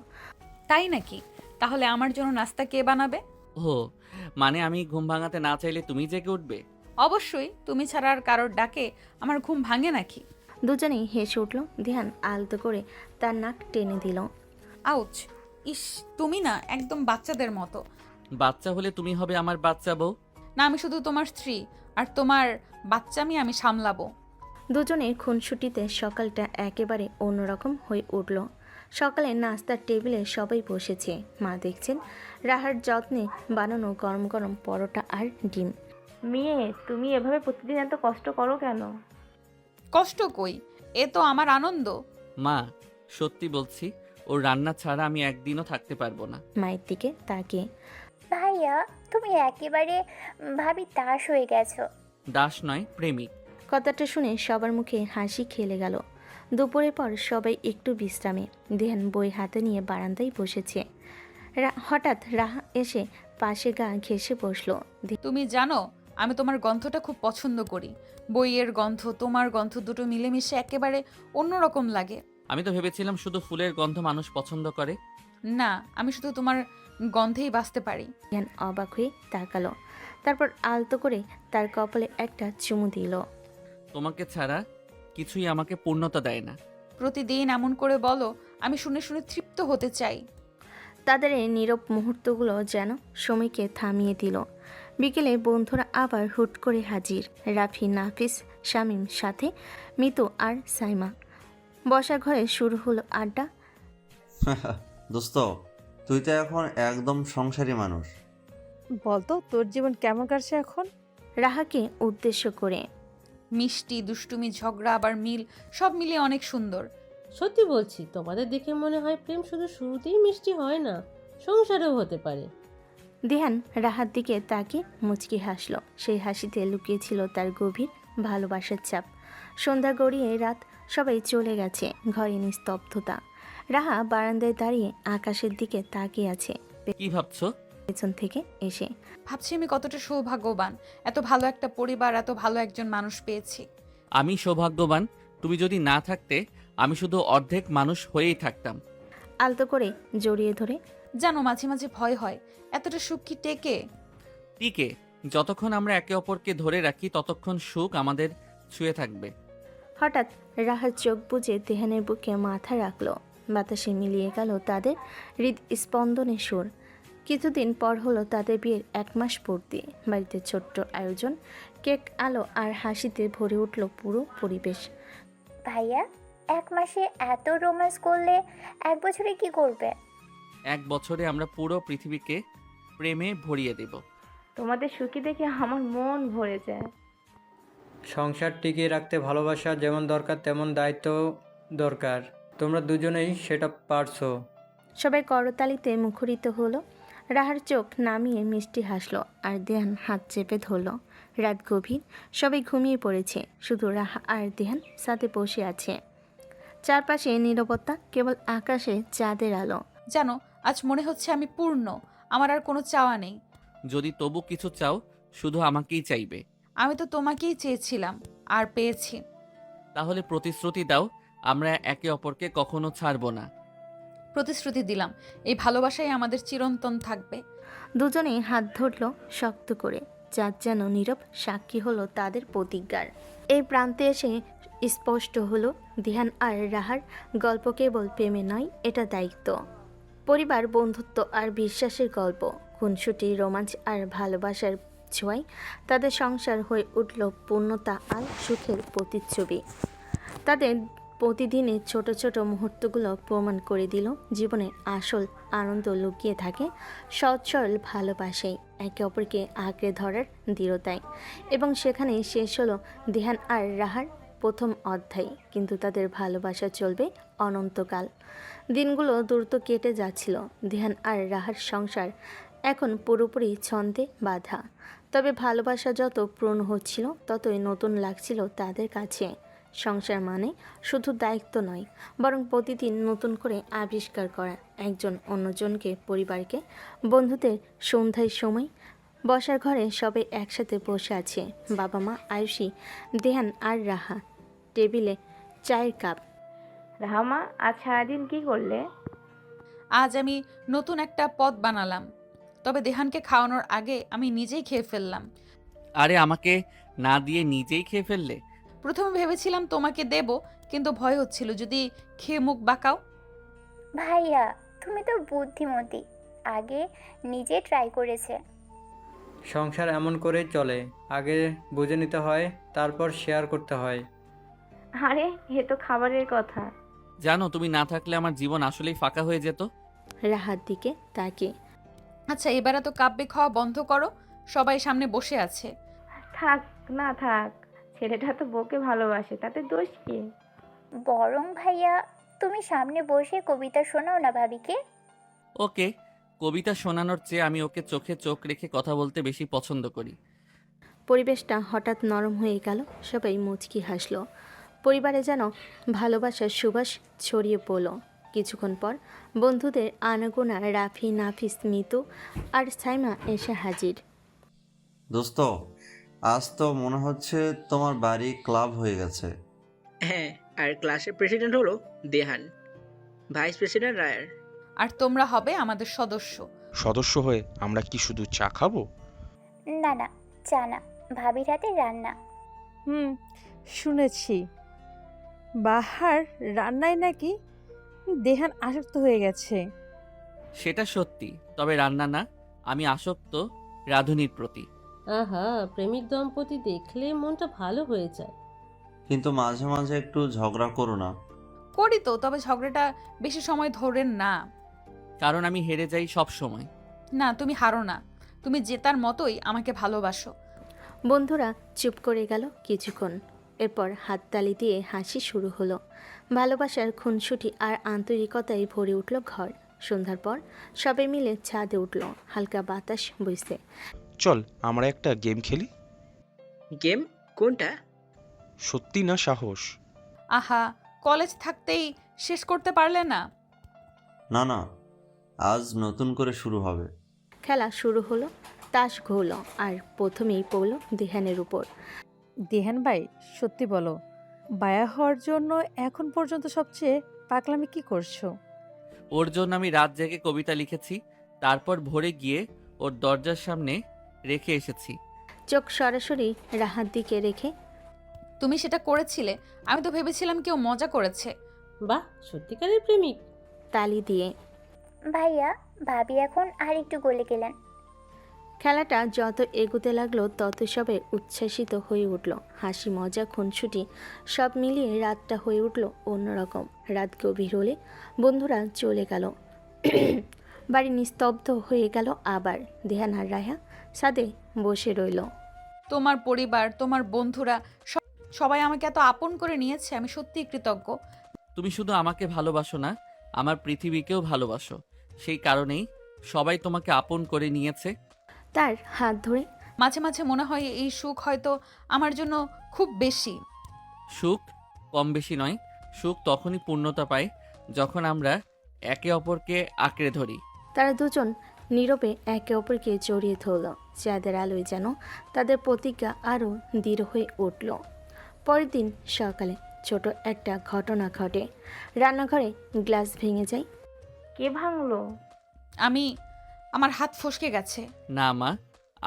তাই নাকি? তাহলে আমার জন্য নাস্তা কে বানাবে? ও, মানে আমি ঘুম ভাঙাতে না চাইলে তুমি জেগে উঠবে? অবশ্যই, তুমি ছাড়া আর কারোর ডাকে আমার ঘুম ভাঙে নাকি? দুজনেই হেসে উঠল। ধ্যান আলতো করে তার নাক টেনে দিল। আউচ! ইস, তুমি না একদম বাচ্চাদের মতো। বাচ্চা হলে তুমি হবে আমার বাচ্চা বউ। না, আমি শুধু তোমার স্ত্রী, আর তোমার বাচ্চামি আমি সামলাবো। দুজনের খুনসুটিতে সকালটা একেবারে অন্যরকম হয়ে উঠল। সকালে নাস্তার টেবিলে সবাই বসেছে। মা দেখছেন রাহার যত্নে বানানো গরম গরম পরোটা আর ডিম। মেয়ে, তুমি এভাবে প্রতিদিন এত কষ্ট করো কেন? কষ্ট কই, এ তো আমার আনন্দ। মা, সত্যি বলছি, ওর রান্না ছাড়া আমি একদিনও থাকতে পারবো না। মায়ের দিকে তাকিয়ে। ভাইয়া, তুমি একেবারে ভাবি দাস হয়ে গেছো। দাস নয়, প্রেমিক। কথাটা শুনে সবার মুখে হাসি খেলে গেল। দুপুরের পর সবাই একটু বিশ্রামে। দেহান বই হাতে নিয়ে বারান্দায় বসেছে। হঠাৎ রাহা এসে পাশে গা ঘেঁষে বসলো। তুমি জানো, আমি তোমার গন্ধটা খুব পছন্দ করি। বইয়ের গন্ধ, তোমার গন্ধ দুটো মিলেমিশে একেবারে অন্যরকম লাগে। আমি তো ভেবেছিলাম শুধু ফুলের গন্ধ মানুষ পছন্দ করে। না, আমি শুধু তোমার গন্ধেই বাঁচতে পারি। দেহান অবাক হয়ে তাকালো, তারপর আলতো করে তার কপালে একটা চুমু দিল। তোমাকে ছাড়া কিছুই আমাকে পূর্ণতা দেয় না। প্রতিদিন এমন করে বলো, আমি শুনে শুনে তৃপ্ত হতে চাই। তাদের এই নীরব মুহূর্তগুলো যেন সময়কে থামিয়ে দিল। বিকেলে বন্ধুরা আবার হুট করে হাজির। রাফি, নাফিস, শামীম, সাথে মিতু আর সাইমা। বসার ঘরে শুরু হলো আড্ডা। দোস্ত, তুই তো এখন একদম সংসারী মানুষ। বলতো, তোর জীবন কেমন কাটছে এখন? রাহাকে উদ্দেশ্য করে। মিষ্টি, দুষ্টুমি, ঝগড়া, আবার মিল, সব মিলিয়ে অনেক সুন্দর। সত্যি বলছি, তোমাদের দেখে মনে হয় প্রেম শুধু শুরুতেই মিষ্টি হয় না, সংসারেও হতে পারে। দেহান রাহার দিকে তাকে মুচকি হাসল। সেই হাসিতে লুকিয়েছিল তার গভীর ভালোবাসার চাপ। সন্ধ্যা গড়িয়ে রাত, সবাই চলে গেছে। ঘরে নিস্তব্ধতা। রাহা বারান্দায় দাঁড়িয়ে আকাশের দিকে তাকিয়ে আছে। কি ভাবছো? পেছন থেকে এসে। ভাবছি আমি কতটা সৌভাগ্যবান, এত ভালো একটা পরিবার, এত ভালো একজন মানুষ পেয়েছি। আমি সৌভাগ্যবান। তুমি যদি না থাকতে আমি শুধু অর্ধেক মানুষ হয়েই থাকতাম। আলতো করে জড়িয়ে ধরে। জানো মাঝে মাঝে ভয় হয়, এতটা সুখ কি টেকে? টিকে, যতক্ষণ আমরা একে অপরকে ধরে রাখি ততক্ষণ সুখ আমাদের ছুঁয়ে থাকবে। হঠাৎ রাহার চোখ বুজে দেহানের বুকে মাথা রাখলো। বাতাসে মিলিয়ে গেল তাদের হৃদস্পন্দনের সুর। কিছুদিন পর হলো তাদের বিয়ের 1 মাস পূর্তি। বাড়িতে ছোট্ট আয়োজন, কেক, আলো আর হাসিতে ভরে উঠল পুরো পরিবেশ। ভাইয়া 1 মাসে এত রোম্যান্স করলে 1 বছরে কি করবে? 1 বছরে আমরা পুরো পৃথিবীকে প্রেমে ভরিয়ে দেব। তোমাদের সুখী দেখে আমার মন ভরে যায়। সংসার টিকিয়ে রাখতে ভালোবাসা যেমন দরকার তেমন দায়িত্ব দরকার। তোমরা দুজনেই সেটা পারছো। সবাই করতালিতে মুখরিত হলো। রাহার চোখ নামিয়ে মিষ্টি হাসলো আর দেহান হাত চেপে ধরল। রাত গভীর, সবাই ঘুমিয়ে পড়েছে, শুধু রাহা আর দেহান সাথে বসে আছে। চারপাশে নীরবতা, কেবল আকাশে চাঁদের আলো। জানো আজ মনে হচ্ছে আমি পূর্ণ, আমার আর কোনো চাওয়া নেই। যদি তবু কিছু চাও শুধু আমাকেই চাইবে। আমি তো তোমাকেই চেয়েছিলাম আর পেয়েছি। তাহলে প্রতিশ্রুতি দাও আমরা একে অপরকে কখনো ছাড়বো না। প্রতিশ্রুতি দিলাম, এই ভালোবাসাই আমাদের চিরন্তন থাকবে। দুজনেই হাত ধরল শক্ত করে। চাঁদ যেন নীরব সাক্ষী হলো তাদের প্রতিজ্ঞার। এই প্রান্তে এসে স্পষ্ট হলো দিহান আর রাহার গল্প কেবল প্রেমে নয়, এটা দায়িত্ব, পরিবার, বন্ধুত্ব আর বিশ্বাসের গল্প। খুনসুটি, রোমাঞ্চ আর ভালোবাসার ছোঁয়ায় তাদের সংসার হয়ে উঠল পূর্ণতা আর সুখের প্রতিচ্ছবি। তাদের প্রতিদিনের ছোট ছোট মুহূর্তগুলো প্রমাণ করে দিল জীবনের আসল আনন্দ লুকিয়ে থাকে সৎ সরল ভালোবাসায়, একে অপরকে আঁকড়ে ধরার দৃঢ়তায়। এবং সেখানেই শেষ হলো দিহান আর রাহার প্রথম অধ্যায়, কিন্তু তাদের ভালোবাসা চলবে অনন্তকাল। দিনগুলো দ্রুত কেটে যাচ্ছিল। দিহান আর রাহার সংসার এখন পুরোপুরি ছন্দে বাঁধা। তবে ভালোবাসা যত পূর্ণ হচ্ছিল ততই নতুন লাগছিল তাদের কাছে। সংসার মানে শুধু দায়িত্ব নয়, বরং প্রতিদিন নতুন করে আবিষ্কার করা একজন অন্যজনকে, পরিবারকে। বন্ধুদের সন্ধ্যায় সময় বসার ঘরে সবাই একসাথে বসে আছে। বাবা মা, আয়ুষী, দেহান আর রাহা। টেবিলে চায়ের কাপ। রাহামা, আজ সারাদিন কি করলে? আজ আমি নতুন একটা পদ বানালাম, তবে দেহানকে খাওয়ানোর আগে আমি নিজেই খেয়ে ফেললাম। আরে আমাকে না দিয়ে নিজেই খেয়ে ফেললে? প্রথমে ভেবেছিলাম তোমাকে দেব, কিন্তু ভয় হচ্ছিল যদি খেয়ে মুখ বাঁকাও। ভাইয়া তুমি তো বুদ্ধিমতী, আগে নিজে ট্রাই করেছে। সংসার এমন করেই চলে, আগে বুঝে নিতে হয়, তারপর শেয়ার করতে হয়। আরে এ তো খাবারের কথা। জানো তুমি না থাকলে আমার জীবন আসলেই ফাঁকা হয়ে যেত। রাহার দিকে তাকে। আচ্ছা এবারে তো কাব্যে খাওয়া বন্ধ করো, সবাই সামনে বসে আছে। থাক না থাক, ছেলেটা তো বউকে ভালোবাসে, তাতে দোষ কি? বরং ভাইয়া তুমি সামনে বসে কবিতা শোনাও না ভাবিকে। ওকে, কবিতা শোনানোর চেয়ে আমি ওকে চোখে চোখ রেখে কথা বলতে বেশি পছন্দ করি। পরিবেশটা হঠাৎ নরম হয়ে গেল। সবাই মুচকি হাসলো। পরিবারে যেন ভালোবাসার সুবাস ছড়িয়ে পড়ল। কিছুক্ষণ পর বন্ধুদের আনাগোনা রাফি, নাফিস, মিতু আর সাইমা এসে হাজির। দোস্ত, আজ তো মনে হচ্ছে তোমার বাড়ি ক্লাব হয়ে গেছে। হ্যাঁ, আর ক্লাসের প্রেসিডেন্ট হলো দেহান, ভাইস প্রেসিডেন্ট রায়ার। আর তোমরা হবে আমাদের সদস্য। সদস্য হয়ে আমরা কি শুধু চা খাবো? না না, চা না, ভাবির হাতে রান্না। শুনেছি বাহার রান্নায় নাকি দেহান আসক্ত হয়ে গেছে। সেটা সত্যি, তবে রান্না না, আমি আসক্ত রাধুনির প্রতি। আহা, প্রেমিক দম্পতি দেখলে মনটা ভালো হয়ে যায়। কিন্তু মাঝে মাঝে একটু ঝগড়া করো না। করি তো, তবে ঝগড়াটা বেশি সময় ধরেন না। কারণ আমি হেরে যাই সব সময়। না, তুমি হারো না, তুমি জেতার মতোই আমাকে ভালোবাসো। বন্ধুরা চুপ করে গেল কিছুক্ষণ। এরপর হাততালি দিয়ে হাসি শুরু হলো। ভালোবাসার খুনসুটি আর আন্তরিকতায় ভরে উঠল ঘর। সন্ধ্যার পর সবাই মিলে ছাদে উঠল। হালকা বাতাস বইছে। চল আমরা একটা গেম খেলি। গেম? কোনটা? সত্যি না সাহস? আহা, কলেজ থাকতেই শেষ করতে পারলে না? না না, আজ নতুন করে শুরু হবে। খেলা শুরু হলো, তাস ঘুরল আর প্রথমেই পড়ল দেহানের উপর। দেহান ভাই, সত্যি বলো, বায়া হওয়ার জন্য এখন পর্যন্ত সবচেয়ে পাগলামি কি করছো? ওর জন্য আমি রাত জেগে কবিতা লিখেছি, তারপর ভোরে গিয়ে ওর দরজার সামনে রেখে এসেছি। চোখ সরাসরি রাহার দিকে রেখে, তুমি সেটা করেছিলে? আমি তো ভেবেছিলাম কেউ মজা করেছে। বাহ, সত্যিকারের প্রেমিক। তালি দিয়ে ভাইয়া ভাবি এখন আর একটু গলে গেলেন। খেলাটা যত এগোতে লাগলো তত সবে উচ্ছ্বাসিত হয়ে উঠল। হাসি, মজা, খুনসুটি সব মিলিয়ে রাতটা হয়ে উঠল অন্যরকম। রাত গভীর হলে বন্ধুরা চলে গেল, বাড়ি নিস্তব্ধ হয়ে গেল। আবার দেহান আর রায়া ছাদে বসে রইল। তোমার পরিবার, তোমার বন্ধুরা সবাই আমাকে এত আপন করে নিয়েছে, আমি সত্যিই কৃতজ্ঞ। তুমি শুধু আমাকে ভালোবাসো না, আমার পৃথিবীকেও ভালোবাসো। সেই কারণেই সবাই তোমাকে আপন করে নিয়েছে। তার হাত ধরে মাঝে মাঝে মনে হয় এই সুখ হয়তো আমার জন্য খুব বেশি। সুখ কম বেশি নয়, সুখ তখনই পূর্ণতা পায় যখন আমরা একে অপরকে আঁকড়ে ধরি। তারা দুজন নীরবে একে অপরকে জড়িয়ে ধরল। চাঁদের আলোয় যেন তাদের প্রতিজ্ঞা আরও দৃঢ় হয়ে উঠল। পরের দিন সকালে ছোট একটা ঘটনা ঘটে। রান্নাঘরে গ্লাস ভেঙে যায়। কে ভাঙলো? আমার হাত ফসকে গেছে। না মা,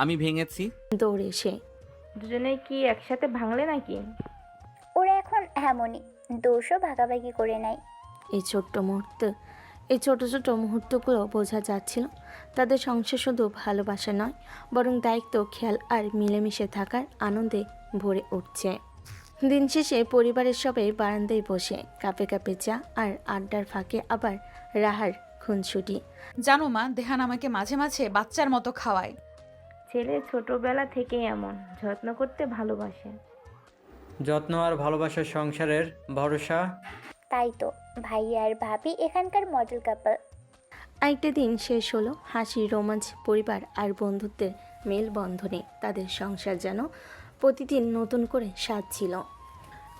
আমি ভেঙেছি। দৌড়ে এসে দুজনে কি একসাথে ভাঙলে নাকি? ওরা এখন এমনই, দোষও ভাগাভাগি করে নেয়। এই ছোট ছোট মুহূর্তগুলো বোঝা যাচ্ছিল তাদের সংসার শুধু ভালোবাসা নয়, বরং দায়িত্ব, খেয়াল আর মিলেমিশে থাকার আনন্দে ভরে উঠছে। দিন শেষে পরিবারের সবাই বারান্দায় বসে কাপে কাপে চা আর আড্ডার ফাঁকে আবার রাহার খুনসুটি। জানো মা, দেহান আমাকে মাঝে মাঝে বাচ্চার মতো খাওয়ায়। ছেলে ছোটবেলা থেকেই এমন, যত্ন করতে ভালোবাসে। যত্ন আর ভালোবাসার সংসারের ভরসা। তাই তো ভাইয়া আর ভাবি এখানকার মডেল কাপল। আরেকটা দিন শেষ হলো হাসি, রোমাঞ্চ, পরিবার আর বন্ধুত্বের মেলবন্ধনে। তাদের সংসার যেন প্রতিদিন নতুন করে সাজছিল।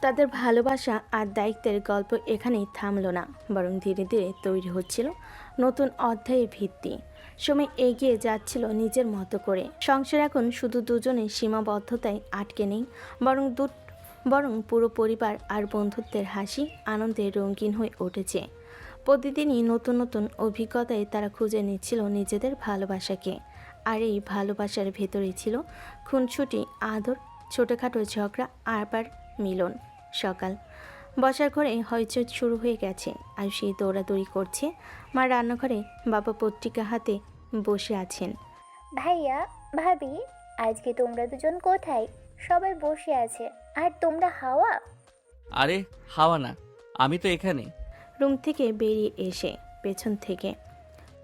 তাদের ভালোবাসা আর দায়িত্বের গল্প এখানেই থামলো না, বরং ধীরে ধীরে তৈরি হচ্ছিল নতুন অধ্যায়ের ভিত্তি। সময় এগিয়ে যাচ্ছিল নিজের মতো করে। সংসার এখন শুধু দুজনের সীমাবদ্ধতায় আটকে নেই, বরং পুরো পরিবার আর বন্ধুত্বের হাসি আনন্দে রঙিন হয়ে উঠেছে। প্রতিদিনই নতুন নতুন অভিজ্ঞতায় তারা খুঁজে নিচ্ছিল নিজেদের ভালোবাসাকে। আর এই ভালোবাসার ভেতরে ছিল খুনসুটি, আদর, ছোটোখাটো ঝগড়া, আবার মিলন। সকাল, বসার ঘরে হইচই শুরু হয়ে গেছে আর সেই দৌড়াদৌড়ি করছে। মা রান্নাঘরে, বাবা পত্রিকা হাতে বসে আছেন। ভাইয়া ভাবি, আজকে তোমরা দুজন কোথায়? সবাই বসে আছে আর তোমরা হাওয়া। আরে হাওয়া না, আমি তো এখানে। রুম থেকে বেরিয়ে এসে পেছন থেকে,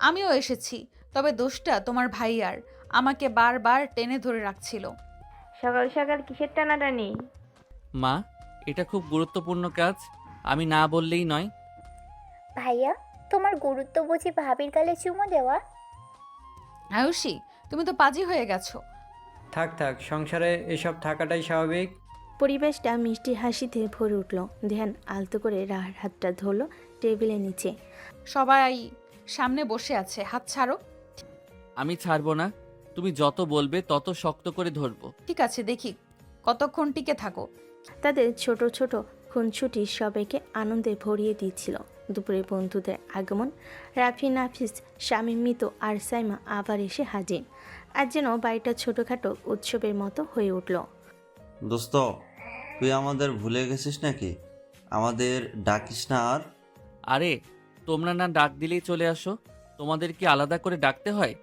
আমিও এসেছি, তবে দোষটা তোমার ভাইয়ার, আমাকে বারবার টেনে ধরে রাখছিল। সকাল সকাল কিসের টানাটানি? মা, এটা খুব গুরুত্বপূর্ণ কাজ, আমি না বললেই নয়। ভাইয়া, তোমার গুরুত্ব বুঝি ভাবির গালে চুমু দেওয়া? আয়ুষী, তুমি তো পাজি হয়ে গেছো। থাক থাক, সংসারে এসব থাকাটাই স্বাভাবিক। পরিবেশটা মিষ্টি হাসিতে ভরে উঠল। ধ্যান আলতো করে রাহার হাতটা ধরল টেবিলের নিচে। সবাই সামনে বসে আছে, হাত ছাড়ো। আমি ছাড়বো না, তুমি যত বলবে তত শক্ত করে ধরবো। ঠিক আছে, দেখি কতক্ষণ টিকে থাকো। তাদের ছোট ছোট খুনসুটি সবাইকে আনন্দে ভরিয়ে দিচ্ছিল। দুপুরে বন্ধুদের আগমন। রাফি, নাফিস, শামীম, মিতু আর সাইমা আবার এসে হাজির। আজ যেন বাড়িটা ছোটোখাটো উৎসবের মতো হয়ে উঠল। দোস্ত, তুই আমাদের ভুলে গেছিস নাকি? আমাদের ডাকিস না আর? আরে তোমরা না ডাক দিলেই চলে আসো, তোমাদের কি আলাদা করে ডাকতে হয়?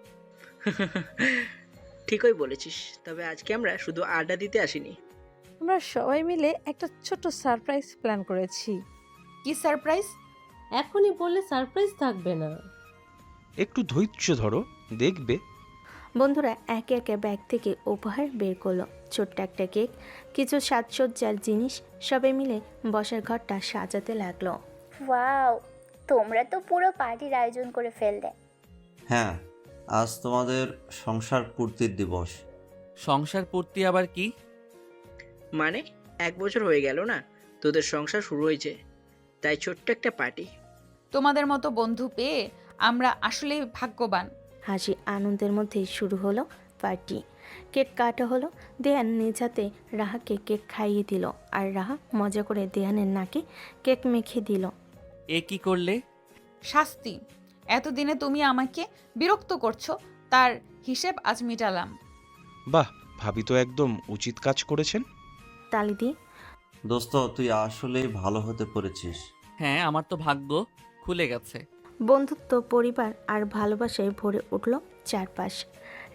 ঠিকই বলেছিস, তবে আজকে আমরা শুধু আড্ডা দিতে আসিনি। আমরা সবাই মিলে একটা ছোট সারপ্রাইজ প্ল্যান করেছি। কি সারপ্রাইজ? এখনই বললে সারপ্রাইজ থাকবে না। একটু ধৈর্য ধরো, দেখবে। বন্ধুরা একে একে ব্যাগ থেকে উপহার বের করলো। ছোট্ট একটা কেক, কিছু সাজসজ্জার জিনিস, সবাই মিলে বসার ঘরটা সাজাতে লাগলো। ওয়াও, তোমরা তো পুরো পার্টির আয়োজন করে ফেললে। হ্যাঁ, আজ তোমাদের সংসার পূর্তির দিবস। সংসার পূর্তি আবার কি? মানে 1 বছর হয়ে গেল না তোদের সংসার শুরু হয়েছে, তাই ছোট্ট একটা পার্টি। তোমাদের মতো বন্ধু পেয়ে আমরা আসলেই ভাগ্যবান। হাসি আনন্দের মধ্যেই শুরু হলো পার্টি। কেক কাটা হলো। দেহান নিজ হাতে রাহাকে কেক খাইয়ে দিল, আর রাহা মজা করে দেহানের নাকে কেক মেখে দিল। এ কি করলে? শাস্তি। এতদিনে তুমি আমাকে বিরক্ত করছো, তার হিসেব আজ মিটালাম। বাহ, ভাবি তো একদম উচিত কাজ করেছেন। তালি দিয়ে দোস্ত তুই আসলেই ভালো হতে পেরেছিস। হ্যাঁ, আমার তো ভাগ্য খুলে গেছে। বন্ধুত্ব, পরিবার আর ভালোবাসায় ভরে উঠল চারপাশ।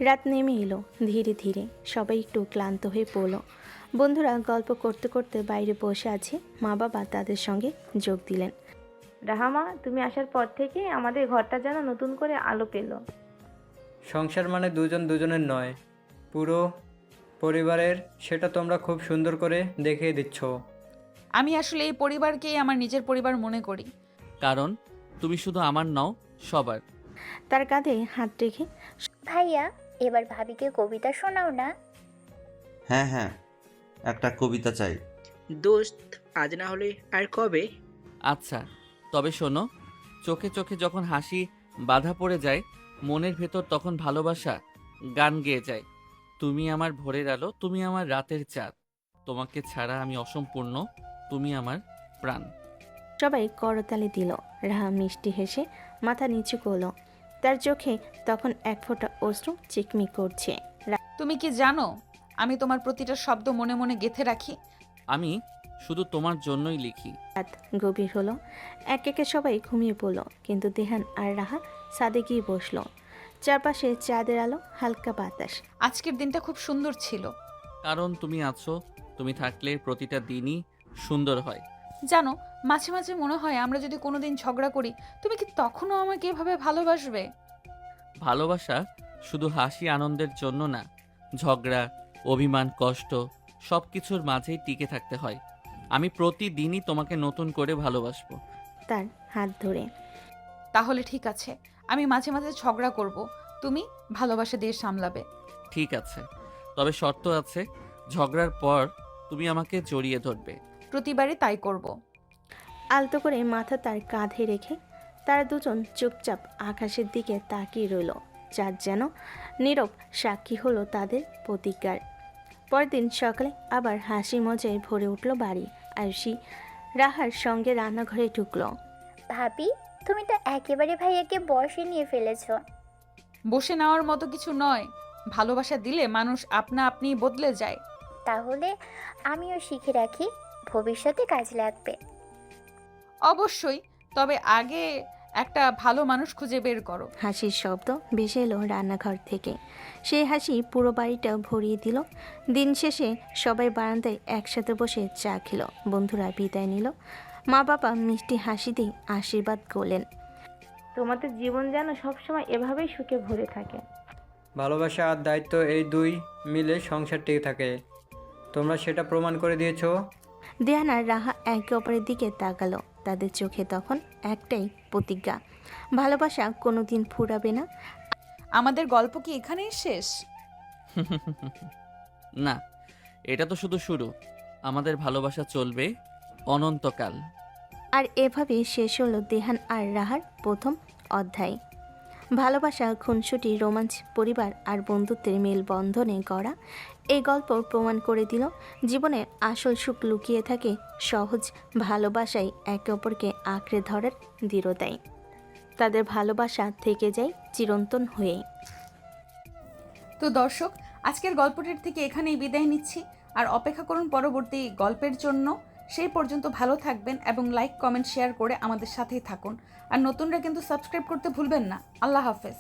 রাত নেমে এলো ধীরে ধীরে। সবাই একটু ক্লান্ত হয়ে পড়ল। বন্ধুরা গল্প করতে করতে বাইরে বসে আছে। মা বাবা তাদের সঙ্গে যোগ দিলেন। রাহামা, তুমি আসার পর থেকে আমাদের ঘরটা যেন নতুন করে আলো পেল। সংসার মানে দুজন দুজনের নয়, পুরো পরিবারের, সেটা তোমরা খুব সুন্দর করে দেখিয়ে দিচ্ছ। আমি আসলে এই পরিবারকেই আমার নিজের পরিবার মনে করি। কারণ তুমি শুধু আমার নও, সবার। তার কাঁধে হাত রেখে ভাইয়া, এবার ভাবিকে কবিতা শোনাও না। হ্যাঁ হ্যাঁ, একটা কবিতা চাই। দোস্ত, আজ না হলে আর কবে? আচ্ছা, তবে শোনো। চোখে চোখে যখন হাসি বাধা পড়ে যায়, মনের ভেতর তখন ভালোবাসা গান গেয়ে যায়। তুমি আমার ভোরের আলো, তুমি আমার রাতের চাঁদ, তোমাকে ছাড়া আমি অসম্পূর্ণ, তুমি আমার প্রাণ। সবাই করতালি দিল। রাহা মিষ্টি হেসে মাথা নিচু করলো। তার চোখে তখন এক ফোঁটা অশ্রু চিকমিক করছে। তুমি কি জানো আমি তোমার প্রতিটা শব্দ মনে মনে গেঁথে রাখি? আমি শুধু তোমার জন্যই লিখি। রাত গভীর হলো। এক একে সবাই ঘুমিয়ে পড়ল, কিন্তু দেহান আর রাহা ছাদে গিয়ে বসলো। চারপাশে চাঁদের আলো, হালকা বাতাস। আজকের দিনটা খুব সুন্দর ছিল। কারণ তুমি আছো, তুমি থাকলে প্রতিটা দিনই সুন্দর হয়। জানো, মাঝে মাঝে মনে হয় আমরা যদি কোনোদিন ঝগড়া করি, তুমি কি তখনও আমাকে এভাবে ভালোবাসবে? ভালোবাসা শুধু হাসি আনন্দের জন্য না, ঝগড়া, অভিমান, কষ্ট সব কিছুর মাঝেই টিকে থাকতে হয়। আমি প্রতিদিনই তোমাকে নতুন করে ভালোবাসবো। তার হাত ধরে তাহলে ঠিক আছে, আমি মাঝে মাঝে ঝগড়া করব, তুমি ভালোবাসা দিয়ে সামলাবে। ঠিক আছে, তবে শর্ত আছে। ঝগড়ার পর তুমি আমাকে জড়িয়ে ধরবে। প্রতিবারই তাই করব। আলতো করে মাথা তার কাঁধে রেখে তারা দুজন চুপচাপ আকাশের দিকে তাকিয়ে রইল। চাঁদ যেন নীরব সাক্ষী হলো তাদের প্রতিজ্ঞার। পরের দিন সকালে আবার হাসি মজায় ভরে উঠল বাড়ি। আয়ুষী রাহার সঙ্গে রান্নাঘরে ঢুকলো। ভাবি, তুমি তো একেবারে ভাইয়াকে বশে নিয়ে ফেলেছো। বসে নেওয়ার মতো কিছু নয়, ভালোবাসা দিলে মানুষ আপনা আপনি বদলে যায়। তাহলে আমিও শিখে রাখি, ভবিষ্যতে কাজে লাগবে। অবশ্যই, তবে আগে একটা ভালো মানুষ খুঁজে বের করো। হাসির শব্দ ভেসে এলো রান্নাঘর থেকে। সেই হাসি পুরো বাড়িটা ভরিয়ে দিল। দিন শেষে সবাই বারান্দায় একসাথে বসে চা খেল। বন্ধুরা বিদায় নিল। মা বাবা মিষ্টি হাসি দিয়ে আশীর্বাদ করলেন। তোমাদের জীবন যেন সবসময় এভাবেই সুখে ভরে থাকে। ভালোবাসা আর দায়িত্ব, এই দুই মিলে সংসার টিকে থাকে। তোমরা সেটা প্রমাণ করে দিয়েছো। দেহান আর রাহা একে অপরের দিকে তাকালো। তাদের চোখে তখন একটাই প্রতিজ্ঞা, ভালোবাসা কোনোদিন ফুরাবে না। আমাদের গল্প কি এখানেই শেষ? না, এটা তো শুধু শুরু। আমাদের ভালোবাসা চলবে অনন্তকাল। আর এভাবে শেষ হলো দেহান আর রাহার প্রথম অধ্যায়। ভালোবাসা, খুনসুটি, রোমাঞ্চ, পরিবার আর বন্ধুত্বের মেলবন্ধনে গড়া এই গল্প প্রমাণ করে দিল জীবনে আসল সুখ লুকিয়ে থাকে সহজ ভালোবাসায়, একে অপরকে আঁকড়ে ধরার দৃঢ়তায়। তাদের ভালোবাসা থেকে যায় চিরন্তন হয়ে। তো দর্শক, আজকের গল্পটির থেকে এখানেই বিদায় নিচ্ছি। আর অপেক্ষা করুন পরবর্তী গল্পের জন্য। সেই পর্যন্ত ভালো থাকবেন এবং লাইক, কমেন্ট, শেয়ার করে আমাদের সাথেই থাকুন। আর নতুনরা কিন্তু সাবস্ক্রাইব করতে ভুলবেন না। আল্লাহ হাফেজ।